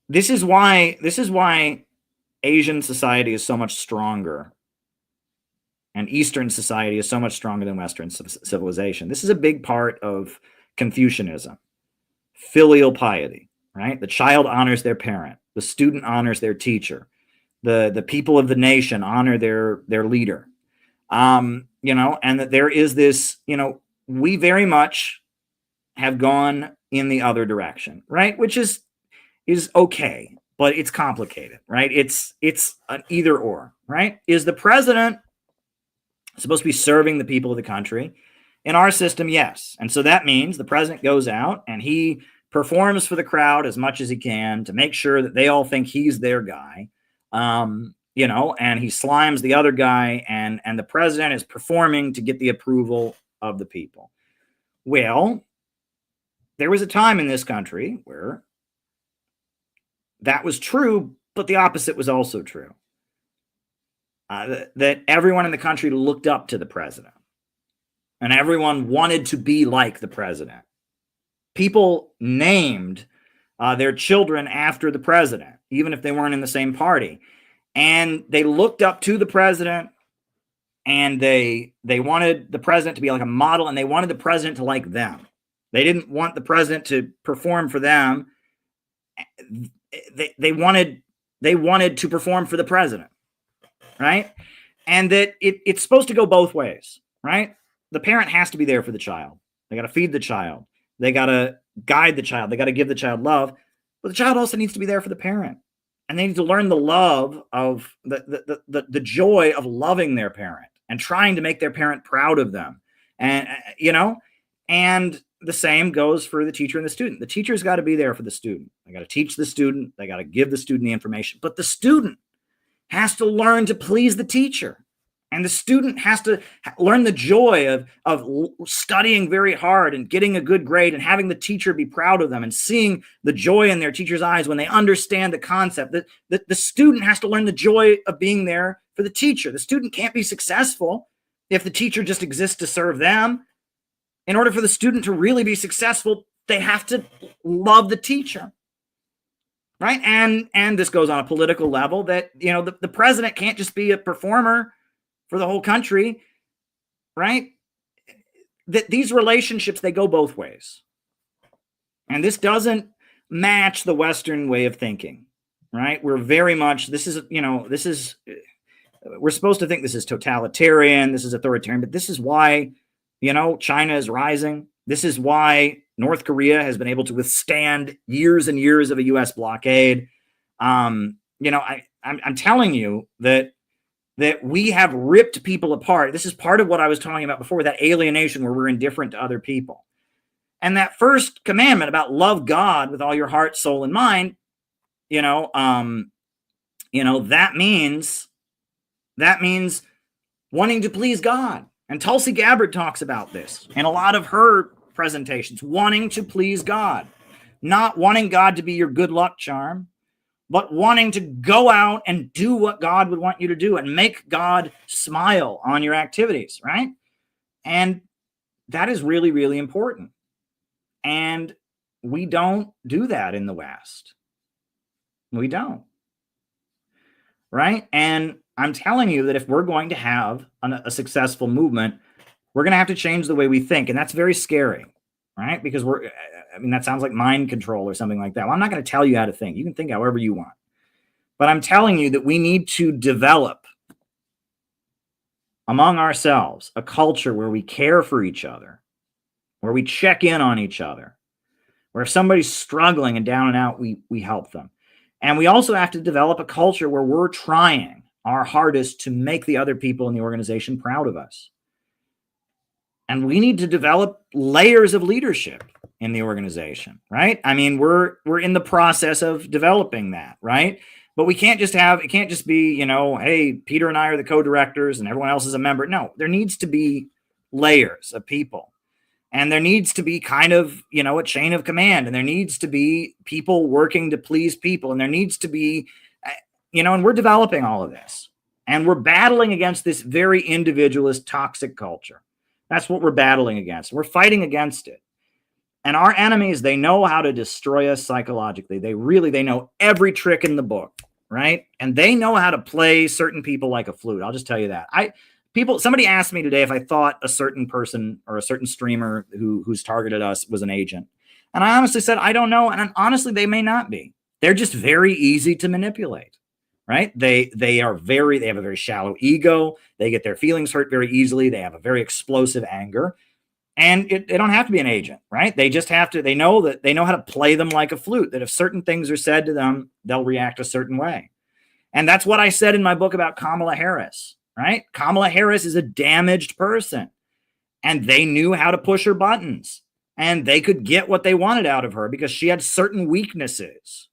this is why Asian society is so much stronger and Eastern society is so much stronger than Western civilization. This is a big part of Confucianism. Filial piety, right? The child honors their parent. The student honors their teacher. The people of the nation honor their leader. And that there is this, we very much have gone in the other direction, right? Which is okay, but it's complicated, right? It's an either or, right? Is the president supposed to be serving the people of the country? In our system, yes. And so that means the president goes out and he performs for the crowd as much as he can to make sure that they all think he's their guy. And he slimes the other guy, and the president is performing to get the approval of the people. Well, there was a time in this country where that was true, but the opposite was also true. That everyone in the country looked up to the president, and everyone wanted to be like the president. People named their children after the president, even if they weren't in the same party. And they looked up to the president, and they wanted the president to be like a model, and they wanted the president to like them. They didn't want the president to perform for them. They wanted to perform for the president, right? And that it's supposed to go both ways, right? The parent has to be there for the child. They got to feed the child. They got to guide the child. They got to give the child love. But the child also needs to be there for the parent. And they need to learn the love of the joy of loving their parent and trying to make their parent proud of them. And, and the same goes for the teacher and the student. The teacher's got to be there for the student. They got to teach the student. They got to give the student the information. But the student has to learn to please the teacher. And the student has to learn the joy of studying very hard and getting a good grade and having the teacher be proud of them and seeing the joy in their teacher's eyes when they understand the concept. The student has to learn the joy of being there for the teacher. The student can't be successful if the teacher just exists to serve them. In order for the student to really be successful, they have to love the teacher. Right? And this goes on a political level that, the president can't just be a performer for the whole country, right? That these relationships, they go both ways. And this doesn't match the Western way of thinking, right? We're very much, we're supposed to think this is totalitarian, this is authoritarian, but this is why, China is rising. This is why North Korea has been able to withstand years and years of a U.S. blockade. I'm telling you that we have ripped people apart. This is part of what I was talking about before, that alienation where we're indifferent to other people. And that first commandment about love God with all your heart, soul, and mind, that means wanting to please God. And Tulsi Gabbard talks about this in a lot of her presentations, wanting to please God, not wanting God to be your good luck charm, but wanting to go out and do what God would want you to do and make God smile on your activities, right? And that is really, really important. And we don't do that in the West. We don't. Right? And I'm telling you that if we're going to have a successful movement, we're going to have to change the way we think. And that's very scary, right? Because that sounds like mind control or something like that. Well, I'm not going to tell you how to think. You can think however you want. But I'm telling you that we need to develop among ourselves a culture where we care for each other, where we check in on each other, where if somebody's struggling and down and out, we help them. And we also have to develop a culture where we're trying our hardest to make the other people in the organization proud of us. And we need to develop layers of leadership in the organization, right? I mean, we're in the process of developing that, right? But it can't just be, hey, Peter and I are the co-directors and everyone else is a member. No, there needs to be layers of people. And there needs to be kind of, a chain of command. And there needs to be people working to please people. And there needs to be, and we're developing all of this. And we're battling against this very individualist, toxic culture. That's what we're battling against. We're fighting against it. And our enemies, they know how to destroy us psychologically. They know every trick in the book, right? And they know how to play certain people like a flute. I'll just tell you that. somebody asked me today if I thought a certain person or a certain streamer who's targeted us was an agent. And I honestly said, I don't know. And honestly, they may not be. They're just very easy to manipulate, right? They have a very shallow ego. They get their feelings hurt very easily. They have a very explosive anger. And they don't have to be an agent, right? They just have to, they know how to play them like a flute, that if certain things are said to them, they'll react a certain way. And that's what I said in my book about Kamala Harris, right? Kamala Harris is a damaged person, and they knew how to push her buttons, and they could get what they wanted out of her because she had certain weaknesses.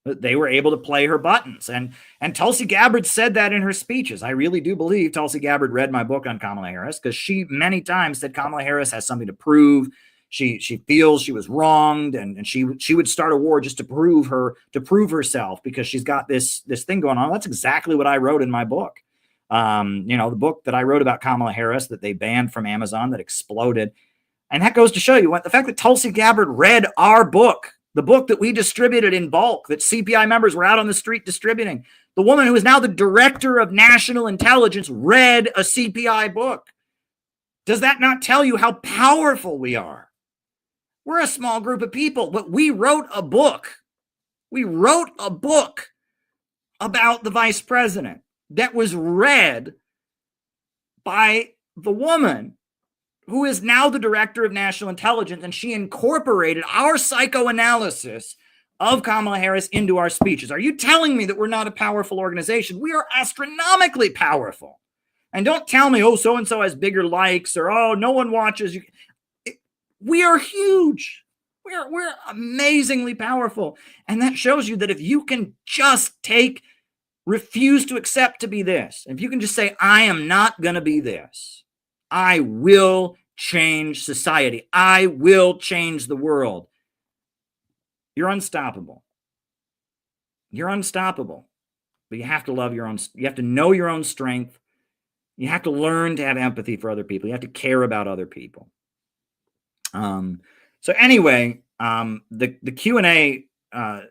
They were able to play her buttons. And Tulsi Gabbard said that in her speeches. I really do believe Tulsi Gabbard read my book on Kamala Harris, because she many times said Kamala Harris has something to prove. She feels she was wronged, and she would start a war just to prove herself, because she's got this thing going on. That's exactly what I wrote in my book. The book that I wrote about Kamala Harris that they banned from Amazon, that exploded. And that goes to show you what the fact that Tulsi Gabbard read our book, the book that we distributed in bulk, that CPI members were out on the street distributing. The woman who is now the director of national intelligence read a CPI book. Does that not tell you how powerful we are? We're a small group of people, but we wrote a book. We wrote a book about the vice president that was read by the woman who is now the director of national intelligence, and she incorporated our psychoanalysis of Kamala Harris into our speeches. Are you telling me that we're not a powerful organization? We are astronomically powerful. And don't tell me, oh, so-and-so has bigger likes, or, oh, no one watches you. We are huge. We're amazingly powerful. And that shows you that if you can just refuse to accept to be this, if you can just say, I am not going to be this, I will change society, I will change the world, you're unstoppable. You're unstoppable. But you have to love your own, you have to know your own strength. You have to learn to have empathy for other people. You have to care about other people. So anyway, the Q&A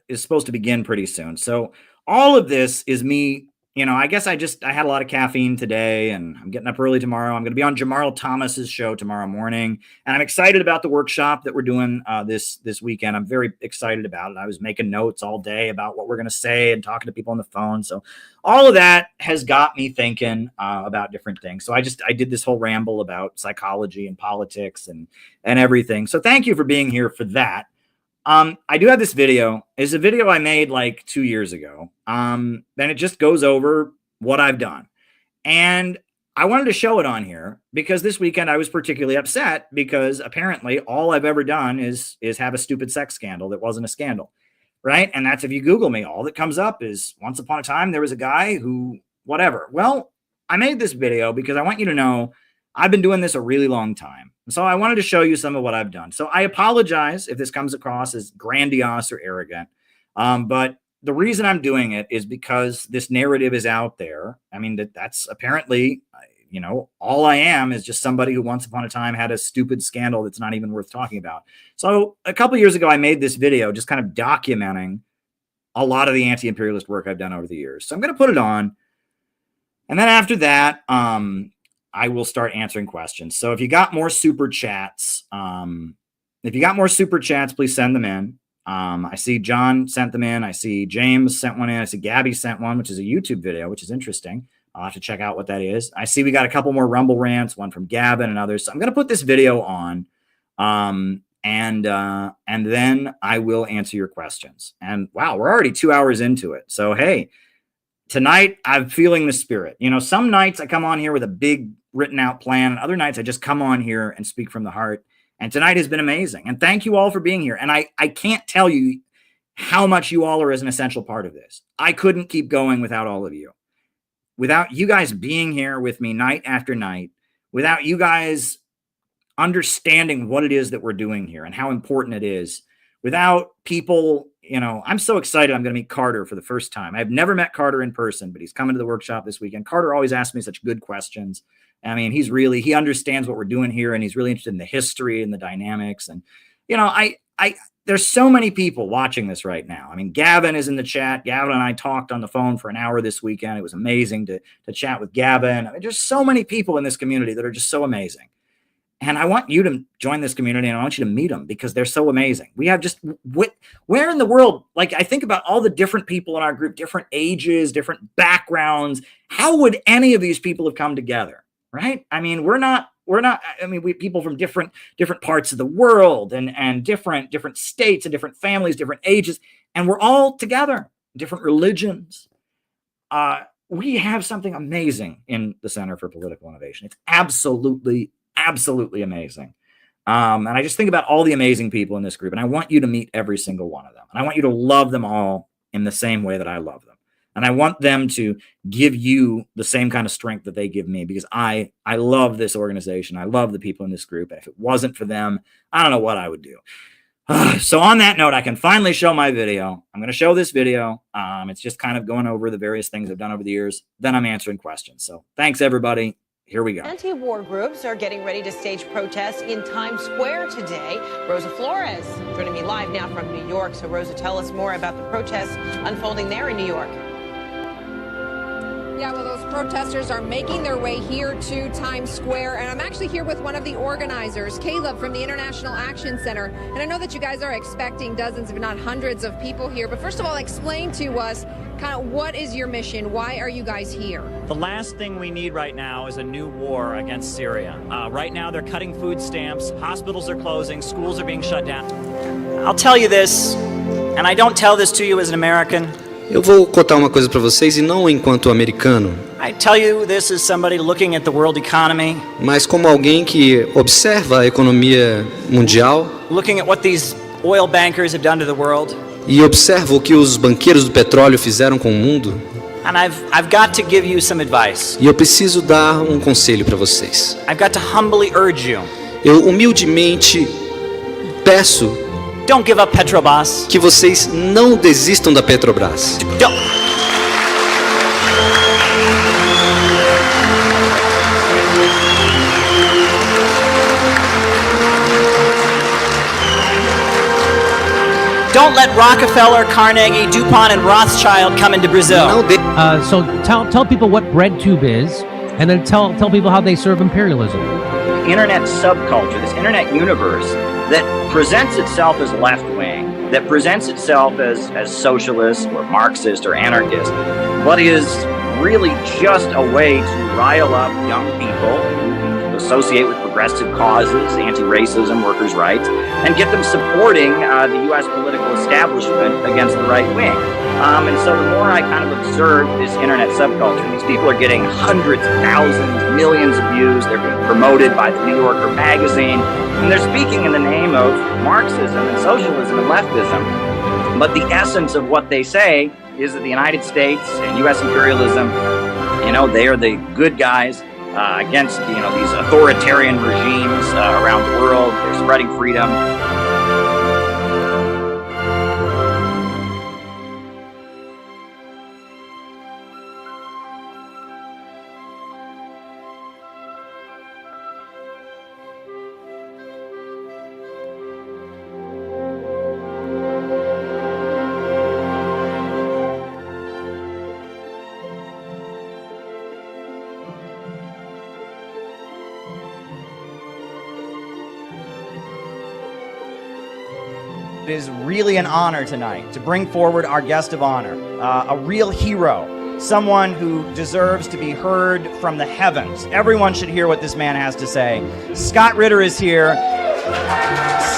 is supposed to begin pretty soon. So all of this is me, I guess I had a lot of caffeine today, and I'm getting up early tomorrow. I'm going to be on Jamarl Thomas's show tomorrow morning, and I'm excited about the workshop that we're doing this weekend. I'm very excited about it. I was making notes all day about what we're going to say and talking to people on the phone. So all of that has got me thinking about different things. So I did this whole ramble about psychology and politics and everything. So thank you for being here for that. I do have this video. It's a video I made like 2 years ago. Then it just goes over what I've done. And I wanted to show it on here because this weekend I was particularly upset because apparently all I've ever done is have a stupid sex scandal that wasn't a scandal, right? And that's, if you Google me, all that comes up is once upon a time there was a guy who whatever. Well, I made this video because I want you to know I've been doing this a really long time. So I wanted to show you some of what I've done. So I apologize if this comes across as grandiose or arrogant. But the reason I'm doing it is because this narrative is out there. I mean, that's apparently, all I am is just somebody who once upon a time had a stupid scandal that's not even worth talking about. So a couple years ago, I made this video just kind of documenting a lot of the anti-imperialist work I've done over the years. So I'm going to put it on. And then after that, I will start answering questions. So if you got more super chats, please send them in. I see John sent them in. I see James sent one in. I see Gabby sent one, which is a YouTube video, which is interesting. I'll have to check out what that is. I see we got a couple more Rumble rants, one from Gavin and others. So I'm going to put this video on, and then I will answer your questions. And wow, we're already 2 hours into it. So, hey, tonight I'm feeling the spirit. Some nights I come on here with a big written out plan, and other nights I just come on here and speak from the heart. And tonight has been amazing. And thank you all for being here. And I can't tell you how much you all are as an essential part of this. I couldn't keep going without all of you. Without you guys being here with me night after night, without you guys understanding what it is that we're doing here and how important it is, without people, I'm so excited. I'm going to meet Carter for the first time. I've never met Carter in person, but he's coming to the workshop this weekend. Carter always asks me such good questions. I mean, he understands what we're doing here, and he's really interested in the history and the dynamics. And, there's so many people watching this right now. I mean, Gavin is in the chat. Gavin and I talked on the phone for an hour this weekend. It was amazing to chat with Gavin. I mean, there's so many people in this community that are just so amazing. And I want you to join this community, and I want you to meet them because they're so amazing. We have just, where in the world, like I think about all the different people in our group, different ages, different backgrounds. How would any of these people have come together, right? I mean, we're not, I mean, we people from different parts of the world and different states and different families, different ages, and we're all together, different religions. We have something amazing in the Center for Political Innovation. It's absolutely amazing. And I just think about all the amazing people in this group, and I want you to meet every single one of them. And I want you to love them all in the same way that I love them. And I want them to give you the same kind of strength that they give me, because I love this organization. I love the people in this group. And if it wasn't for them, I don't know what I would do. So on that note, I can finally show my video. I'm going to show this video. It's just kind of going over the various things I've done over the years. Then I'm answering questions. So thanks, everybody. Here we go. Anti-war groups are getting ready to stage protests in Times Square today. Rosa Flores joining me live now from New York. So Rosa, tell us more about the protests unfolding there in New York. Yeah, well, those protesters are making their way here to Times Square, and I'm actually here with one of the organizers, Caleb from the International Action Center. And I know that you guys are expecting dozens, if not hundreds, of people here. But first of all, explain to us kind of what is your mission? Why are you guys here? The last thing we need right now is a new war against Syria. Right now, they're cutting food stamps, hospitals are closing, schools are being shut down. I'll tell you this, and I don't tell this to you as an American. Eu vou contar uma coisa para vocês, e não enquanto americano, I tell you this as somebody looking at the world economy, mas como alguém que observa a economia mundial looking at what these oil bankers have done to the world. E observa o que os banqueiros do petróleo fizeram com o mundo. And I've got to give you some advice. E eu preciso dar um conselho para vocês. I've got to humbly urge you. Eu humildemente peço Don't give up Petrobras. Que vocês não desistam da Petrobras. Don't let Rockefeller, Carnegie, DuPont, and Rothschild come into Brazil. So tell people what BreadTube is, and then tell people how they serve imperialism. Internet subculture, this internet universe that presents itself as left-wing, that presents itself as socialist or Marxist or anarchist, but is really just a way to rile up young people who associate with progressive causes, anti-racism, workers' rights, and get them supporting the U.S. political establishment against the right wing. And so the more I kind of observe this internet subculture, these people are getting hundreds of thousands, millions of views. They're being promoted by the New Yorker magazine, and they're speaking in the name of Marxism and socialism and leftism. But the essence of what they say is that the United States and U.S. imperialism, they are the good guys against, these authoritarian regimes around the world. They're spreading freedom. It is really an honor tonight to bring forward our guest of honor, a real hero, someone who deserves to be heard from the heavens. Everyone should hear what this man has to say. Scott Ritter is here.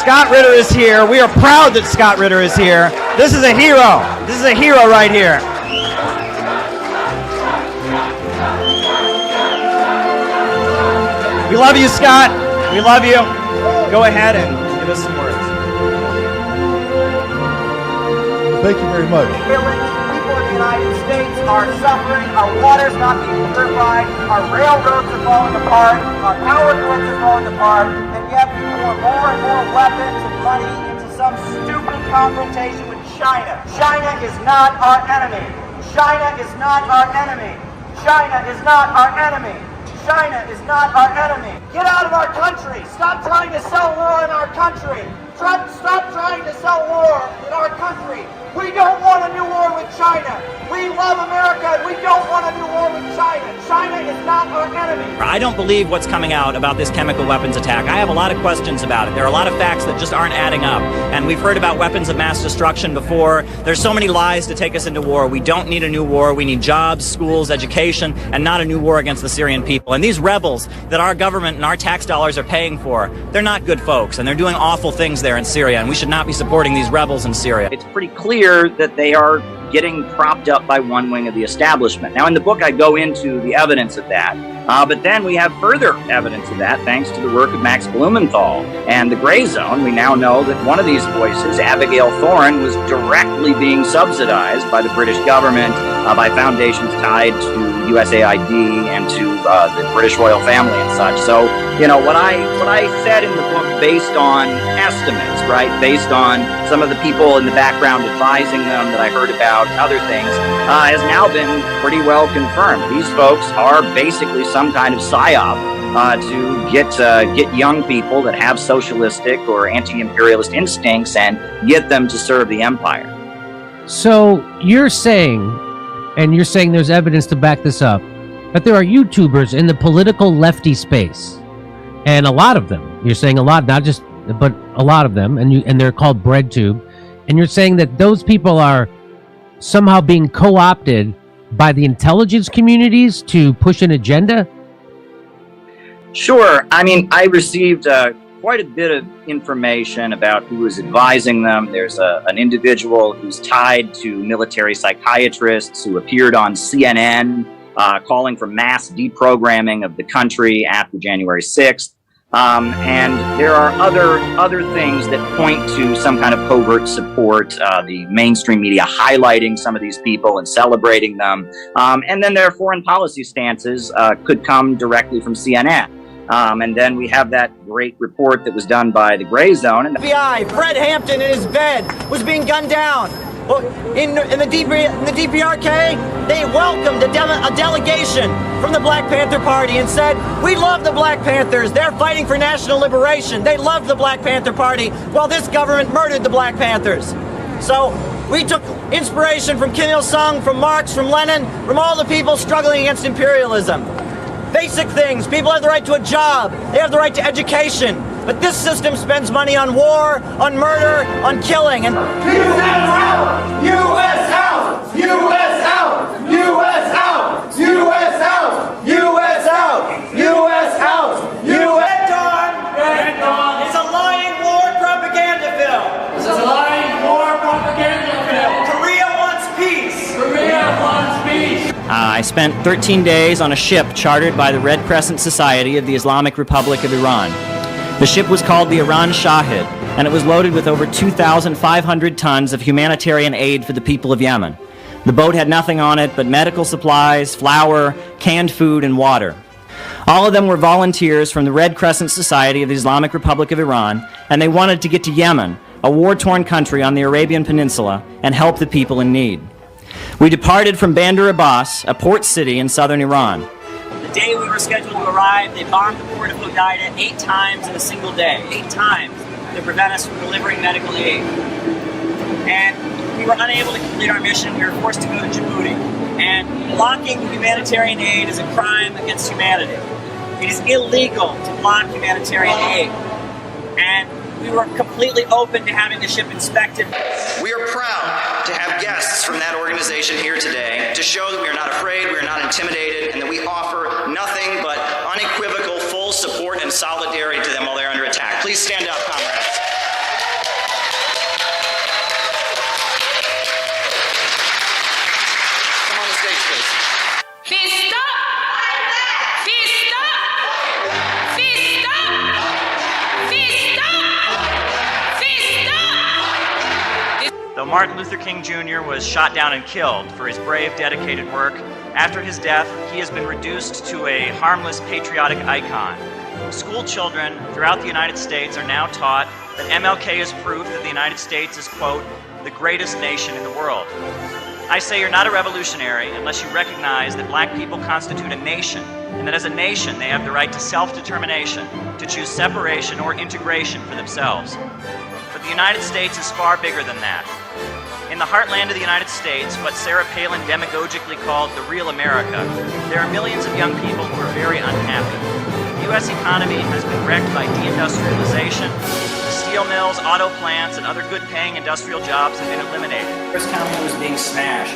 Scott Ritter is here. We are proud that Scott Ritter is here. This is a hero. This is a hero right here. We love you, Scott. We love you. Go ahead and give us some words. Thank you very much. People in the United States are suffering. Our water's not being purified. Our railroads are falling apart. Our power grids are falling apart. And yet we pour more and more weapons and money into some stupid confrontation with China. China is not our enemy. China is not our enemy. China is not our enemy. China is not our enemy. Get out of our country. Stop trying to sell war in our country. Stop trying to sell war in our country. We don't want a new war with China. We love America, and we don't want a new war with China. China is not our enemy. I don't believe what's coming out about this chemical weapons attack. I have a lot of questions about it. There are a lot of facts that just aren't adding up. And we've heard about weapons of mass destruction before. There's so many lies to take us into war. We don't need a new war. We need jobs, schools, education, and not a new war against the Syrian people. And these rebels that our government and our tax dollars are paying for, they're not good folks, and they're doing awful things there in Syria, and we should not be supporting these rebels in Syria. It's pretty clear that they are getting propped up by one wing of the establishment. Now, in the book, I go into the evidence of that, but then we have further evidence of that thanks to the work of Max Blumenthal and the Gray Zone. We now know that one of these voices, Abigail Thorne, was directly being subsidized by the British government, by foundations tied to USAID and to the British royal family and such. So, you know, what I said in the book, based on estimates, right, based on some of the people in the background advising them that I heard about, other things, has now been pretty well confirmed. These folks are basically some kind of psyop to get young people that have socialistic or anti-imperialist instincts and get them to serve the empire. So you're saying there's evidence to back this up, that there are YouTubers in the political lefty space, and a lot of them, you're saying a lot, not just, but a lot of them, and they're called BreadTube, and you're saying that those people are somehow being co-opted by the intelligence communities to push an agenda? Sure. I mean, I received quite a bit of information about who was advising them. There's an individual who's tied to military psychiatrists who appeared on CNN calling for mass deprogramming of the country after January 6th. And there are other things that point to some kind of covert support, the mainstream media highlighting some of these people and celebrating them. And then their foreign policy stances could come directly from CNN. And then we have that great report that was done by the Gray Zone. And FBI, Fred Hampton in his bed was being gunned down. In the DPRK, they welcomed a delegation from the Black Panther Party and said, we love the Black Panthers. They're fighting for national liberation. They love the Black Panther Party while this government murdered the Black Panthers. So we took inspiration from Kim Il-sung, from Marx, from Lenin, from all the people struggling against imperialism. Basic things. People have the right to a job. They have the right to education. But this system spends money on war, on murder, on killing, and U.S. out! U.S. out! U.S. out! U.S. out! U.S. out! U.S. out! U.S. out! Red Dawn! Red Dawn! It's a lying war propaganda film. It's a lying war propaganda film. Korea wants peace. Korea wants peace. I spent 13 days on a ship chartered by the Red Crescent Society of the Islamic Republic of Iran. The ship was called the Iran Shahid, and it was loaded with over 2,500 tons of humanitarian aid for the people of Yemen. The boat had nothing on it but medical supplies, flour, canned food, and water. All of them were volunteers from the Red Crescent Society of the Islamic Republic of Iran, and they wanted to get to Yemen, a war-torn country on the Arabian Peninsula, and help the people in need. We departed from Bandar Abbas, a port city in southern Iran. the day we were scheduled to arrive, they bombed the port of Hodeida 8 times in a single day. 8 times to prevent us from delivering medical aid. And we were unable to complete our mission. We were forced to go to Djibouti. And blocking humanitarian aid is a crime against humanity. It is illegal to block humanitarian aid. And we were completely open to having the ship inspected. We are proud to have guests from that organization here today to show that we are not afraid, we are not intimidated, and that we offer nothing but unequivocal full support and solidarity to them while they're under attack. Please stand up, comrades. Come on the stage, please. Fist up! Fist up! Fist up! Fist up! Fist up! Though Martin Luther King Jr. was shot down and killed for his brave, dedicated work, after his death, he has been reduced to a harmless, patriotic icon. School children throughout the United States are now taught that MLK is proof that the United States is, quote, the greatest nation in the world. I say you're not a revolutionary unless you recognize that black people constitute a nation, and that as a nation they have the right to self-determination, to choose separation or integration for themselves. The United States is far bigger than that. In the heartland of the United States, what Sarah Palin demagogically called the real America, there are millions of young people who are very unhappy. The U.S. economy has been wrecked by deindustrialization. The steel mills, auto plants, and other good-paying industrial jobs have been eliminated. The first commune was being smashed.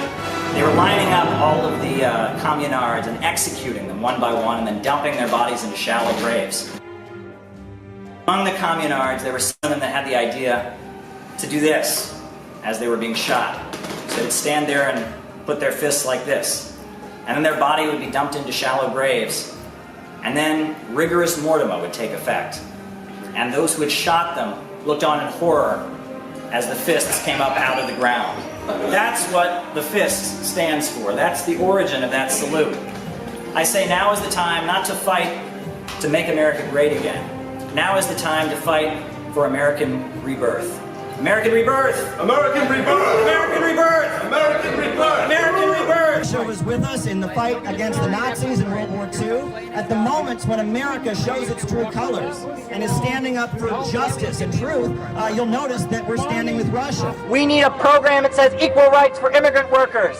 They were lining up all of the communards and executing them one by one and then dumping their bodies into shallow graves. Among the communards, there were some of them that had the idea to do this as they were being shot. So they'd stand there and put their fists like this. And then their body would be dumped into shallow graves. And then rigorous mortima would take effect. And those who had shot them looked on in horror as the fists came up out of the ground. That's what the fist stands for. That's the origin of that salute. I say now is the time not to fight to make America great again. Now is the time to fight for American rebirth. American rebirth! American rebirth! American rebirth! American rebirth! American rebirth! Russia was with us in the fight against the Nazis in World War II. At the moments when America shows its true colors and is standing up for justice and truth, you'll notice that we're standing with Russia. We need a program that says equal rights for immigrant workers.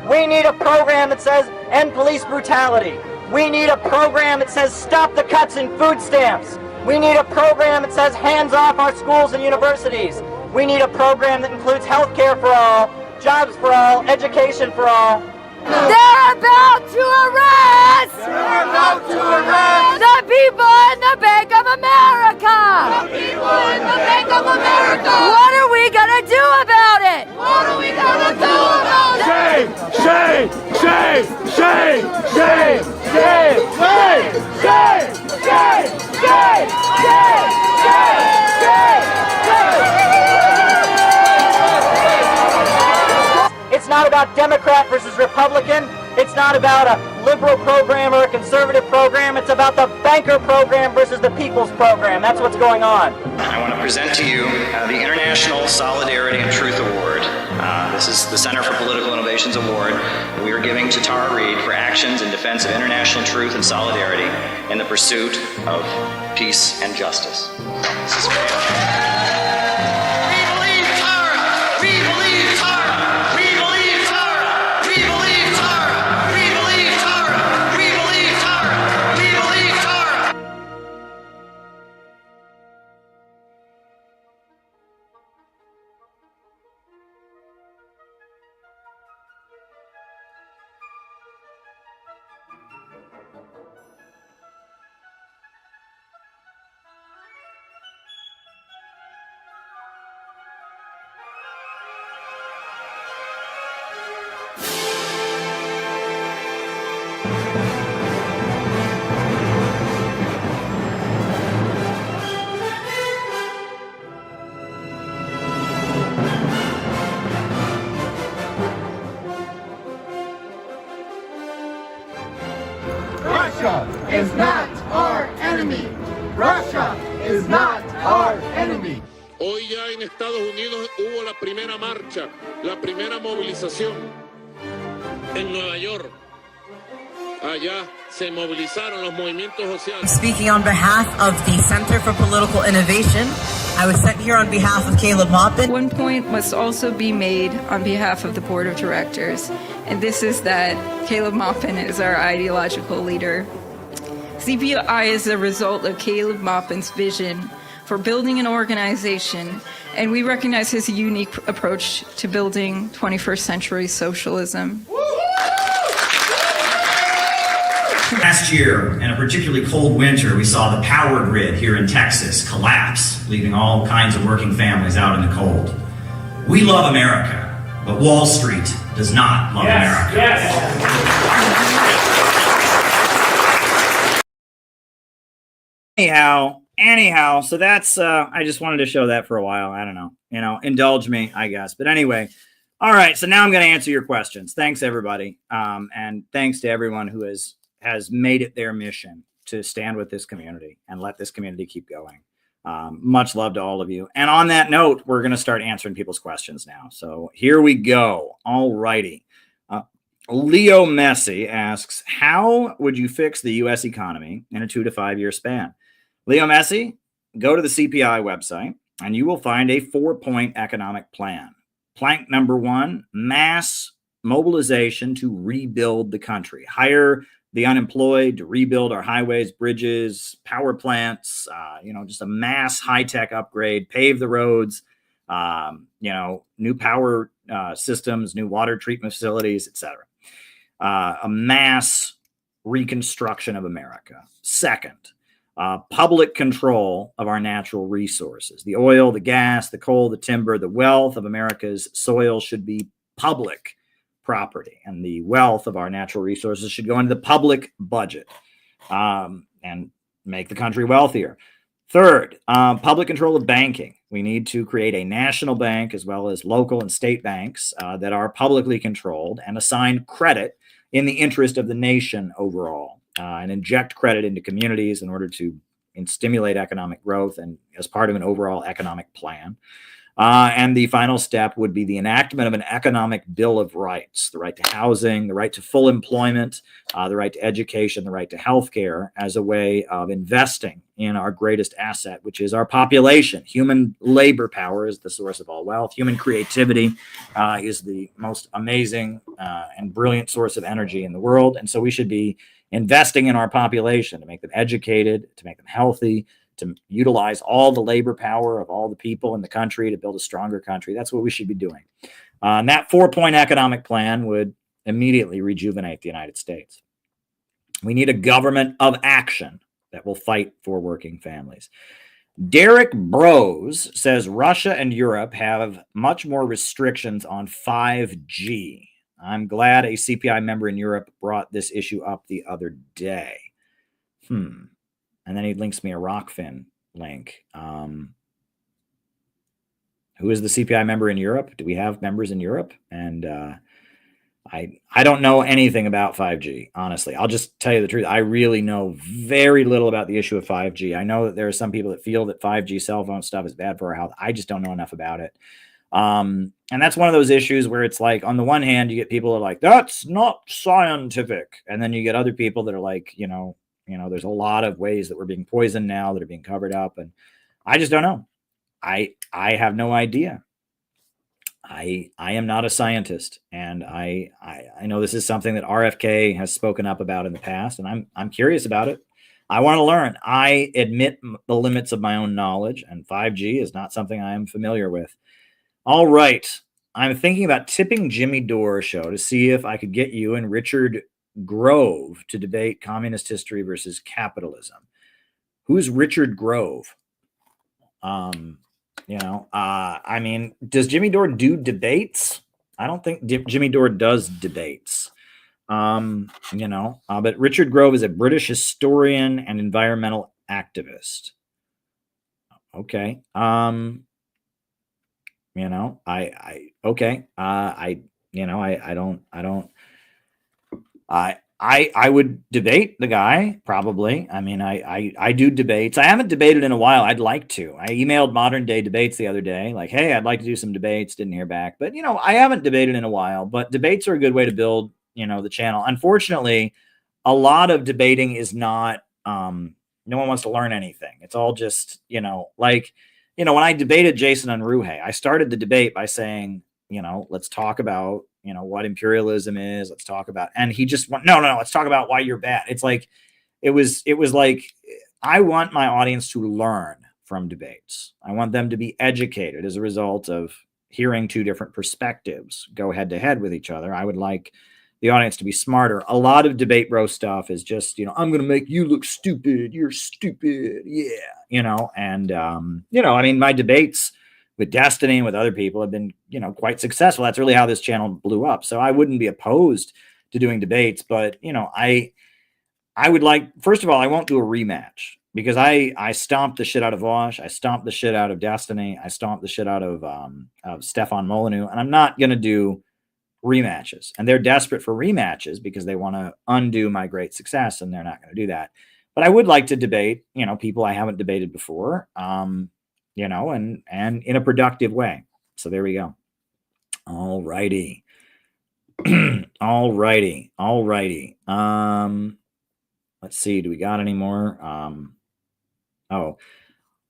We need a program that says end police brutality. We need a program that says stop the cuts in food stamps. We need a program that says hands off our schools and universities. We need a program that includes health care for all, jobs for all, education for all. They're about to arrest! They're about to arrest! The people in the Bank of America! The people in the Bank of America! What are we gonna do about it? What are we gonna do about it? Shame! Shame! Shame! Shame! Shame! Shame! Shame! Shame! Shame! Shame! Shame! It's not about Democrat versus Republican. It's not about a liberal program or a conservative program. It's about the banker program versus the people's program. That's what's going on. I want to present to you the International Solidarity and Truth Award. This is the Center for Political Innovations Award that we are giving to Tara Reid for actions in defense of international truth and solidarity in the pursuit of peace and justice. This is Russia is not our enemy. Russia is not our enemy. Hoy ya en Estados Unidos hubo la primera marcha, la primera movilización en Nueva York. Allá se movilizaron los movimientos sociales. Speaking on behalf of the Center for Political Innovation, I was sent here on behalf of Caleb Maupin. One point must also be made on behalf of the board of directors, and this is that Caleb Maupin is our ideological leader. CPI is a result of Caleb Maupin's vision for building an organization, and we recognize his unique approach to building 21st century socialism. Last year, in a particularly cold winter, we saw the power grid here in Texas collapse, leaving all kinds of working families out in the cold. We love America, but Wall Street does not love America. Anyhow, so that's, I just wanted to show that for a while. I don't know, indulge me, I guess. But anyway, all right, so now I'm going to answer your questions. Thanks, everybody. And thanks to everyone who has made it their mission to stand with this community and let this community keep going. Much love to all of you. And on that note, we're going to start answering people's questions now. So here we go. All righty. Leo Messi asks, how would you fix the U.S. economy in a 2 to 5 year span? Leo Messi, go to the CPI website and you will find a 4-point economic plan. Plank number 1, mass mobilization to rebuild the country. Hire the unemployed to rebuild our highways, bridges, power plants, just a mass high-tech upgrade, pave the roads, new power systems, new water treatment facilities, etc. A mass reconstruction of America. Second, public control of our natural resources. The oil, the gas, the coal, the timber, the wealth of America's soil should be public property, and the wealth of our natural resources should go into the public budget and make the country wealthier. Third, public control of banking. We need to create a national bank as well as local and state banks that are publicly controlled and assign credit in the interest of the nation overall, and inject credit into communities in order to stimulate economic growth and as part of an overall economic plan. And the final step would be the enactment of an economic bill of rights, the right to housing, the right to full employment, the right to education, the right to health care, as a way of investing in our greatest asset, which is our population. Human labor power is the source of all wealth. Human creativity is the most amazing and brilliant source of energy in the world. And so we should be investing in our population to make them educated, to make them healthy, to utilize all the labor power of all the people in the country to build a stronger country. That's what we should be doing. And that 4-point economic plan would immediately rejuvenate the United States. We need a government of action that will fight for working families. Derek Bros says Russia and Europe have much more restrictions on 5G. I'm glad a CPI member in Europe brought this issue up the other day. And then he links me a Rockfin link. Who is the CPI member in Europe? Do we have members in Europe? And I don't know anything about 5G, honestly. I'll just tell you the truth. I really know very little about the issue of 5G. I know that there are some people that feel that 5G cell phone stuff is bad for our health. I just don't know enough about it. And that's one of those issues where it's like, on the one hand, you get people that are like, that's not scientific. And then you get other people that are like, there's a lot of ways that we're being poisoned now that are being covered up. And I just don't know. I have no idea. I am not a scientist. And I know this is something that RFK has spoken up about in the past, and I'm curious about it. I want to learn. I admit the limits of my own knowledge, and 5G is not something I am familiar with. All right. I'm thinking about tipping Jimmy Dore show to see if I could get you and Richard Grove to debate communist history versus capitalism. Who's Richard Grove? I mean, does Jimmy Dore do debates? I don't think Jimmy Dore does debates. But Richard Grove is a British historian and environmental activist. Okay. I would debate the guy, probably. I mean, I do debates. I haven't debated in a while. I'd like to. I emailed Modern Day Debates the other day, like, hey, I'd like to do some debates. Didn't hear back. But, I haven't debated in a while. But debates are a good way to build, the channel. Unfortunately, a lot of debating is not, no one wants to learn anything. It's all just, when I debated Jason Unruhe, I started the debate by saying, let's talk about, what imperialism is. Let's talk about, and he just went, no, let's talk about why you're bad. It's like, it was like, I want my audience to learn from debates. I want them to be educated as a result of hearing two different perspectives go head to head with each other. I would like the audience to be smarter. A lot of debate bro stuff is just, I'm going to make you look stupid. You're stupid. Yeah. I mean, my debates with Destiny and with other people have been, quite successful. That's really how this channel blew up. So I wouldn't be opposed to doing debates, but, I would like, first of all, I won't do a rematch because I stomped the shit out of Vosh. I stomped the shit out of Destiny. I stomped the shit out of Stefan Molyneux, and I'm not going to do rematches. And they're desperate for rematches because they want to undo my great success, and they're not going to do that. But I would like to debate, people I haven't debated before, and in a productive way. So there we go. All righty. All righty. Let's see. Do we got any more?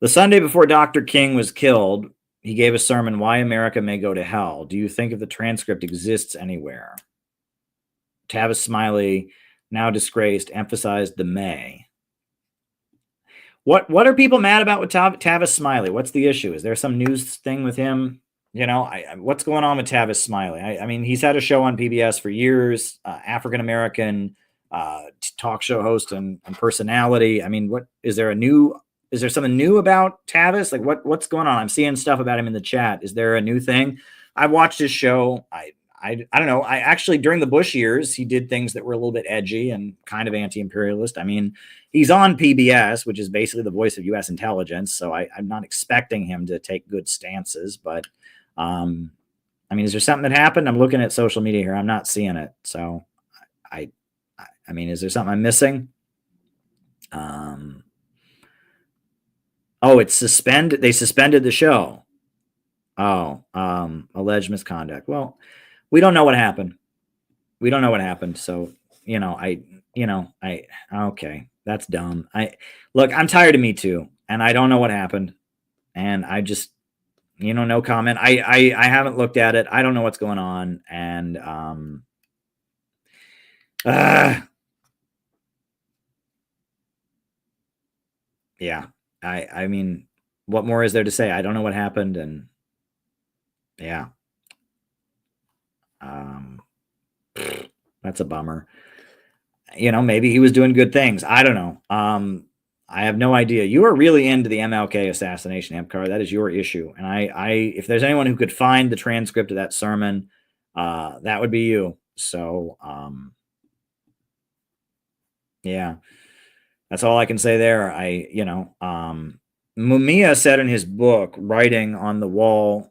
The Sunday before Dr. King was killed, he gave a sermon, Why America May Go to Hell. Do you think if the transcript exists anywhere? Tavis Smiley, now disgraced, emphasized the may. What are people mad about with Tavis Smiley? What's the issue? Is there some news thing with him? You know, what's going on with Tavis Smiley? I mean, he's had a show on PBS for years, African-American talk show host and personality. I mean, what is there something new about Tavis? Like what's going on? I'm seeing stuff about him in the chat. Is there a new thing? I watched his show. I don't know. I actually, during the Bush years, he did things that were a little bit edgy and kind of anti-imperialist. I mean, he's on PBS, which is basically the voice of U.S. intelligence. So I'm not expecting him to take good stances, but I mean, is there something that happened? I'm looking at social media here. I'm not seeing it. So I mean, is there something I'm missing? Oh, it's suspended. They suspended the show. Oh, alleged misconduct. Well, we don't know what happened. We don't know what happened. So, okay, that's dumb. Look, I'm tired of Me Too, and I don't know what happened. And I just, no comment. I haven't looked at it. I don't know what's going on. And, yeah, I mean, what more is there to say? I don't know what happened. And yeah. That's a bummer. Maybe he was doing good things. I don't know. I have no idea. You are really into the MLK assassination, Amcar. That is your issue. And if there's anyone who could find the transcript of that sermon, that would be you. So, yeah, that's all I can say there. Mumia said in his book, Writing on the Wall,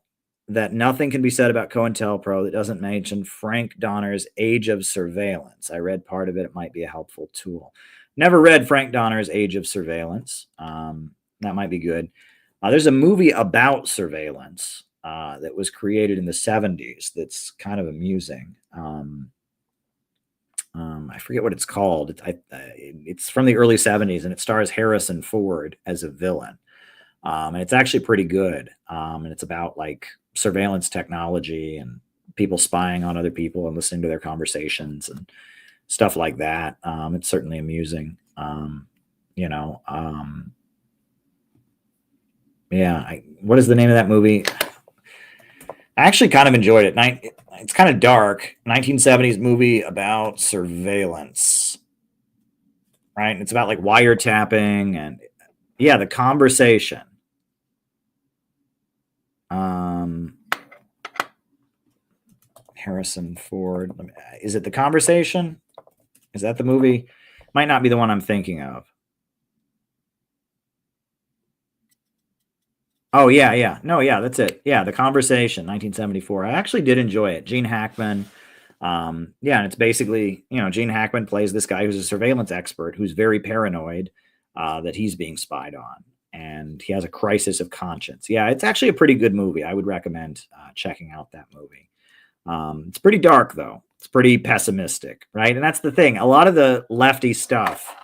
that nothing can be said about COINTELPRO that doesn't mention Frank Donner's Age of Surveillance. I read part of it. It might be a helpful tool. Never read Frank Donner's Age of Surveillance. That might be good. There's a movie about surveillance that was created in the 70s that's kind of amusing. I forget what it's called. It's from the early 70s, and it stars Harrison Ford as a villain. And it's actually pretty good. And it's about like surveillance technology and people spying on other people and listening to their conversations and stuff like that. It's certainly amusing. What is the name of that movie? I actually kind of enjoyed it. It's kind of dark. 1970s movie about surveillance, right? And it's about like wiretapping and The Conversation. Harrison Ford. Is it The Conversation? Is that the movie? Might not be the one I'm thinking of. Oh, yeah. No, yeah, that's it. Yeah, The Conversation, 1974. I actually did enjoy it. Gene Hackman. And it's basically, Gene Hackman plays this guy who's a surveillance expert who's very paranoid that he's being spied on. And he has a crisis of conscience. Yeah, it's actually a pretty good movie. I would recommend checking out that movie. It's pretty dark, though. It's pretty pessimistic, right? And that's the thing. A lot of the lefty stuff,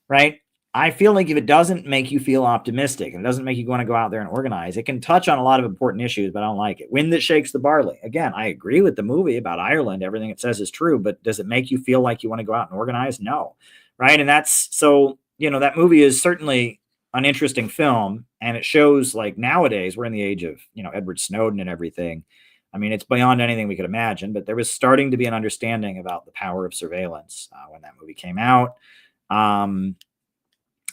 right? I feel like if it doesn't make you feel optimistic and it doesn't make you want to go out there and organize, it can touch on a lot of important issues, but I don't like it. Wind that shakes the barley. Again, I agree with the movie about Ireland. Everything it says is true, but does it make you feel like you want to go out and organize? No, right? And that's so, that movie is certainly an interesting film, and it shows like nowadays we're in the age of, Edward Snowden and everything. I mean, it's beyond anything we could imagine, but there was starting to be an understanding about the power of surveillance when that movie came out. And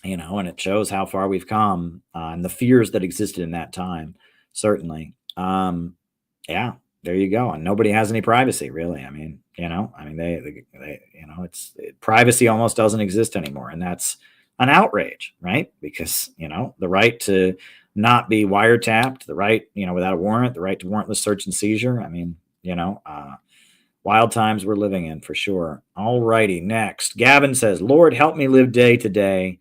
it shows how far we've come and the fears that existed in that time. Certainly. There you go. And nobody has any privacy, really. I mean, privacy almost doesn't exist anymore. And that's an outrage, right? Because, the right to not be wiretapped, the right, without a warrant, the right to warrantless search and seizure. I mean, wild times we're living in for sure. All righty. Next, Gavin says, Lord, help me live day to day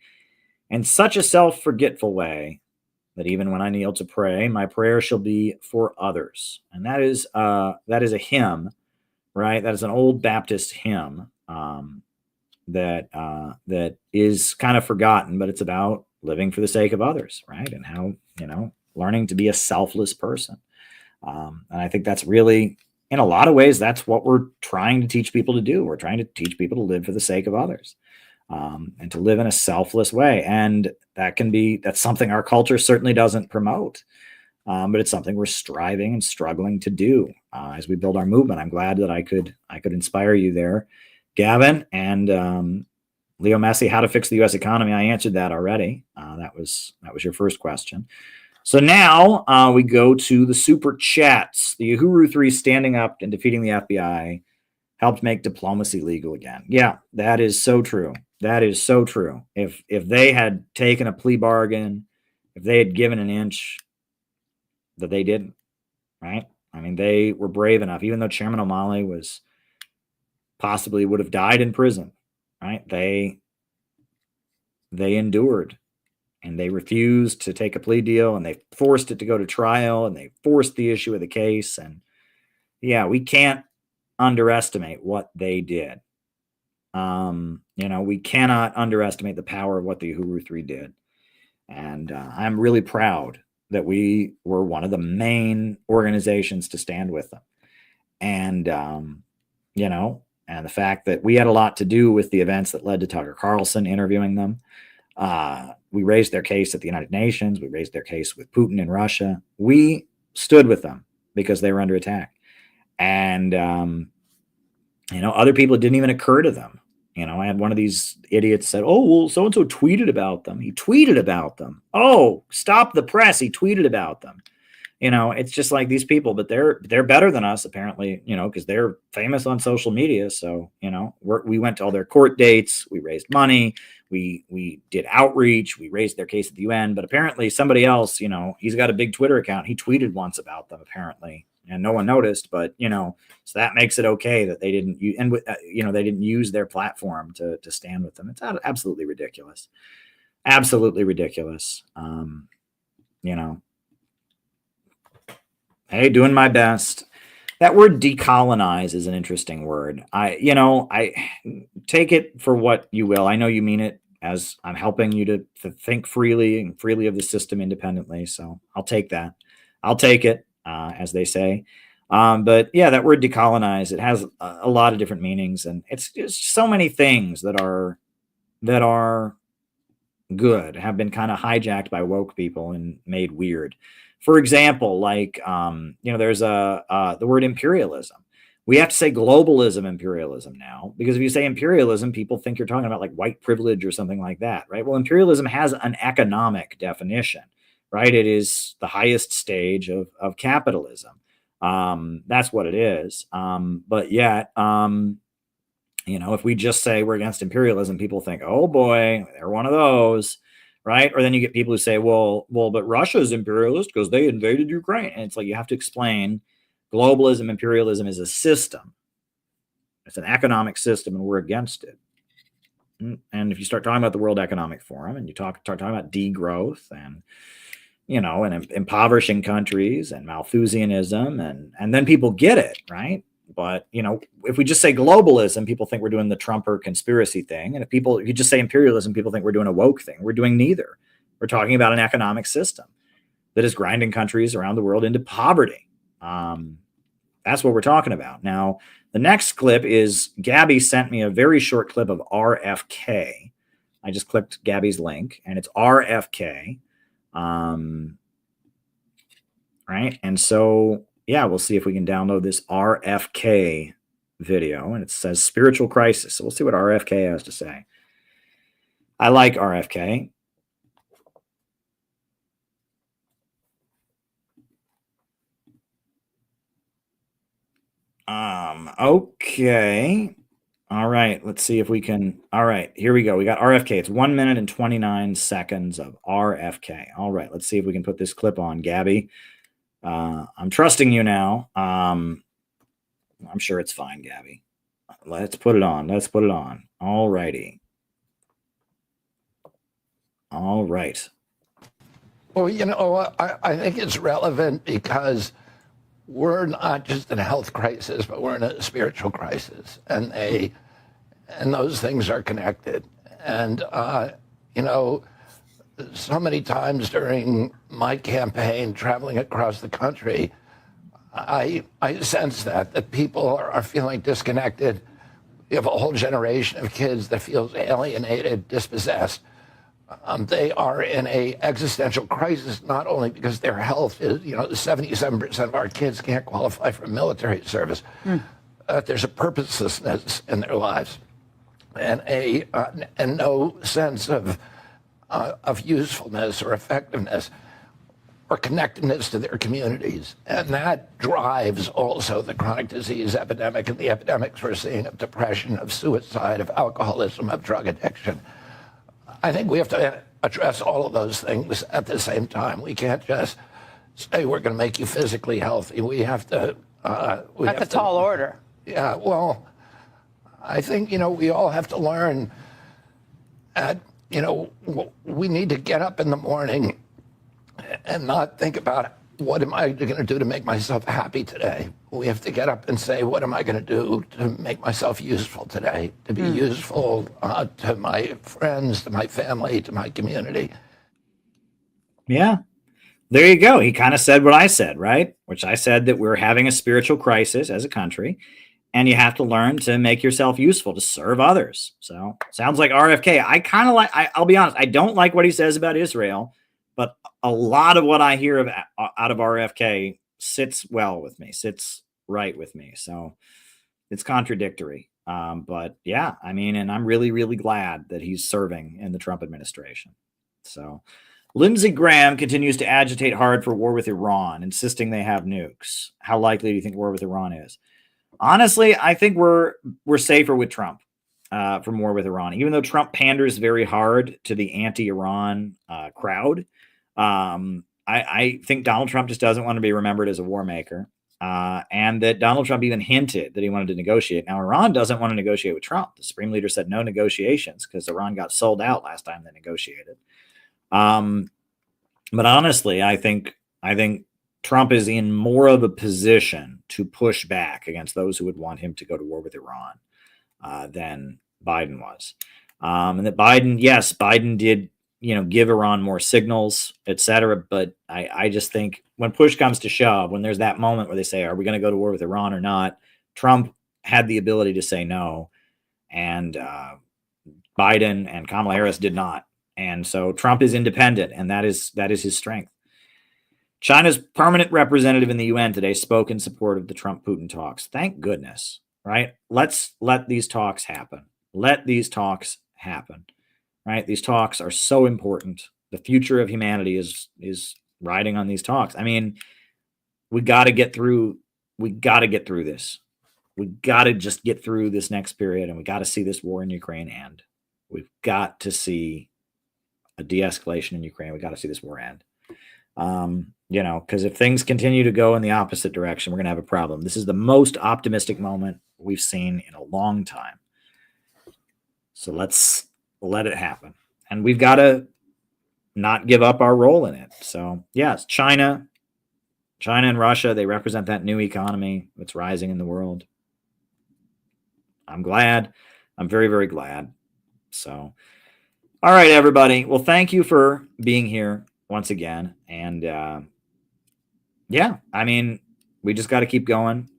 in such a self-forgetful way that even when I kneel to pray, my prayer shall be for others. And that is a hymn, right? That is an old Baptist hymn that is kind of forgotten, but it's about living for the sake of others, right? And how, learning to be a selfless person. And I think that's really, in a lot of ways, that's what we're trying to teach people to do. We're trying to teach people to live for the sake of others, and to live in a selfless way. And that's something our culture certainly doesn't promote. But it's something we're striving and struggling to do as we build our movement. I'm glad that I could inspire you there, Gavin. And Leo Messi, how to fix the U.S. economy. I answered that already. That was your first question. So now we go to the super chats. The Uhuru 3 standing up and defeating the FBI helped make diplomacy legal again. Yeah, that is so true. That is so true. If they had taken a plea bargain, if they had given an inch, that they didn't, right? I mean, they were brave enough, even though Chairman O'Malley would have died in prison, right? They endured, and they refused to take a plea deal, and they forced it to go to trial, and they forced the issue of the case. And yeah, we can't underestimate what they did. We cannot underestimate the power of what the Uhuru 3 did. And I'm really proud that we were one of the main organizations to stand with them. And, and the fact that we had a lot to do with the events that led to Tucker Carlson interviewing them. We raised their case at the United Nations. We raised their case with Putin in Russia. We stood with them because they were under attack. And, other people, it didn't even occur to them. I had one of these idiots said, "Oh, well, so-and-so tweeted about them." He tweeted about them. Oh, stop the press. He tweeted about them. It's just like these people, but they're better than us, apparently, because they're famous on social media. So, we went to all their court dates. We raised money. We did outreach. We raised their case at the UN. But apparently somebody else, he's got a big Twitter account. He tweeted once about them, apparently, and no one noticed. But, so that makes it okay that they didn't use, and they didn't use their platform to stand with them. It's absolutely ridiculous. Absolutely ridiculous. Hey, doing my best. That word decolonize is an interesting word. I take it for what you will. I know you mean it as I'm helping you to think freely and freely of the system independently. So I'll take that. I'll take it, as they say. But yeah, that word decolonize, it has a lot of different meanings, and it's just so many things that are good have been kind of hijacked by woke people and made weird. For example, like, there's the word imperialism. We have to say globalism imperialism now, because if you say imperialism, people think you're talking about like white privilege or something like that, right? Well, imperialism has an economic definition, right? It is the highest stage of capitalism. That's what it is. But yet, if we just say we're against imperialism, people think, oh boy, they're one of those. Right. Or then you get people who say, well, but Russia's imperialist because they invaded Ukraine. And it's like, you have to explain globalism, imperialism is a system. It's an economic system, and we're against it. And if you start talking about the World Economic Forum and you start talking about degrowth and, and impoverishing countries and Malthusianism, and then people get it. Right. But, if we just say globalism, people think we're doing the Trumper conspiracy thing. And if you just say imperialism, people think we're doing a woke thing. We're doing neither. We're talking about an economic system that is grinding countries around the world into poverty. That's what we're talking about. Now, the next clip is Gabby sent me a very short clip of RFK. I just clicked Gabby's link, and it's RFK. Right. And so, yeah, we'll see if we can download this RFK video, and it says spiritual crisis. So we'll see what RFK has to say. I like RFK. Okay. All right. Let's see if we can. All right. Here we go. We got RFK. It's 1 minute and 29 seconds of RFK. All right. Let's see if we can put this clip on, Gabby. I'm trusting you now. I'm sure it's fine, Gabby. Let's put it on. Let's put it on. All righty. All right. Well, I think it's relevant because we're not just in a health crisis, but we're in a spiritual crisis, and those things are connected. And so many times during my campaign, traveling across the country, I sense that people are feeling disconnected. You have a whole generation of kids that feels alienated, dispossessed. They are in a existential crisis, not only because their health is, 77% of our kids can't qualify for military service. There's a purposelessness in their lives and no sense of usefulness or effectiveness or connectedness to their communities. And that drives also the chronic disease epidemic and the epidemics we're seeing of depression, of suicide, of alcoholism, of drug addiction. I think we have to address all of those things at the same time. We can't just say we're going to make you physically healthy. We have to... That's a tall order. Yeah, well, I think, we all have to learn we need to get up in the morning and not think about what am I going to do to make myself happy today. We have to get up and say, what am I going to do to make myself useful today, to be useful to my friends, to my family, to my community. Yeah. There you go. He kind of said what I said, right? Which I said that we're having a spiritual crisis as a country, and you have to learn to make yourself useful, to serve others. So sounds like RFK. I kind of like, I'll be honest, I don't like what he says about Israel, but a lot of what I hear out of RFK sits well with me, sits right with me. So it's contradictory. But yeah, I mean, and I'm really, really glad that he's serving in the Trump administration. So Lindsey Graham continues to agitate hard for war with Iran, insisting they have nukes. How likely do you think war with Iran is? Honestly, I think we're safer with Trump for war with Iran, even though Trump panders very hard to the anti-Iran crowd. I think Donald Trump just doesn't want to be remembered as a war maker, and that Donald Trump even hinted that he wanted to negotiate. Now, Iran doesn't want to negotiate with Trump. The Supreme Leader said no negotiations because Iran got sold out last time they negotiated. But honestly, I think Trump is in more of a position to push back against those who would want him to go to war with Iran than Biden was. And that Biden did, give Iran more signals, etc. But I just think when push comes to shove, when there's that moment where they say, are we going to go to war with Iran or not? Trump had the ability to say no. And Biden and Kamala Harris did not. And so Trump is independent, and that is his strength. China's permanent representative in the UN today spoke in support of the Trump-Putin talks. Thank goodness, right? Let's let these talks happen. Let these talks happen, right? These talks are so important. The future of humanity is riding on these talks. I mean, we got to get through this. We got to just get through this next period, and we got to see this war in Ukraine end. We've got to see a de-escalation in Ukraine. We got to see this war end. Because if things continue to go in the opposite direction, we're going to have a problem. This is the most optimistic moment we've seen in a long time. So let's let it happen. And we've got to not give up our role in it. So yes, China and Russia, they represent that new economy that's rising in the world. I'm glad. I'm very, very glad. So, all right, everybody. Well, thank you for being here once again. And yeah, I mean, we just got to keep going.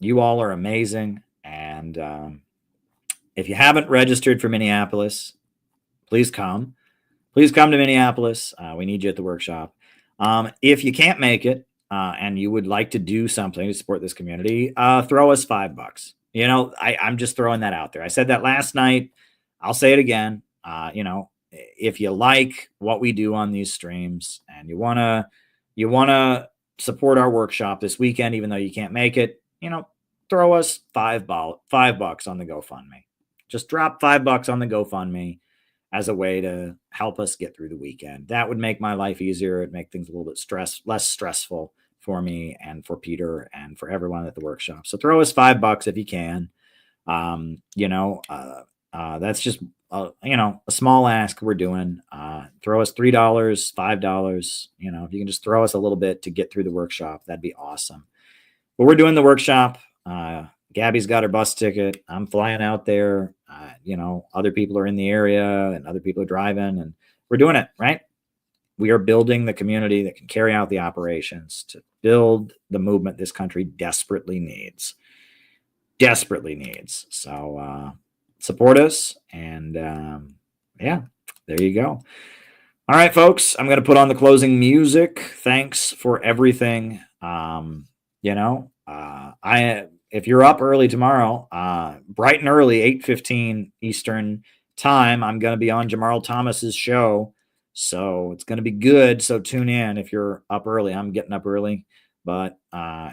You all are amazing. And if you haven't registered for Minneapolis, please come. Please come to Minneapolis. We need you at the workshop. If you can't make it and you would like to do something to support this community, throw us $5. I'm just throwing that out there. I said that last night. I'll say it again. If you like what we do on these streams and you want to support our workshop this weekend, even though you can't make it, throw us $5 on the GoFundMe. Just drop $5 on the GoFundMe as a way to help us get through the weekend. That would make my life easier. It'd make things a little bit less stressful for me and for Peter and for everyone at the workshop. So throw us $5 if you can. That's just a small ask we're doing. Throw us $3, $5. If you can just throw us a little bit to get through the workshop, that'd be awesome. But we're doing the workshop. Gabby's got her bus ticket. I'm flying out there. Other people are in the area and other people are driving, and we're doing it, right? We are building the community that can carry out the operations to build the movement this country desperately needs. Desperately needs. So support us, and yeah, there you go. All right, folks, I'm going to put on the closing music. Thanks for everything. If you're up early tomorrow, bright and early, 8:15 Eastern time, I'm going to be on Jamarl Thomas's show. So it's going to be good. So tune in if you're up early. I'm getting up early, but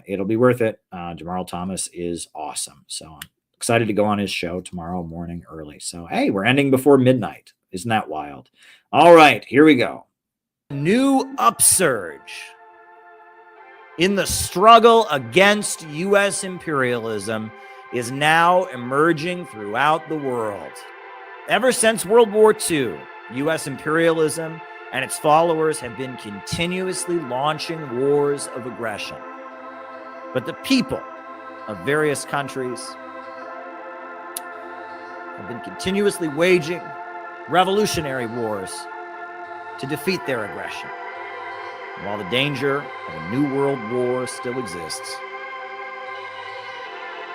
it'll be worth it. Jamarl Thomas is awesome. So I'm excited to go on his show tomorrow morning early. So, hey, we're ending before midnight. Isn't that wild? All right, here we go. New upsurge in the struggle against U.S. imperialism is now emerging throughout the world. Ever since World War II, U.S. imperialism and its followers have been continuously launching wars of aggression. But the people of various countries have been continuously waging revolutionary wars to defeat their aggression. And while the danger of a new world war still exists,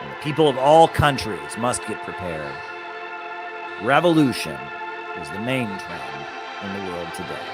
and the people of all countries must get prepared, revolution is the main trend in the world today.